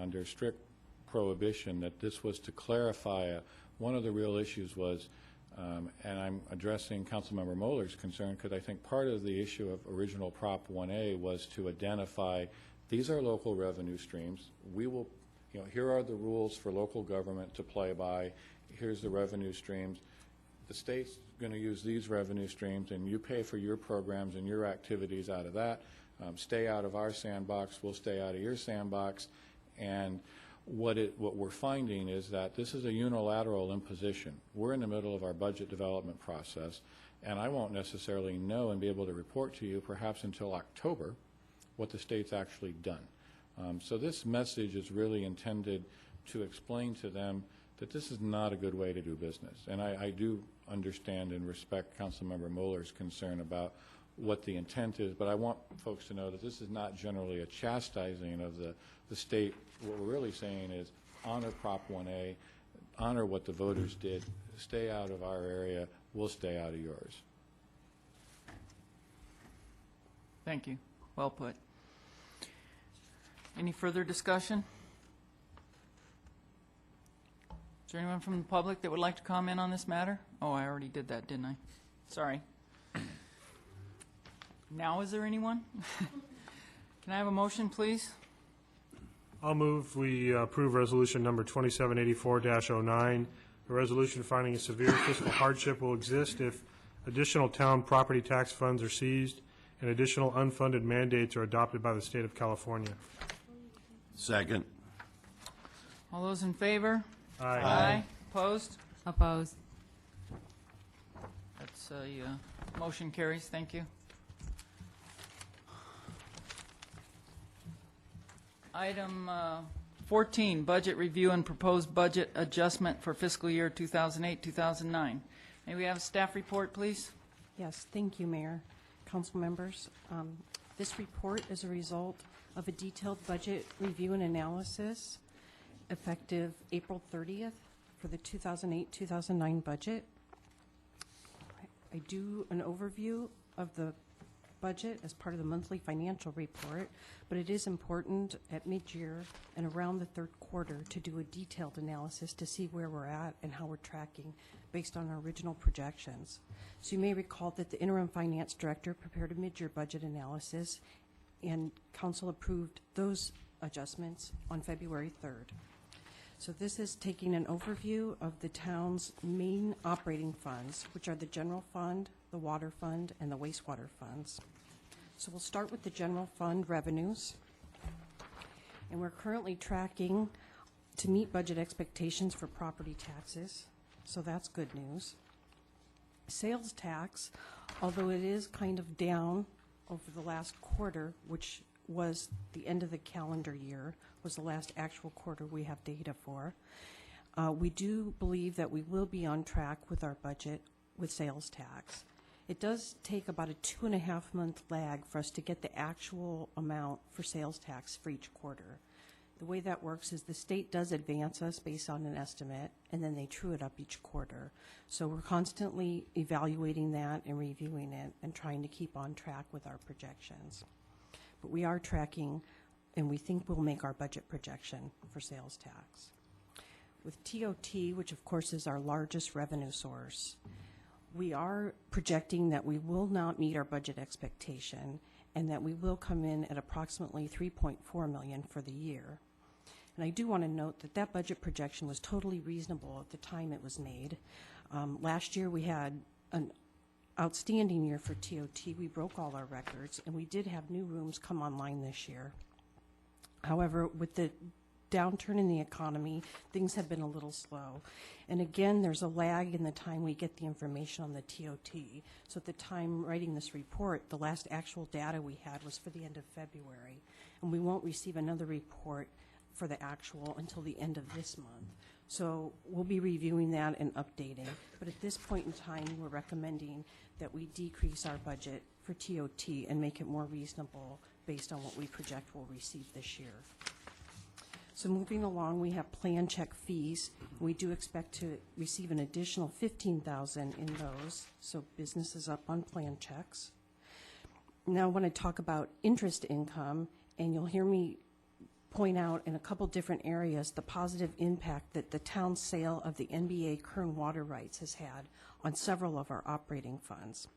under strict prohibition, that this was to clarify one of the real issues was, and I'm addressing Councilmember Moeller's concern, because I think part of the issue of original Prop 1A was to identify these are local revenue streams. We will, here are the rules for local government to play by. Here's the revenue streams. The state's going to use these revenue streams, and you pay for your programs and your activities out of that. Stay out of our sandbox. We'll stay out of your sandbox. And what we're finding is that this is a unilateral imposition. We're in the middle of our budget development process, and I won't necessarily know and be able to report to you perhaps until October what the state's actually done. So this message is really intended to explain to them that this is not a good way to do business. And I do understand and respect Councilmember Moeller's concern about what the intent is, but I want folks to know that this is not generally a chastising of the state. What we're really saying is honor Prop 1A, honor what the voters did, stay out of our area, we'll stay out of yours. Thank you. Well put. Any further discussion? Is there anyone from the public that would like to comment on this matter? Oh, I already did that, didn't I? Sorry. Now is there anyone? Can I have a motion, please? I'll move we approve resolution number 2784-09, a resolution finding a severe fiscal hardship will exist if additional town property tax funds are seized and additional unfunded mandates are adopted by the state of California. Second. All those in favor? Aye. Aye. Opposed? Opposed. That's a motion carries. Thank you. Item 14, budget review and proposed budget adjustment for fiscal year 2008-2009. May we have a staff report, please? Yes, thank you, Mayor, council members. This report is a result of a detailed budget review and analysis effective April 30th for the 2008-2009 budget. I do an overview of the budget as part of the monthly financial report, but it is important at mid-year and around the third quarter to do a detailed analysis to see where we're at and how we're tracking based on our original projections. So you may recall that the interim finance director prepared a mid-year budget analysis, and council approved those adjustments on February 3rd. So this is taking an overview of the town's main operating funds, which are the general fund, the water fund, and the wastewater funds. So we'll start with the general fund revenues. And we're currently tracking to meet budget expectations for property taxes, so that's good news. Sales tax, although it is kind of down over the last quarter, which was the end of the calendar year, was the last actual quarter we have data for. We do believe that we will be on track with our budget with sales tax. It does take about a 2.5-month lag for us to get the actual amount for sales tax for each quarter. The way that works is the state does advance us based on an estimate, and then they true it up each quarter. So we're constantly evaluating that and reviewing it and trying to keep on track with our projections. But we are tracking, and we think we'll make our budget projection for sales tax. With TOT, which of course is our largest revenue source, we are projecting that we will not meet our budget expectation and that we will come in at approximately $3.4 million for the year. And I do want to note that that budget projection was totally reasonable at the time it was made. Last year we had an outstanding year for TOT. We broke all our records, and we did have new rooms come online this year. However, with the downturn in the economy, things have been a little slow. And again, there's a lag in the time we get the information on the TOT. So at the time writing this report, the last actual data we had was for the end of February. And we won't receive another report for the actual until the end of this month. So we'll be reviewing that and updating. But at this point in time, we're recommending that we decrease our budget for TOT and make it more reasonable based on what we project we'll receive this year. So moving along, we have plan check fees. We do expect to receive an additional $15,000 in those, so business is up on plan checks. Now I want to talk about interest income, and you'll hear me point out in a couple different areas the positive impact that the town's sale of the NBA Kern water rights has had on several of our operating funds.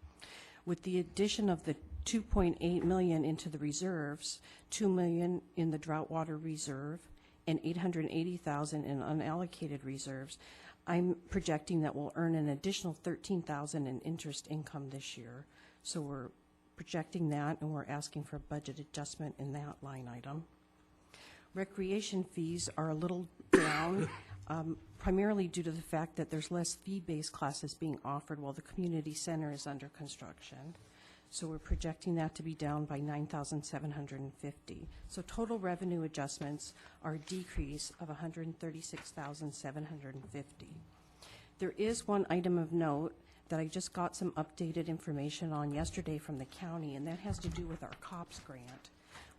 With the addition of the $2.8 million into the reserves, $2 million in the drought water reserve, and $880,000 in unallocated reserves, I'm projecting that we'll earn an additional $13,000 in interest income this year. So we're projecting that, and we're asking for a budget adjustment in that line item. Recreation fees are a little down, primarily due to the fact that there's less fee-based classes being offered while the community center is under construction. So we're projecting that to be down by $9,750. So total revenue adjustments are a decrease of $136,750. There is one item of note that I just got some updated information on yesterday from the county, and that has to do with our COPS grant.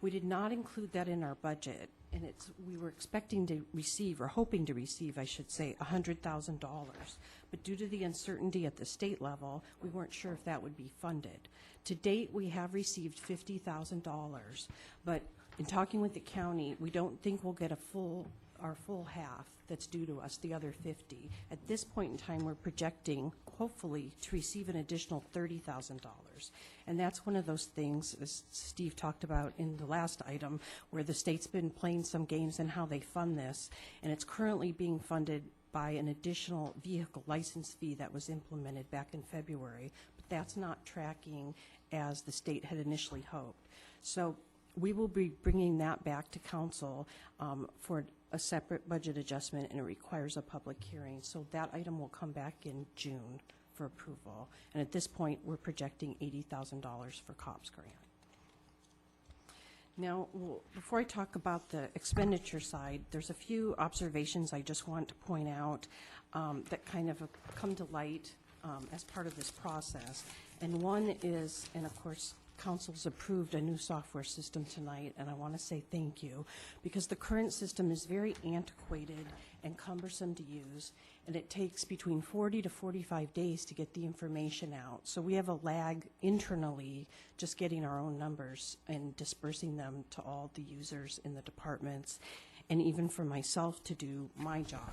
We did not include that in our budget, and we were expecting to receive, or hoping to receive, I should say, $100,000. But due to the uncertainty at the state level, we weren't sure if that would be funded. To date, we have received $50,000, but in talking with the county, we don't think we'll get our full half that's due to us, the other 50. At this point in time, we're projecting, hopefully, to receive an additional $30,000. And that's one of those things, as Steve talked about in the last item, where the state's been playing some games in how they fund this, and it's currently being funded by an additional vehicle license fee that was implemented back in February, but that's not tracking as the state had initially hoped. So we will be bringing that back to council for a separate budget adjustment, and it requires a public hearing. So that item will come back in June for approval. And at this point, we're projecting $80,000 for COPS grant. Now, before I talk about the expenditure side, there's a few observations I just want to point out that kind of come to light as part of this process. And one is, and of course, Council's approved a new software system tonight, and I want to say thank you, because the current system is very antiquated and cumbersome to use, and it takes between 40 to 45 days to get the information out. So we have a lag internally just getting our own numbers and dispersing them to all the users in the departments, and even for myself to do my job.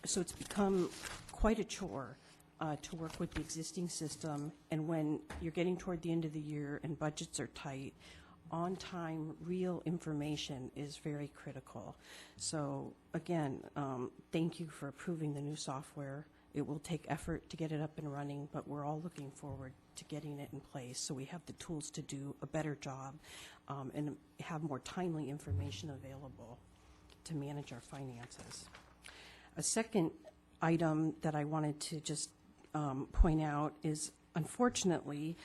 So it's become quite a chore to work with the existing system, and when you're getting toward the end of the year and budgets are tight, on-time, real information is very critical. So again, thank you for approving the new software. It will take effort to get it up and running, but we're all looking forward to getting it in place so we have the tools to do a better job and have more timely information available to manage our finances. A second item that I wanted to just point out is, unfortunately,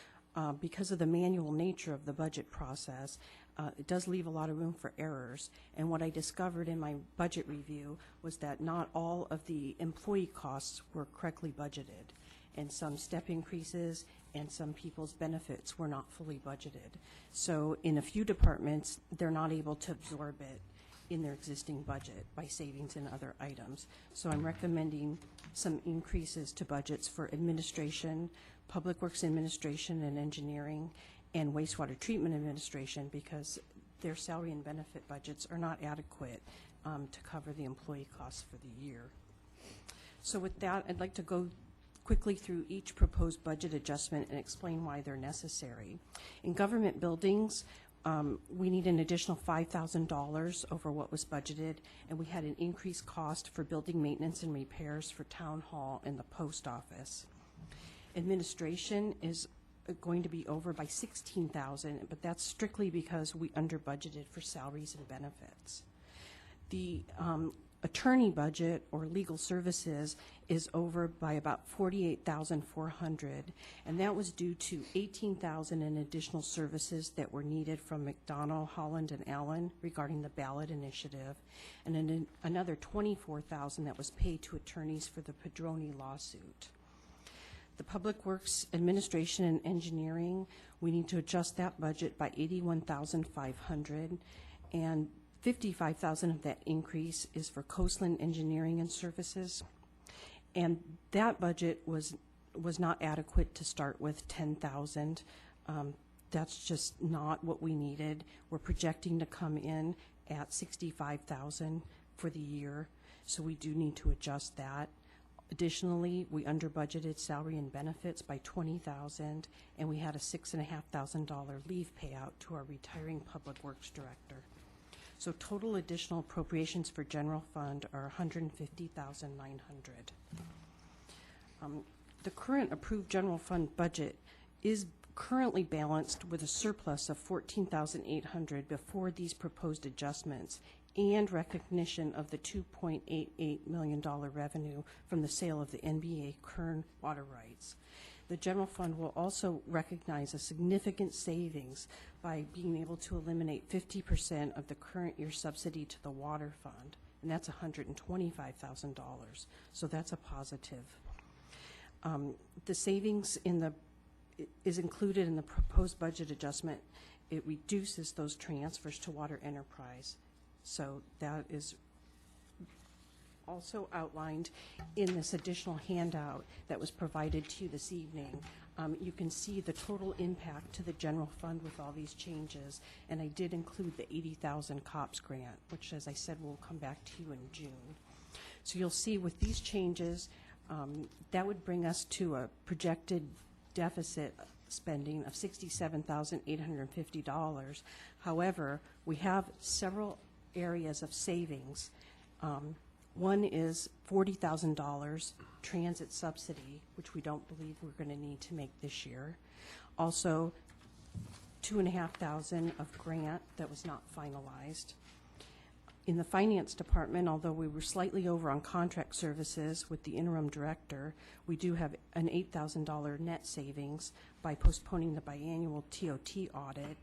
because of the manual nature of the budget process, it does leave a lot of room for errors. And what I discovered in my budget review was that not all of the employee costs were correctly budgeted, and some step increases and some people's benefits were not fully budgeted. So in a few departments, they're not able to absorb it. in their existing budget by savings in other items. So I'm recommending some increases to budgets for administration, Public Works Administration and Engineering, and Wastewater Treatment Administration, because their salary and benefit budgets are not adequate to cover the employee costs for the year. So with that, I'd like to go quickly through each proposed budget adjustment and explain why they're necessary. In government buildings, we need an additional $5,000 over what was budgeted, and we had an increased cost for building maintenance and repairs for Town Hall and the Post Office. Administration is going to be over by $16,000, but that's strictly because we under budgeted for salaries and benefits. The attorney budget or legal services is over by about $48,400, and that was due to $18,000 in additional services that were needed from McDonnell, Holland, and Allen regarding the ballot initiative, and another $24,000 that was paid to attorneys for the Padroni lawsuit. The Public Works Administration and Engineering, we need to adjust that budget by $81,500, and $55,000 of that increase is for Coastland Engineering and Services, and that budget was not adequate to start with. $10,000. That's just not what we needed. We're projecting to come in at $65,000 for the year, so we do need to adjust that. Additionally, we under budgeted salary and benefits by $20,000, and we had a $6,500 leave payout to our retiring Public Works Director. So total additional appropriations for general fund are $150,900. The current approved general fund budget is currently balanced with a surplus of $14,800 before these proposed adjustments and recognition of the $2.88 million revenue from the sale of the NBA Kern water rights. The general fund will also recognize a significant savings by being able to eliminate 50% of the current year subsidy to the water fund, and that's $125,000. So that's a positive. The savings is included in the proposed budget adjustment. It reduces those transfers to water enterprise. So that is also outlined in this additional handout that was provided to you this evening. You can see the total impact to the general fund with all these changes, and I did include the $80,000 COPS grant, which, as I said, will come back to you in June. So you'll see with these changes, that would bring us to a projected deficit spending of $67,850. However, we have several areas of savings. One is $40,000 transit subsidy, which we don't believe we're going to need to make this year. Also, $2,500 of grant that was not finalized. In the finance department, although we were slightly over on contract services with the interim director, we do have an $8,000 net savings by postponing the biannual TOT audit.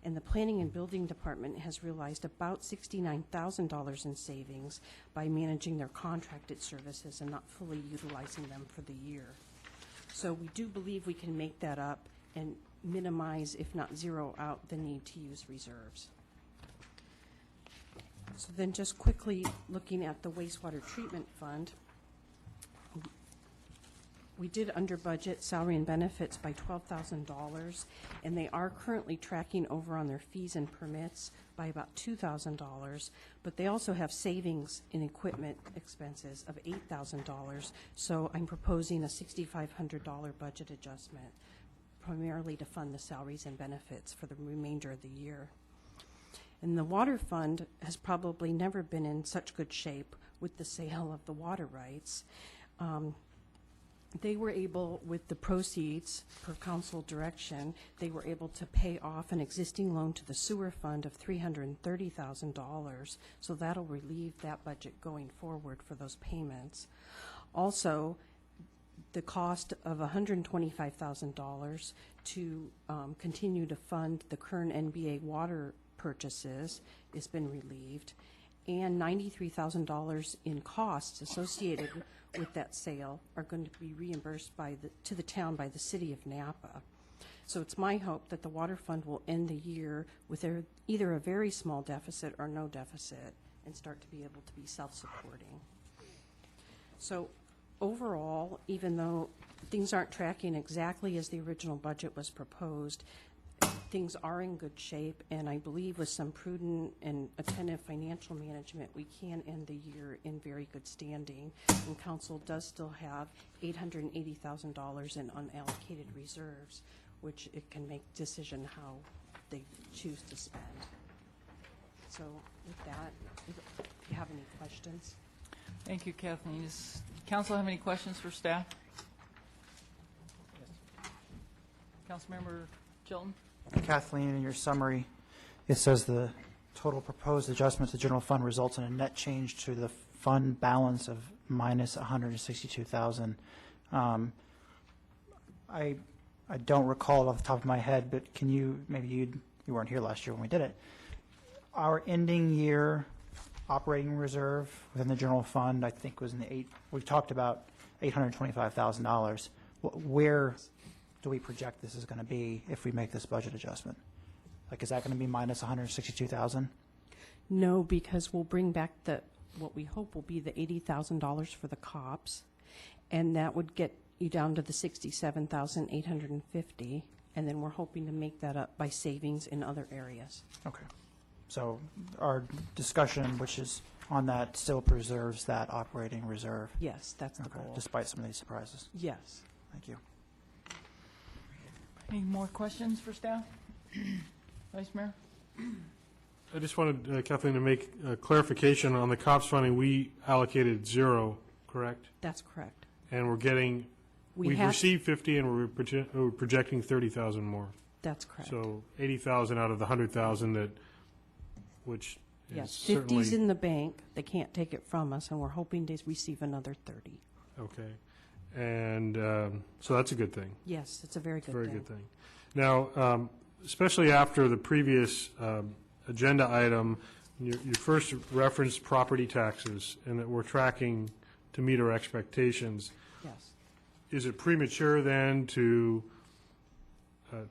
And the planning and building department has realized about $69,000 in savings by managing their contracted services and not fully utilizing them for the year. So we do believe we can make that up and minimize, if not zero out, the need to use reserves. So then just quickly looking at the wastewater treatment fund, we did under budget salary and benefits by $12,000, and they are currently tracking over on their fees and permits by about $2,000, but they also have savings in equipment expenses of $8,000, so I'm proposing a $6,500 budget adjustment, primarily to fund the salaries and benefits for the remainder of the year. And the water fund has probably never been in such good shape with the sale of the water rights. They were able, with the proceeds per council direction, they were able to pay off an existing loan to the sewer fund of $330,000, so that'll relieve that budget going forward for those payments. Also, the cost of $125,000 to continue to fund the current NBA water purchases has been relieved, and $93,000 in costs associated with that sale are going to be reimbursed to the town by the city of Napa. So it's my hope that the water fund will end the year with either a very small deficit or no deficit, and start to be able to be self-supporting. So overall, even though things aren't tracking exactly as the original budget was proposed, things are in good shape, and I believe with some prudent and attentive financial management, we can end the year in very good standing. And council does still have $880,000 in unallocated reserves, which it can make decision how they choose to spend. So with that, if you have any questions. Thank you, Kathleen. Does council have any questions for staff? Councilmember Chilton? Kathleen, in your summary, it says the total proposed adjustment to the general fund results in a net change to the fund balance of minus $162,000. I don't recall it off the top of my head, but can you, maybe you weren't here last year when we did it. Our ending year operating reserve within the general fund, I think, was in the we talked about $825,000. Where do we project this is going to be if we make this budget adjustment? Like, is that going to be minus $162,000? No, because we'll bring back what we hope will be the $80,000 for the cops, and that would get you down to the $67,850, and then we're hoping to make that up by savings in other areas. Okay. So our discussion, which is on that, still preserves that operating reserve? Yes, that's the goal. Despite some of these surprises? Yes. Thank you. Any more questions for staff? Vice Mayor? I just wanted, Kathleen, to make a clarification on the COPS funding. We allocated 0, correct? That's correct. And we're getting, we've received 50 and we're projecting 30,000 more. That's correct. So 80,000 out of the 100,000 that, which is yes, certainly. 50's in the bank. They can't take it from us, and we're hoping to receive another 30. Okay. And so that's a good thing. Yes, it's a very good Very thing. good thing. Now, especially after the previous agenda item, you first referenced property taxes and that we're tracking to meet our expectations. Yes. Is it premature then to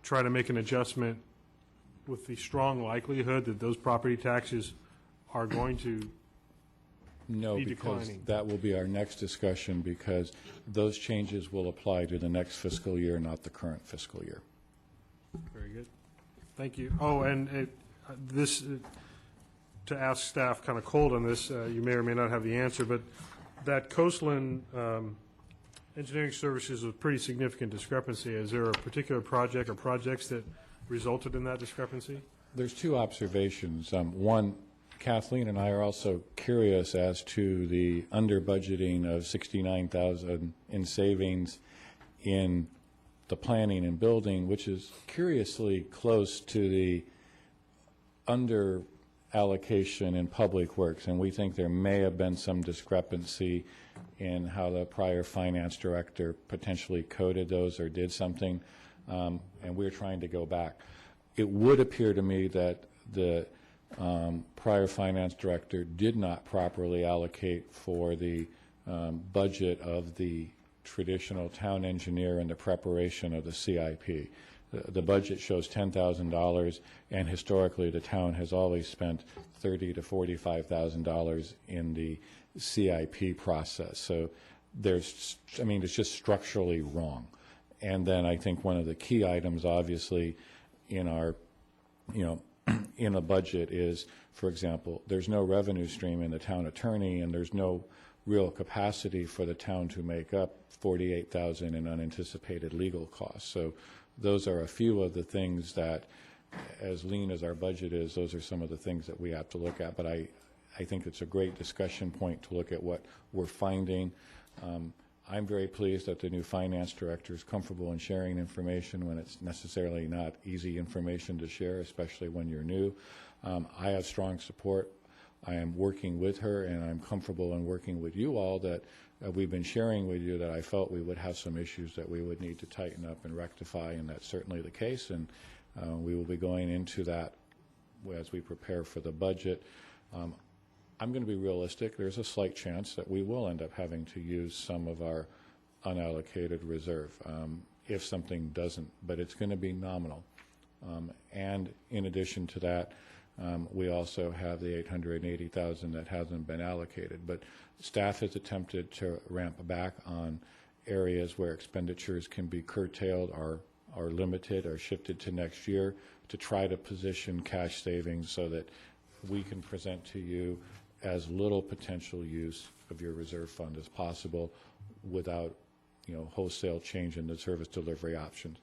try to make an adjustment with the strong likelihood that those property taxes are going to No, be because declining? that will be our next discussion, because those changes will apply to the next fiscal year, not the current fiscal year. Very good. Thank you. Oh, and this, to ask staff kind of cold on this, you may or may not have the answer, but that Coastland Engineering Services was a pretty significant discrepancy. Is there a particular project or projects that resulted in that discrepancy? There's two observations. One, Kathleen and I are also curious as to the under-budgeting of $69,000 in savings in the planning and building, which is curiously close to the under allocation in public works, and we think there may have been some discrepancy in how the prior finance director potentially coded those or did something, and we're trying to go back. It would appear to me that the prior finance director did not properly allocate for the budget of the traditional town engineer and the preparation of the CIP. The budget shows $10,000, and historically the town has always spent $30,000 to $45,000 in the CIP process. So there's, I mean, it's just structurally wrong. And then I think one of the key items, obviously, in our, in a budget is, for example, there's no revenue stream in the town attorney, and there's no real capacity for the town to make up $48,000 in unanticipated legal costs. So those are a few of the things that, as lean as our budget is, those are some of the things that we have to look at. But I think it's a great discussion point to look at what we're finding. I'm very pleased that the new finance director is comfortable in sharing information when it's necessarily not easy information to share, especially when you're new. I have strong support. I am working with her, and I'm comfortable in working with you all that we've been sharing with you, that I felt we would have some issues that we would need to tighten up and rectify, and that's certainly the case, and we will be going into that as we prepare for the budget. I'm going to be realistic. There's a slight chance that we will end up having to use some of our unallocated reserve if something doesn't, but it's going to be nominal. And in addition to that, We also have the $880,000 that hasn't been allocated. But staff has attempted to ramp back on areas where expenditures can be curtailed or limited or shifted to next year to try to position cash savings so that we can present to you as little potential use of your reserve fund as possible without, wholesale change in the service delivery options.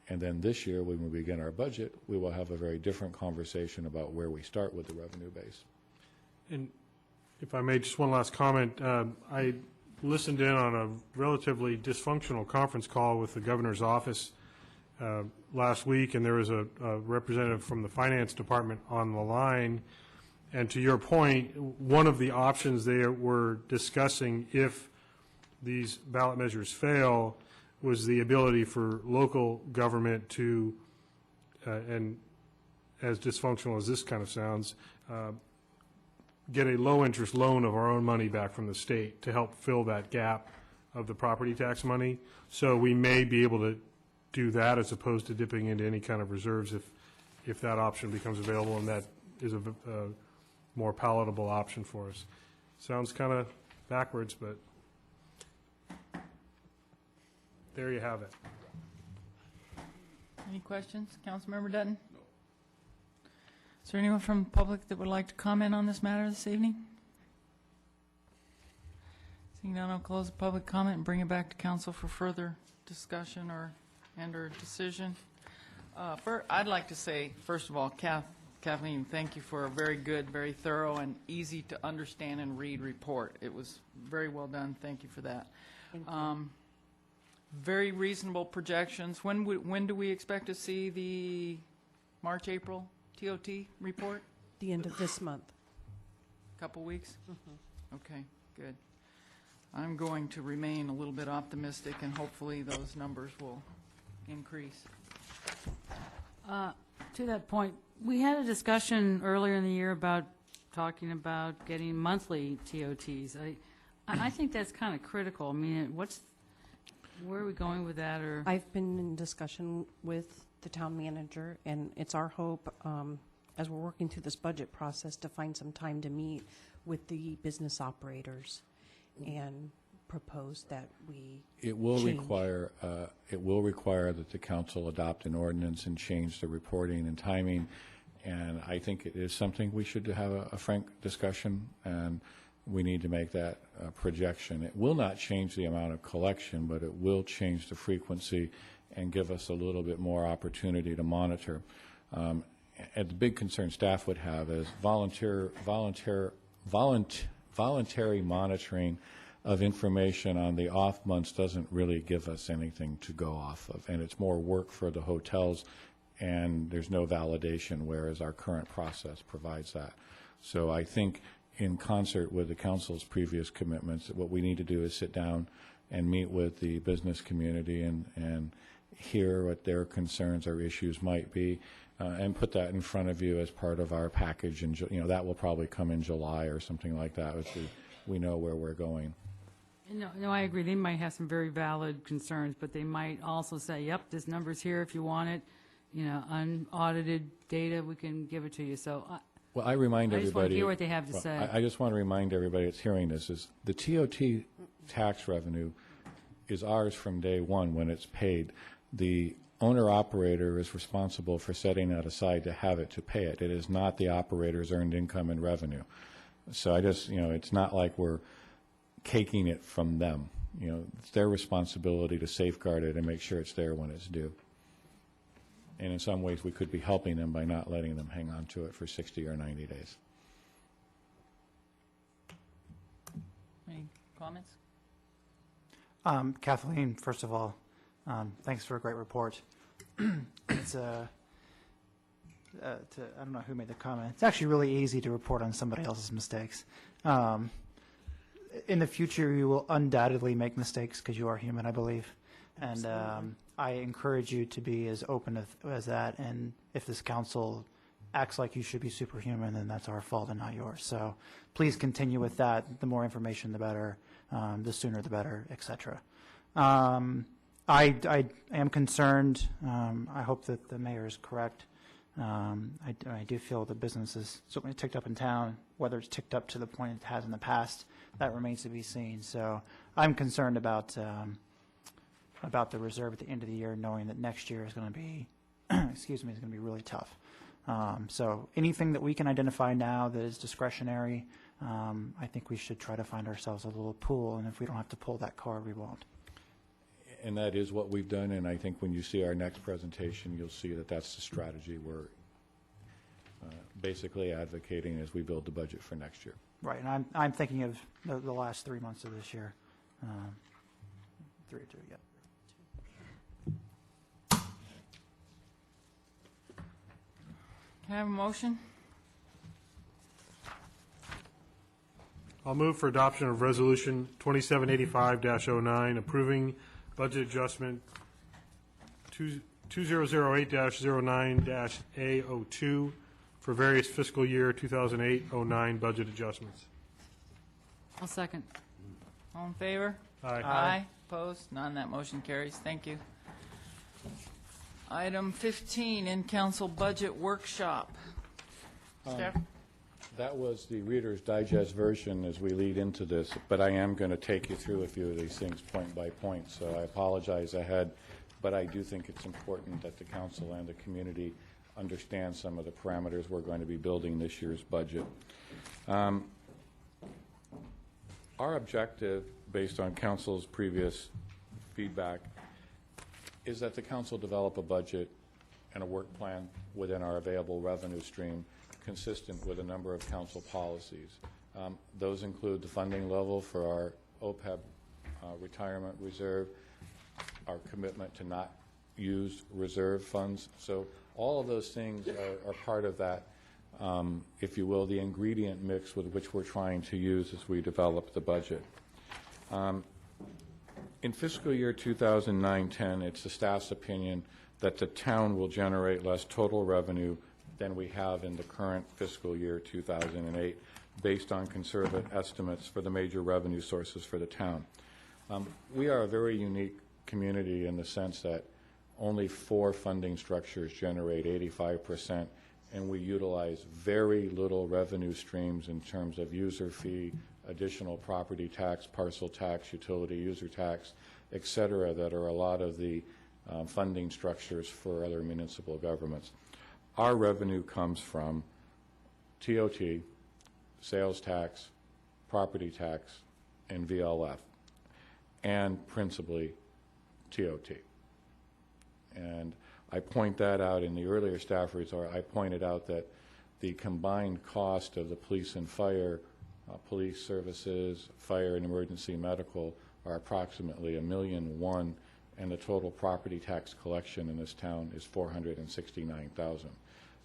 And then this year, when we begin our budget, we will have a very different conversation about where we start with the revenue base. And if I may, just one last comment. I listened in on a relatively dysfunctional conference call with the governor's office last week, and there was a representative from the finance department on the line. And to your point, one of the options they were discussing if these ballot measures fail was the ability for local government to, and as dysfunctional as this kind of sounds, get a low-interest loan of our own money back from the state to help fill that gap of the property tax money. So we may be able to do that as opposed to dipping into any kind of reserves if that option becomes available, and that is a more palatable option for us. Sounds kind of backwards, but there you have it. Any questions? Councilmember Dutton? No. Is there anyone from the public that would like to comment on this matter this evening? Seeing none, I'll close the public comment and bring it back to council for further discussion or decision. I'd like to say, first of all, Kathleen, thank you for a very good, very thorough, and easy to understand and read report. It was very well done. Thank you for that. Thank you. Very reasonable projections. When do we expect to see the March, April TOT report? The end of this month. Couple weeks? Okay, good. I'm going to remain a little bit optimistic, and hopefully those numbers will increase. To that point, we had a discussion earlier in the year about talking about getting monthly TOTs. I think that's kind of critical. I mean, where are we going with that? Or I've been in discussion with the town manager, and it's our hope, as we're working through this budget process, to find some time to meet with the business operators and propose that we It will change. require that the council adopt an ordinance and change the reporting and timing, and I think it is something we should have a frank discussion, and we need to make that projection. It will not change the amount of collection, but it will change the frequency and give us a little bit more opportunity to monitor. And the big concern staff would have is voluntary monitoring of information on the off months doesn't really give us anything to go off of, and it's more work for the hotels, and there's no validation, whereas our current process provides that. So I think in concert with the council's previous commitments, what we need to do is sit down and meet with the business community and hear what their concerns or issues might be, and put that in front of you as part of our package. And that will probably come in July or something like that, as we know where we're going. No, I agree. They might have some very valid concerns, but they might also say, yep, this number's here if you want it. Unaudited data, we can give it to you. So Well, I remind I just want to everybody. hear what they have to say. I just want to remind everybody that's hearing this is the TOT tax revenue is ours from day one when it's paid. The owner-operator is responsible for setting that aside to have it, to pay it. It is not the operator's earned income and revenue. So I just, it's not like we're caking it from them. It's their responsibility to safeguard it and make sure it's there when it's due. And in some ways, we could be helping them by not letting them hang on to it for 60 or 90 days. Any comments? Kathleen, first of all, thanks for a great report. It's I don't know who made the comment. It's actually really easy to report on somebody else's mistakes. In the future, you will undoubtedly make mistakes because you are human, I believe. And I encourage you to be as open as that. And if this council acts like you should be superhuman, then that's our fault and not yours. So please continue with that. The more information, the better. The sooner, the better, et cetera. I am concerned. I hope that the mayor is correct. I do feel the business is certainly ticked up in town. Whether it's ticked up to the point it has in the past, that remains to be seen. So I'm concerned about the reserve at the end of the year, knowing that next year is going to be, excuse me, is going to be really tough. So anything that we can identify now that is discretionary, I think we should try to find ourselves a little pool, and if we don't have to pull that card, we won't. And that is what we've done, and I think when you see our next presentation, you'll see that that's the strategy we're basically advocating as we build the budget for next year. Right, and I'm thinking of the last 3 months of this year. 3 or 2, yeah. Can I have a motion? I'll move for adoption of Resolution 2785-09, approving budget adjustment 2008-09-A02 for various fiscal year 2008-09 budget adjustments. I'll second. All in favor? Aye. Aye. Opposed? None. That motion carries. Thank you. Item 15, in-council budget workshop. Steph? That was the Reader's Digest version as we lead into this, but I am going to take you through a few of these things point by point, so I apologize ahead, but I do think it's important that the council and the community understand some of the parameters we're going to be building this year's budget. Our objective, based on council's previous feedback, is that the council develop a budget and a work plan within our available revenue stream consistent with a number of council policies. Those include the funding level for our OPEB retirement reserve, our commitment to not use reserve funds. So all of those things are part of that, if you will, the ingredient mix with which we're trying to use as we develop the budget. In fiscal year 2009-10, it's the staff's opinion that the town will generate less total revenue than we have in the current fiscal year 2008, based on conservative estimates for the major revenue sources for the town. We are a very unique community in the sense that only 4 funding structures generate 85%, and we utilize very little revenue streams in terms of user fee, additional property tax, parcel tax, utility user tax, et cetera, that are a lot of the funding structures for other municipal governments. Our revenue comes from TOT, sales tax, property tax, and VLF, and principally TOT. And I point that out in the earlier staff report. I pointed out that the combined cost of the police and fire, police services, fire and emergency medical are approximately $1.1 million, and the total property tax collection in this town is $469,000.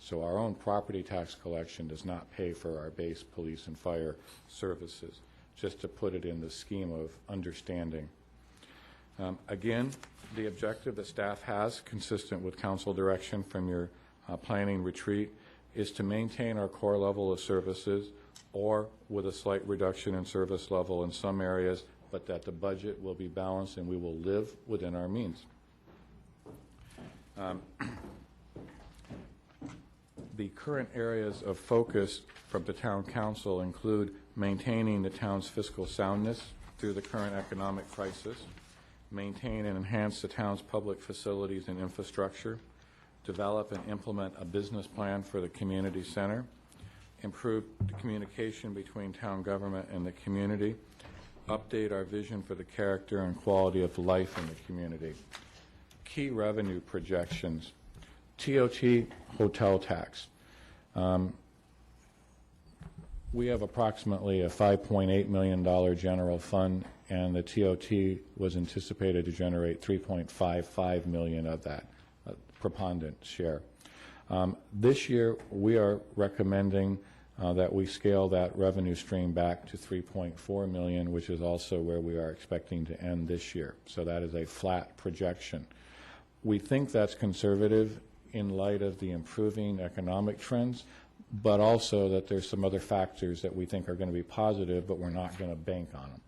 So our own property tax collection does not pay for our base police and fire services, just to put it in the scheme of understanding. Again, the objective that staff has, consistent with council direction from your planning retreat, is to maintain our core level of services, or with a slight reduction in service level in some areas, but that the budget will be balanced and we will live within our means. The current areas of focus from the town council include maintaining the town's fiscal soundness through the current economic crisis, maintain and enhance the town's public facilities and infrastructure, develop and implement a business plan for the community center, improve the communication between town government and the community, update our vision for the character and quality of life in the community. Key revenue projections: TOT hotel tax. We have approximately a $5.8 million general fund, and the TOT was anticipated to generate $3.55 million of that, preponderant share. This year, we are recommending that we scale that revenue stream back to $3.4 million, which is also where we are expecting to end this year. So that is a flat projection. We think that's conservative in light of the improving economic trends, but also that there's some other factors that we think are going to be positive, but we're not going to bank on them.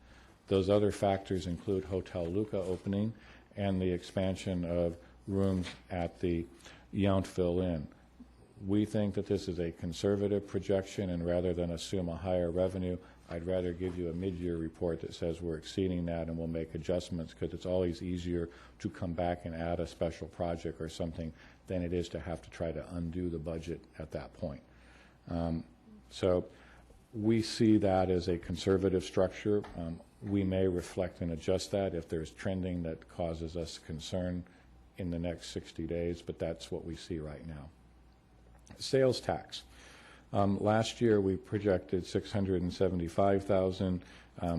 Those other factors include Hotel Luca opening and the expansion of rooms at the Yountville Inn. We think that this is a conservative projection, and rather than assume a higher revenue, I'd rather give you a mid-year report that says we're exceeding that and we'll make adjustments, because it's always easier to come back and add a special project or something than it is to have to try to undo the budget at that point. So we see that as a conservative structure. We may reflect and adjust that if there's trending that causes us concern in the next 60 days, but that's what we see right now. Sales tax. Last year we projected $675,000.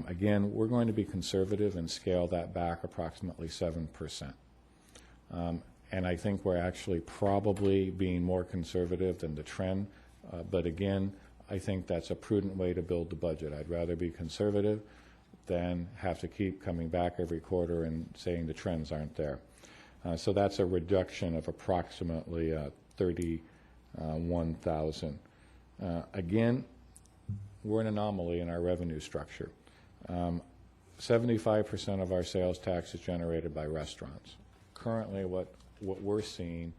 Again, we're going to be conservative and scale that back approximately 7%. And I think we're actually probably being more conservative than the trend. But again, I think that's a prudent way to build the budget. I'd rather be conservative than have to keep coming back every quarter and saying the trends aren't there. So that's a reduction of approximately 31,000. Again, we're an anomaly in our revenue structure. 75% of our sales tax is generated by restaurants. Currently, what we're seeing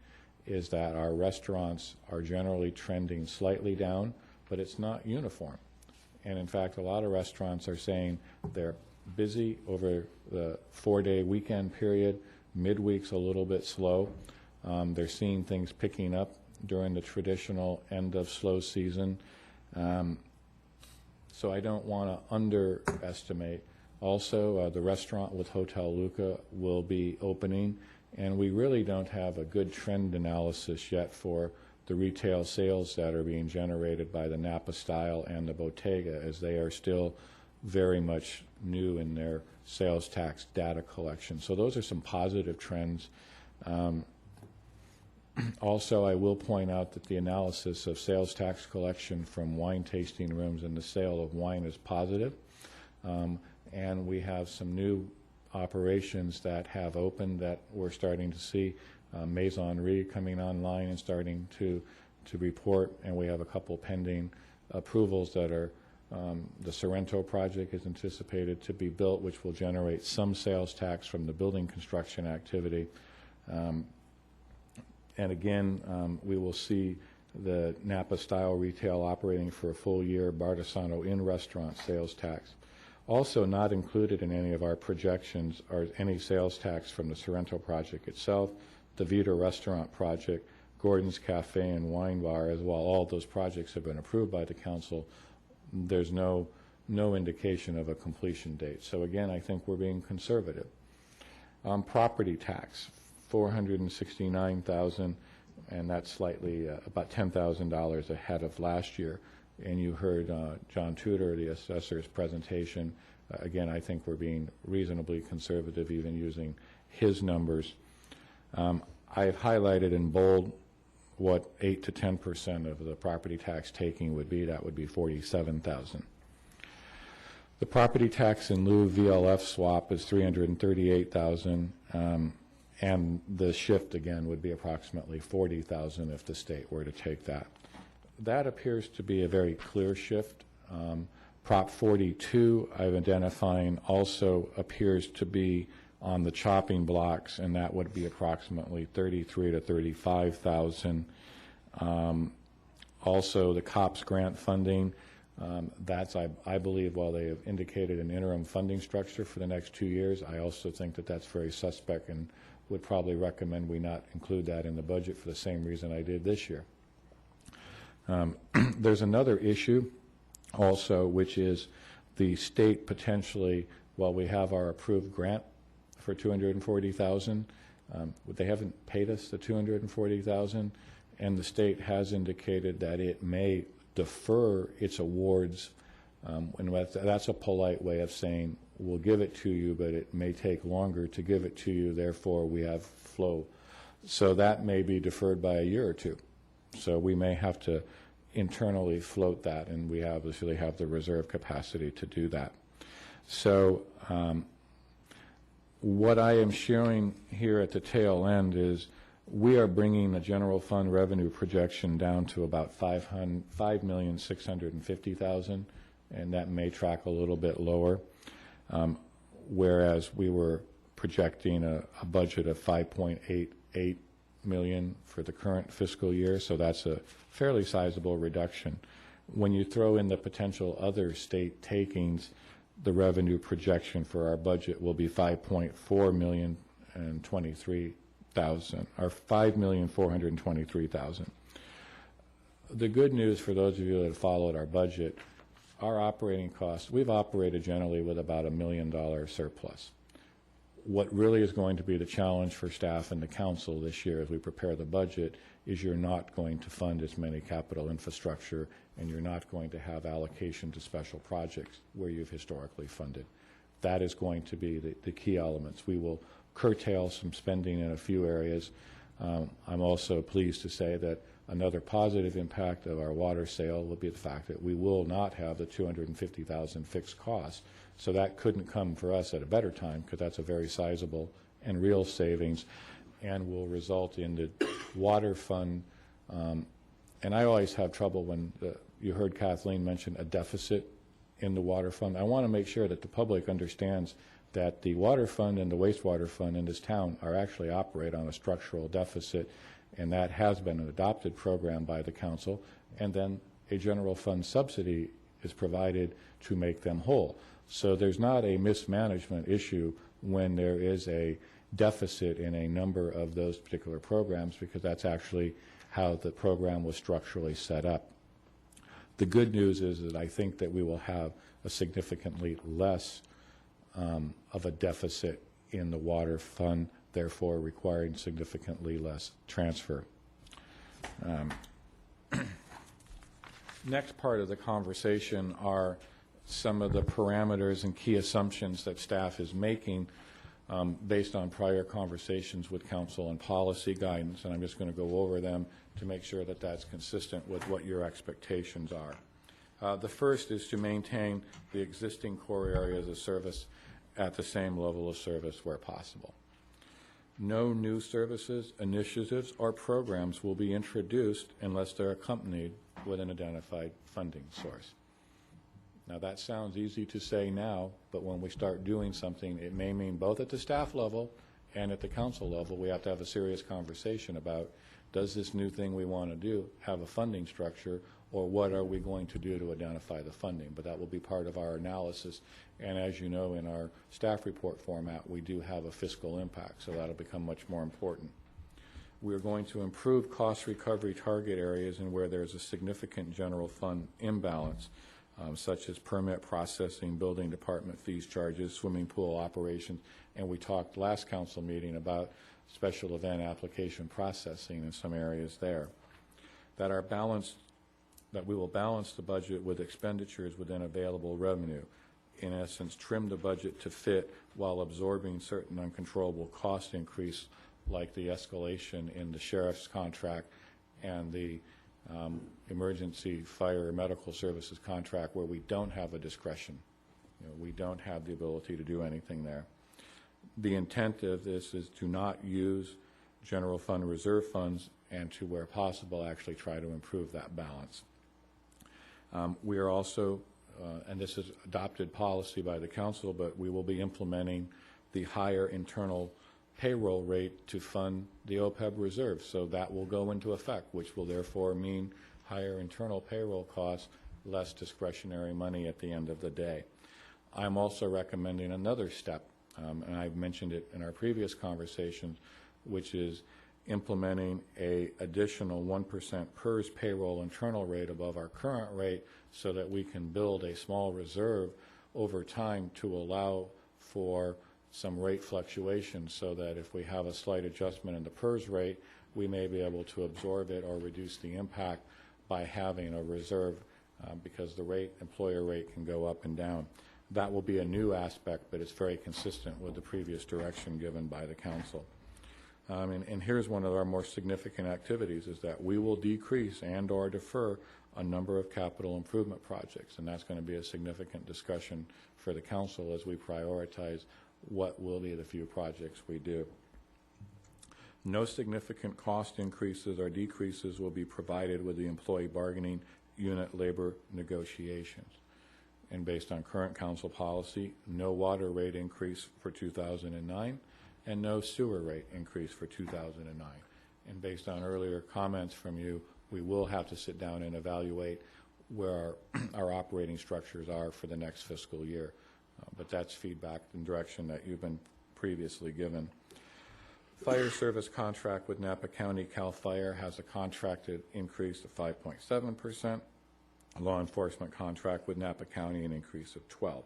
is that our restaurants are generally trending slightly down, but it's not uniform. And in fact, a lot of restaurants are saying they're busy over the 4-day weekend period, midweek's a little bit slow. They're seeing things picking up during the traditional end of slow season. So I don't want to underestimate. Also, the restaurant with Hotel Luca will be opening, and we really don't have a good trend analysis yet for the retail sales that are being generated by the Napa Style and the Bottega, as they are still very much new in their sales tax data collection. So those are some positive trends. Also, I will point out that the analysis of sales tax collection from wine tasting rooms and the sale of wine is positive. And we have some new operations that have opened that we're starting to see. Maisonnerie coming online and starting to report, and we have a couple pending approvals that are, the Sorrento project is anticipated to be built, which will generate some sales tax from the building construction activity. And again, we will see the Napa Style retail operating for a full year, Bardesano Inn restaurant sales tax. Also not included in any of our projections are any sales tax from the Sorrento project itself, the Vita restaurant project, Gordon's Cafe and Wine Bar, as well. All those projects have been approved by the council. There's no indication of a completion date. So again, I think we're being conservative. Property tax, $469,000, and that's slightly about $10,000 ahead of last year. And you heard John Tudor, the assessor's presentation. Again, I think we're being reasonably conservative, even using his numbers. I've highlighted in bold what 8 to 10% of the property tax taking would be. That would be $47,000. The property tax in lieu VLF swap is $338,000, and the shift again would be approximately $40,000 if the state were to take that. That appears to be a very clear shift. Prop 42, I've identifying, also appears to be on the chopping blocks, and that would be approximately $33,000 to $35,000. Also, the COPS grant funding, that's, I believe, while they have indicated an interim funding structure for the next 2 years, I also think that that's very suspect and would probably recommend we not include that in the budget for the same reason I did this year. There's another issue also, which is the state potentially, while we have our approved grant for $240,000, they haven't paid us the $240,000, and the state has indicated that it may defer its awards, and that's a polite way of saying we'll give it to you, but it may take longer to give it to you, therefore we have flow. So that may be deferred by a year or two. So we may have to internally float that, and we obviously have the reserve capacity to do that. So what I am showing here at the tail end is we are bringing the general fund revenue projection down to about $5,650,000, and that may track a little bit lower, whereas we were projecting a budget of $5.88 million for the current fiscal year, so that's a fairly sizable reduction. When you throw in the potential other state takings, the revenue projection for our budget will be $5,423,000, or $5,423,000. The good news for those of you that have followed our budget, our operating costs, we've operated generally with about $1 million surplus. What really is going to be the challenge for staff and the council this year as we prepare the budget is you're not going to fund as many capital infrastructure, and you're not going to have allocation to special projects where you've historically funded. That is going to be the key elements. We will curtail some spending in a few areas. I'm also pleased to say that another positive impact of our water sale will be the fact that we will not have the $250,000 fixed costs. So that couldn't come for us at a better time, because that's a very sizable and real savings, and will result in the water fund. And I always have trouble when you heard Kathleen mention a deficit in the water fund. I want to make sure that the public understands that the water fund and the wastewater fund in this town are actually operate on a structural deficit, and that has been an adopted program by the council, and then a general fund subsidy is provided to make them whole. So there's not a mismanagement issue when there is a deficit in a number of those particular programs, because that's actually how the program was structurally set up. The good news is that I think that we will have a significantly less of a deficit in the water fund, therefore requiring significantly less transfer. Next part of the conversation are some of the parameters and key assumptions that staff is making based on prior conversations with council and policy guidance, and I'm just going to go over them to make sure that that's consistent with what your expectations are. The first is to maintain the existing core areas of service at the same level of service where possible. No new services, initiatives, or programs will be introduced unless they're accompanied with an identified funding source. Now, that sounds easy to say now, but when we start doing something, it may mean both at the staff level and at the council level, we have to have a serious conversation about, does this new thing we want to do have a funding structure, or what are we going to do to identify the funding? But that will be part of our analysis. And as you know, in our staff report format, we do have a fiscal impact, so that'll become much more important. We're going to improve cost recovery target areas and where there's a significant general fund imbalance, such as permit processing, building department fees, charges, swimming pool operations, and we talked last council meeting about special event application processing in some areas there. That we will balance the budget with expenditures within available revenue. In essence, trim the budget to fit while absorbing certain uncontrollable cost increase, like the escalation in the sheriff's contract and the emergency fire medical services contract, where we don't have a discretion. We don't have the ability to do anything there. The intent of this is to not use general fund reserve funds, and to, where possible, actually try to improve that balance. We are also, and this is adopted policy by the council, but we will be implementing the higher internal payroll rate to fund the OPEB reserve. So that will go into effect, which will therefore mean higher internal payroll costs, less discretionary money at the end of the day. I'm also recommending another step, and I've mentioned it in our previous conversations, which is implementing a additional 1% PERS payroll internal rate above our current rate, so that we can build a small reserve over time to allow for some rate fluctuation, so that if we have a slight adjustment in the PERS rate, we may be able to absorb it or reduce the impact by having a reserve, because the employer rate can go up and down. That will be a new aspect, but it's very consistent with the previous direction given by the council. And here's one of our more significant activities, is that we will decrease and or defer a number of capital improvement projects, and that's going to be a significant discussion for the council as we prioritize what will be the few projects we do. No significant cost increases or decreases will be provided with the employee bargaining unit labor negotiations. And based on current council policy, no water rate increase for 2009 and no sewer rate increase for 2009. And based on earlier comments from you, we will have to sit down and evaluate where our operating structures are for the next fiscal year. But that's feedback and direction that you've been previously given. Fire service contract with Napa County CAL FIRE has a contracted increase of 5.7%. Law enforcement contract with Napa County an increase of 12%.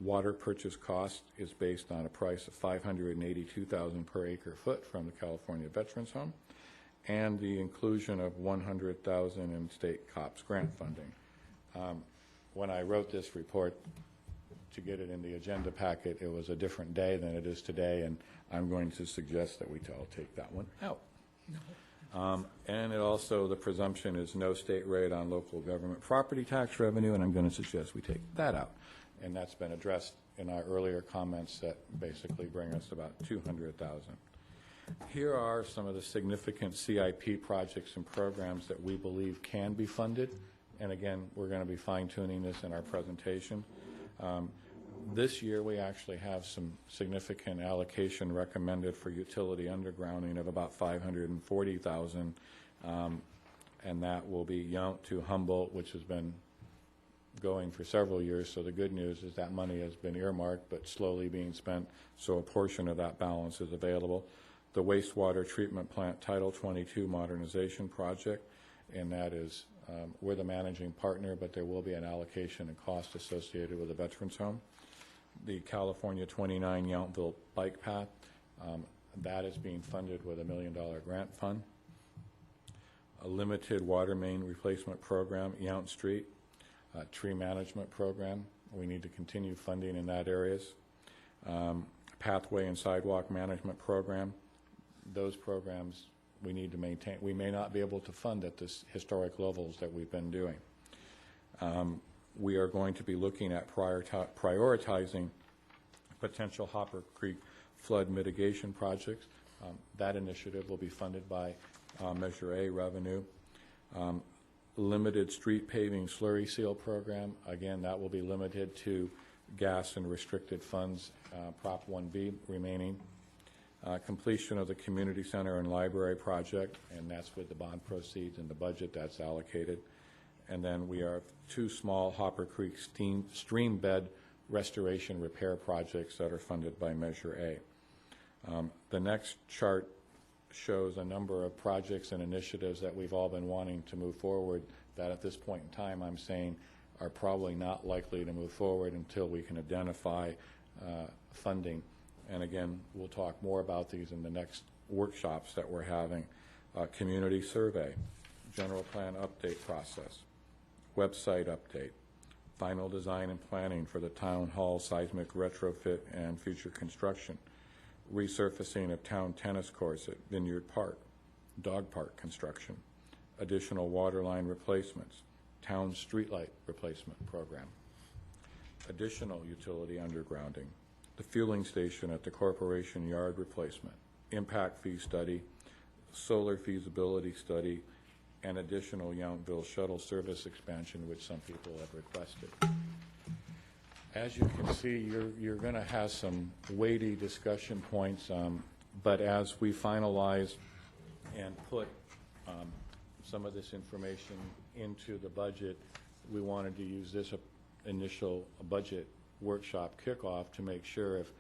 Water purchase cost is based on a price of $582,000 per acre foot from the California Veterans Home, and the inclusion of $100,000 in state COPS grant funding. When I wrote this report to get it in the agenda packet, it was a different day than it is today, and I'm going to suggest that we all take that one out. And it also, the presumption is no state rate on local government property tax revenue, and I'm going to suggest we take that out. And that's been addressed in our earlier comments that basically bring us about $200,000. Here are some of the significant CIP projects and programs that we believe can be funded. And again, we're going to be fine-tuning this in our presentation. This year, we actually have some significant allocation recommended for utility undergrounding of about $540,000, and that will be Yount to Humboldt, which has been going for several years. So the good news is that money has been earmarked but slowly being spent, so a portion of that balance is available. The wastewater treatment plant Title 22 modernization project, and that is we're the managing partner, but there will be an allocation and cost associated with the Veterans Home. The California 29 Yountville bike path, that is being funded with $1 million grant fund. A limited water main replacement program, Yount Street. Tree management program, we need to continue funding in that areas. Pathway and sidewalk management program, those programs we need to maintain. We may not be able to fund at this historic levels that we've been doing. We are going to be looking at prioritizing potential Hopper Creek flood mitigation projects. That initiative will be funded by Measure A revenue. Limited street paving slurry seal program, again, that will be limited to gas and restricted funds, Prop 1B remaining. Completion of the community center and library project, and that's with the bond proceeds and the budget that's allocated. And then we have 2 small Hopper Creek stream bed restoration repair projects that are funded by Measure A. The next chart shows a number of projects and initiatives that we've all been wanting to move forward that at this point in time I'm saying are probably not likely to move forward until we can identify funding. And again, we'll talk more about these in the next workshops that we're having. Community survey, general plan update process, website update, final design and planning for the town hall seismic retrofit and future construction, resurfacing of town tennis courts at Vineyard Park, dog park construction, additional water line replacements, town streetlight replacement program, additional utility undergrounding, the fueling station at the corporation yard replacement, impact fee study, solar feasibility study, and additional Yountville shuttle service expansion, which some people have requested. As you can see, you're going to have some weighty discussion points, but as we finalize and put some of this information into the budget, we wanted to use this initial budget workshop kickoff to make sure if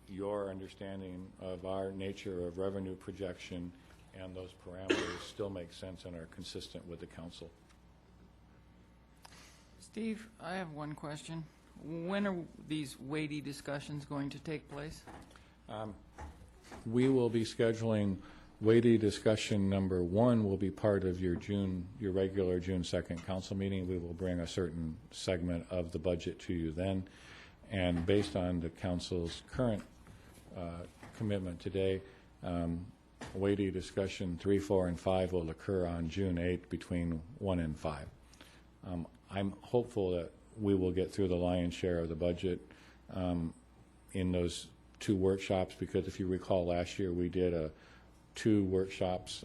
your understanding of our nature of revenue projection and those parameters still make sense and are consistent with the council. Steve, I have one question. When are these weighty discussions going to take place? We will be scheduling weighty discussion number 1 will be part of your regular June 2nd council meeting. We will bring a certain segment of the budget to you then. And based on the council's current commitment today, weighty discussion 3, 4, and 5 will occur on June 8th between 1 and 5. I'm hopeful that we will get through the lion's share of the budget in those 2 workshops, because if you recall last year we did 2 workshops,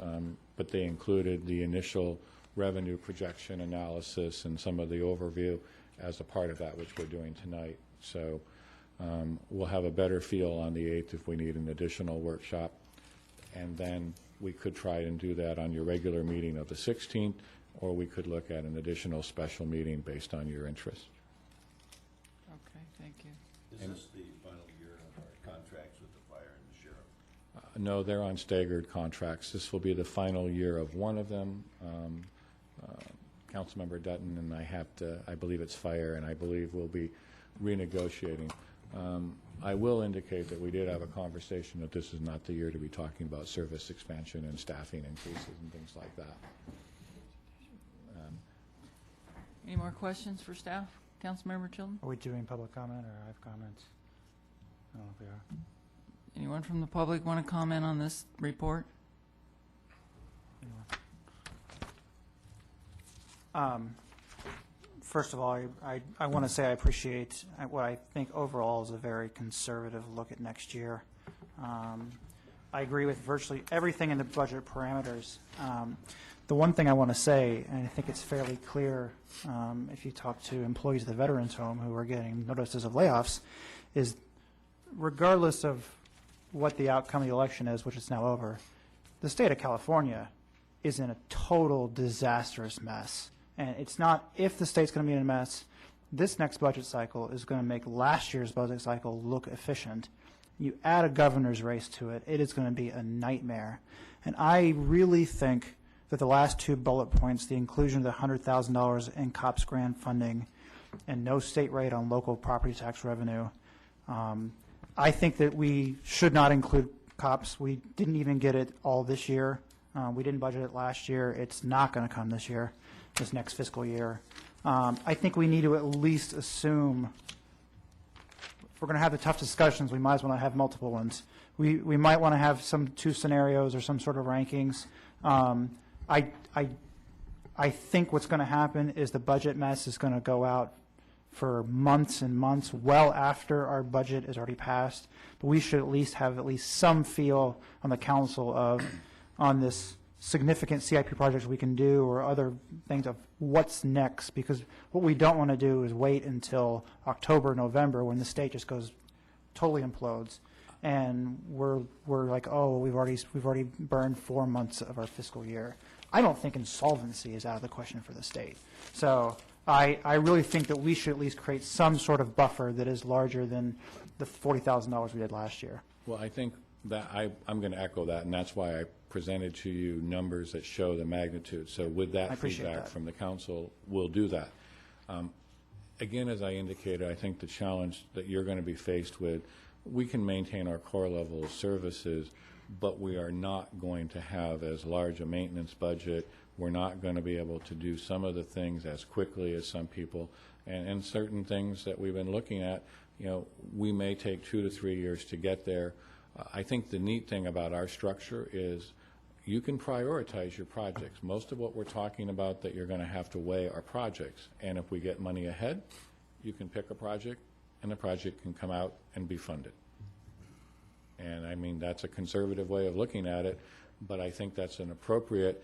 but they included the initial revenue projection analysis and some of the overview as a part of that, which we're doing tonight. So we'll have a better feel on the 8th if we need an additional workshop. And then we could try and do that on your regular meeting of the 16th, or we could look at an additional special meeting based on your interest. Okay, thank you. Is this the final year of our contracts with the fire and the sheriff? No, they're on staggered contracts. This will be the final year of one of them. Councilmember Dutton and I believe it's fire, and I believe we'll be renegotiating. I will indicate that we did have a conversation that this is not the year to be talking about service expansion and staffing increases and things like that. Any more questions for staff? Councilmember Chilton? Are we doing public comment, or I have comments? I don't know if we are. Anyone from the public want to comment on this report? First of all, I want to say I appreciate what I think overall is a very conservative look at next year. I agree with virtually everything in the budget parameters. The one thing I want to say, and I think it's fairly clear if you talk to employees of the Veterans Home who are getting notices of layoffs, is regardless of what the outcome of the election is, which is now over, the state of California is in a total disastrous mess. And it's not if the state's going to be in a mess. This next budget cycle is going to make last year's budget cycle look efficient. You add a governor's race to it, it is going to be a nightmare. And I really think that the last two bullet points, the inclusion of the $100,000 in COPS grant funding and no state rate on local property tax revenue, I think that we should not include COPS. We didn't even get it all this year. We didn't budget it last year. It's not going to come this year, this next fiscal year. I think we need to at least assume, if we're going to have the tough discussions, we might as well not have multiple ones. We might want to have two scenarios or some sort of rankings. I think what's going to happen is the budget mess is going to go out for months and months, well after our budget is already passed. But we should at least have some feel on the council on this significant CIP projects we can do or other things of what's next, because what we don't want to do is wait until October, November when the state just goes totally implodes and we're like, oh, we've already burned 4 months of our fiscal year. I don't think insolvency is out of the question for the state. So I really think that we should at least create some sort of buffer that is larger than the $40,000 we did last year. Well, I think that I'm going to echo that, and that's why I presented to you numbers that show the magnitude. So with that feedback from the council, we'll do that. Again, as I indicated, I think the challenge that you're going to be faced with, we can maintain our core level of services, but we are not going to have as large a maintenance budget. We're not going to be able to do some of the things as quickly as some people, and certain things that we've been looking at, we may take 2 to 3 years to get there. I think the neat thing about our structure is you can prioritize your projects. Most of what we're talking about that you're going to have to weigh are projects, and if we get money ahead, you can pick a project, and the project can come out and be funded. And I mean, that's a conservative way of looking at it, but I think that's an appropriate,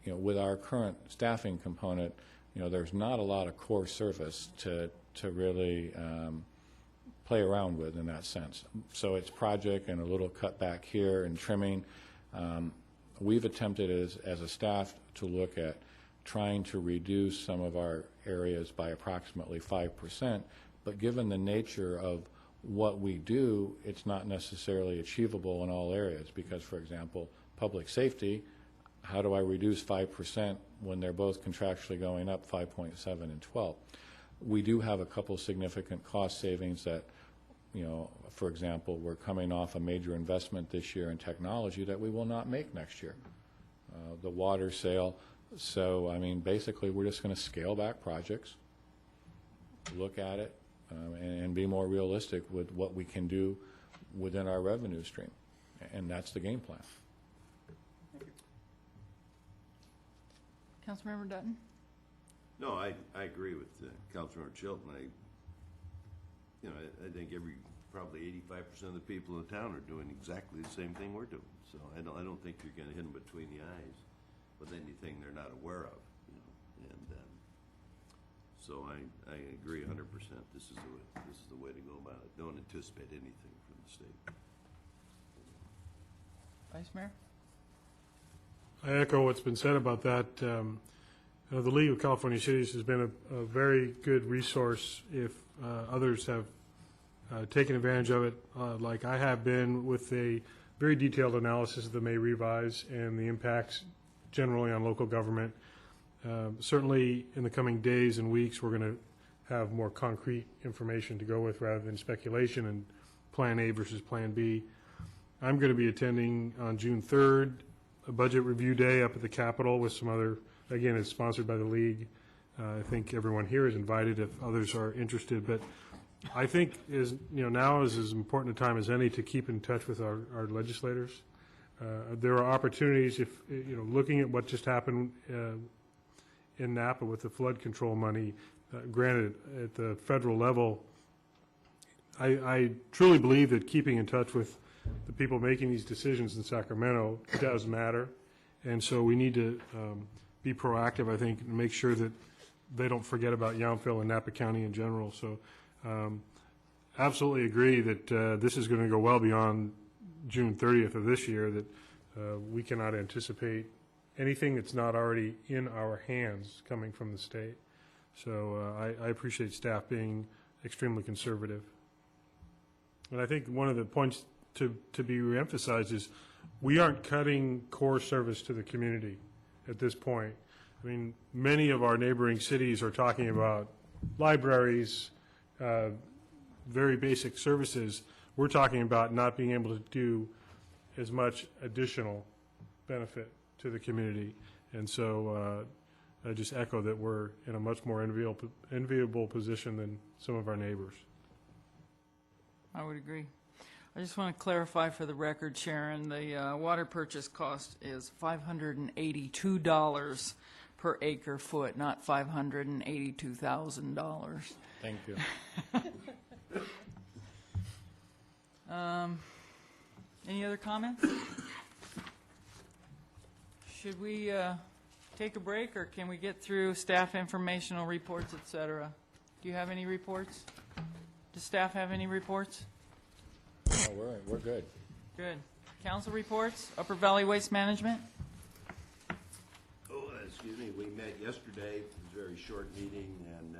with our current staffing component, there's not a lot of core service to really play around with in that sense. So it's project and a little cutback here and trimming. We've attempted as a staff to look at trying to reduce some of our areas by approximately 5%, but given the nature of what we do, it's not necessarily achievable in all areas because, for example, public safety, how do I reduce 5% when they're both contractually going up 5.7 and 12? We do have a couple significant cost savings that, for example, we're coming off a major investment this year in technology that we will not make next year. The water sale. So, I mean, basically, we're just going to scale back projects, look at it, and be more realistic with what we can do within our revenue stream. And that's the game plan. Councilmember Dutton? No, I agree with Councilmember Chilton. I think probably 85% of the people in the town are doing exactly the same thing we're doing. So I don't think you're going to hit them between the eyes with anything they're not aware of. And so I agree 100%. This is the way to go about it. Don't anticipate anything from the state. Vice Mayor? I echo what's been said about that. The League of California Cities has been a very good resource if others have taken advantage of it, like I have been, with a very detailed analysis of the May revise and the impacts generally on local government. Certainly, in the coming days and weeks, we're going to have more concrete information to go with rather than speculation and Plan A versus Plan B. I'm going to be attending on June 3rd a budget review day up at the Capitol with some other, again, it's sponsored by the League. I think everyone here is invited if others are interested, but I think now is as important a time as any to keep in touch with our legislators. There are opportunities if, looking at what just happened in Napa with the flood control money, granted at the federal level, I truly believe that keeping in touch with the people making these decisions in Sacramento does matter. And so we need to be proactive, I think, and make sure that they don't forget about Yountville and Napa County in general. So absolutely agree that this is going to go well beyond June 30th of this year, that we cannot anticipate anything that's not already in our hands coming from the state. So I appreciate staff being extremely conservative. And I think one of the points to be reemphasized is we aren't cutting core service to the community at this point. I mean, many of our neighboring cities are talking about libraries, very basic services. We're talking about not being able to do as much additional benefit to the community. And so I just echo that we're in a much more enviable position than some of our neighbors. I would agree. I just want to clarify for the record, Sharon, the water purchase cost is $582 per acre foot, not $582,000. Thank you. Any other comments? Should we take a break, or can we get through staff informational reports, et cetera? Do you have any reports? Does staff have any reports? No, we're good. Good. Council reports, Upper Valley Waste Management? Oh, excuse me, we met yesterday. It was a very short meeting, and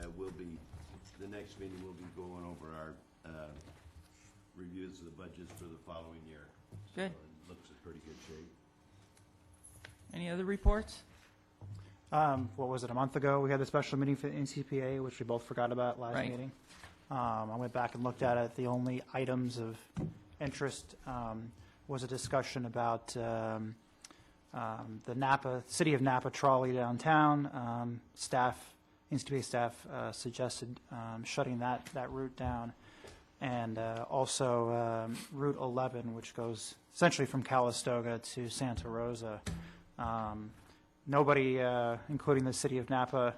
the next meeting we'll be going over our reviews of the budgets for the following year. Good. So it looks in pretty good shape. Any other reports? What was it, a month ago? We had the special meeting for the NCPA, which we both forgot about last Right. meeting. I went back and looked at it. The only items of interest was a discussion about the City of Napa trolley downtown. NCPA staff suggested shutting that route down. And also Route 11, which goes essentially from Calistoga to Santa Rosa. Nobody, including the City of Napa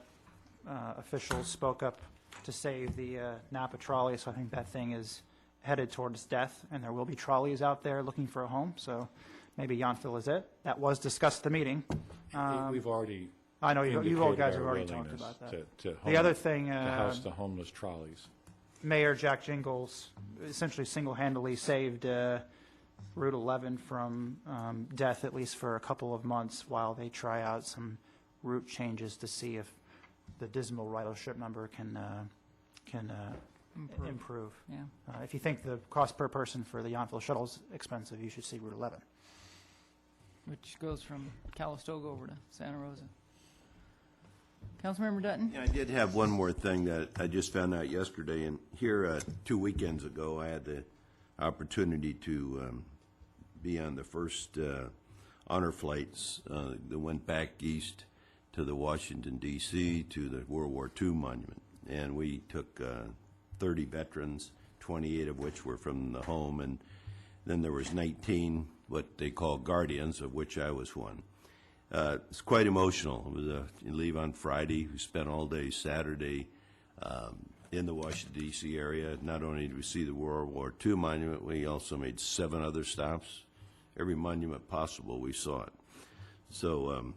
officials, spoke up to save the Napa trolley, so I think that thing is headed towards death, and there will be trolleys out there looking for a home, so maybe Yountville is it. That was discussed at the meeting. We've already I know you all guys indicated have our already talked willingness about that. to The other thing, to house the homeless trolleys. Mayor Jack Jingles essentially single-handedly saved Route 11 from death, at least for a couple of months, while they try out some route changes to see if the dismal ridership number can improve. Yeah. If you think the cost per person for the Yountville shuttle is expensive, you should see Route 11. Which goes from Calistoga over to Santa Rosa. Councilmember Dutton? Yeah, I did have one more thing that I just found out yesterday. And here, 2 weekends ago, I had the opportunity to be on the first honor flights that went back east to the Washington, D.C., to the World War II monument. And we took 30 veterans, 28 of which were from the home, and then there was 19 what they call guardians, of which I was one. It's quite emotional. It was you leave on Friday. We spent all day Saturday in the Washington, D.C. area. Not only did we see the World War II monument, we also made 7 other stops. Every monument possible, we saw it. So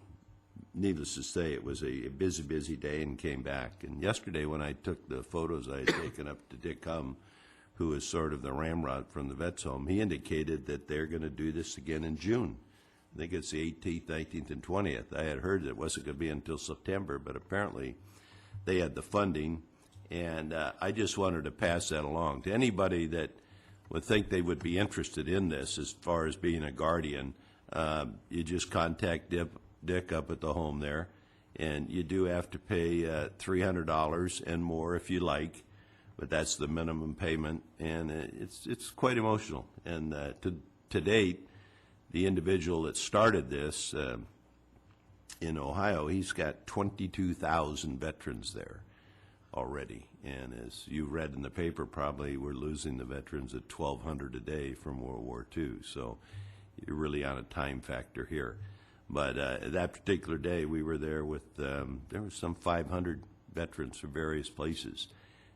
needless to say, it was a busy, busy day, and came back. And yesterday, when I took the photos I had taken up to Dick Hum, who is sort of the ramrod from the Vets Home, he indicated that they're going to do this again in June. I think it's the 18th, 19th, and 20th. I had heard that it wasn't going to be until September, but apparently they had the funding, and I just wanted to pass that along to anybody that would think they would be interested in this as far as being a guardian. You just contact Dick up at the home there, and you do have to pay $300 and more if you like, but that's the minimum payment, and it's quite emotional. And to date, the individual that started this in Ohio, he's got 22,000 veterans there already. And as you read in the paper, probably we're losing the veterans at 1,200 a day from World War II. So you're really on a time factor here. But that particular day, we were there with, there was some 500 veterans from various places.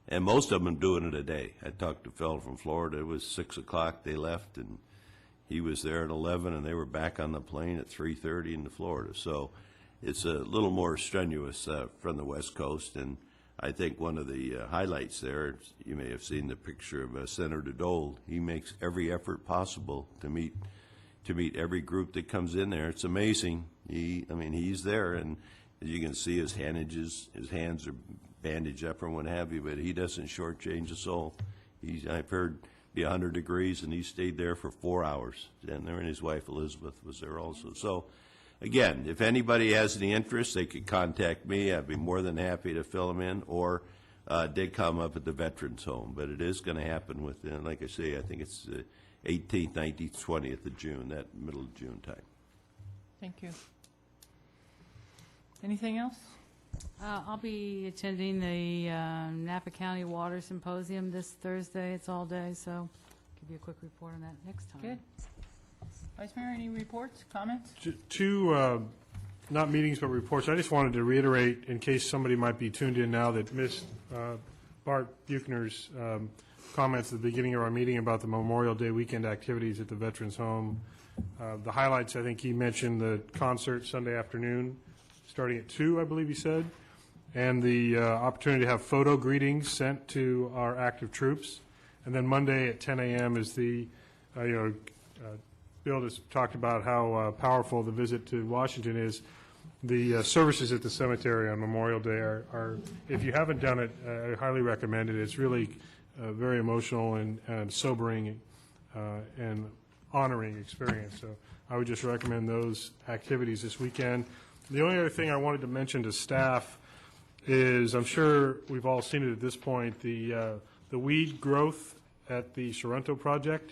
And most of them doing it a day. I talked to a fellow from Florida. It was 6 o'clock they left, and he was there at 11, and they were back on the plane at 3:30 into Florida. So it's a little more strenuous from the West Coast. And I think one of the highlights there, you may have seen the picture of Senator Dole. He makes every effort possible to meet every group that comes in there. It's amazing. He's there, and as you can see, his hands are bandaged up and what have you, but he doesn't shortchange a soul. I've heard be 100 degrees, and he stayed there for 4 hours. And his wife Elizabeth was there also. So, again, if anybody has any interest, they could contact me. I'd be more than happy to fill them in, or did come up at the Veterans Home. But it is going to happen within, like I say, I think it's 18th, 19th, 20th of June, that middle of June time. Thank you. Anything else? I'll be attending the Napa County Water Symposium this Thursday. It's all day, so give you a quick report on that next time. Good. Vice Mayor, any reports, comments? Two, not meetings, but reports. I just wanted to reiterate, in case somebody might be tuned in now that missed Bart Buchner's comments at the beginning of our meeting about the Memorial Day weekend activities at the Veterans Home. The highlights, I think he mentioned the concert Sunday afternoon, starting at 2, I believe he said, and the opportunity to have photo greetings sent to our active troops. And then Monday at 10 a.m. is the, Bill has talked about how powerful the visit to Washington is. The services at the cemetery on Memorial Day are, if you haven't done it, I highly recommend it. It's really a very emotional and sobering and honoring experience. So I would just recommend those activities this weekend. The only other thing I wanted to mention to staff is, I'm sure we've all seen it at this point, the weed growth at the Sorrento project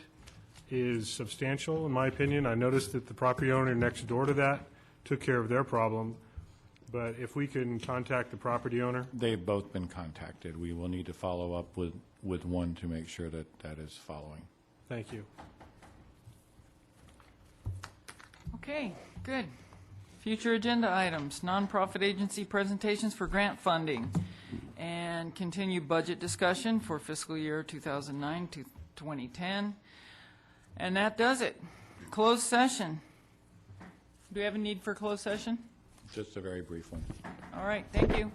is substantial, in my opinion. I noticed that the property owner next door to that took care of their problem, but if we can contact the property owner. They've both been contacted. We will need to follow up with one to make sure that that is following. Thank you. Okay, good. Future agenda items, nonprofit agency presentations for grant funding, and continued budget discussion for fiscal year 2009 to 2010. And that does it. Closed session. Do we have a need for closed session? Just a very brief one. All right, thank you.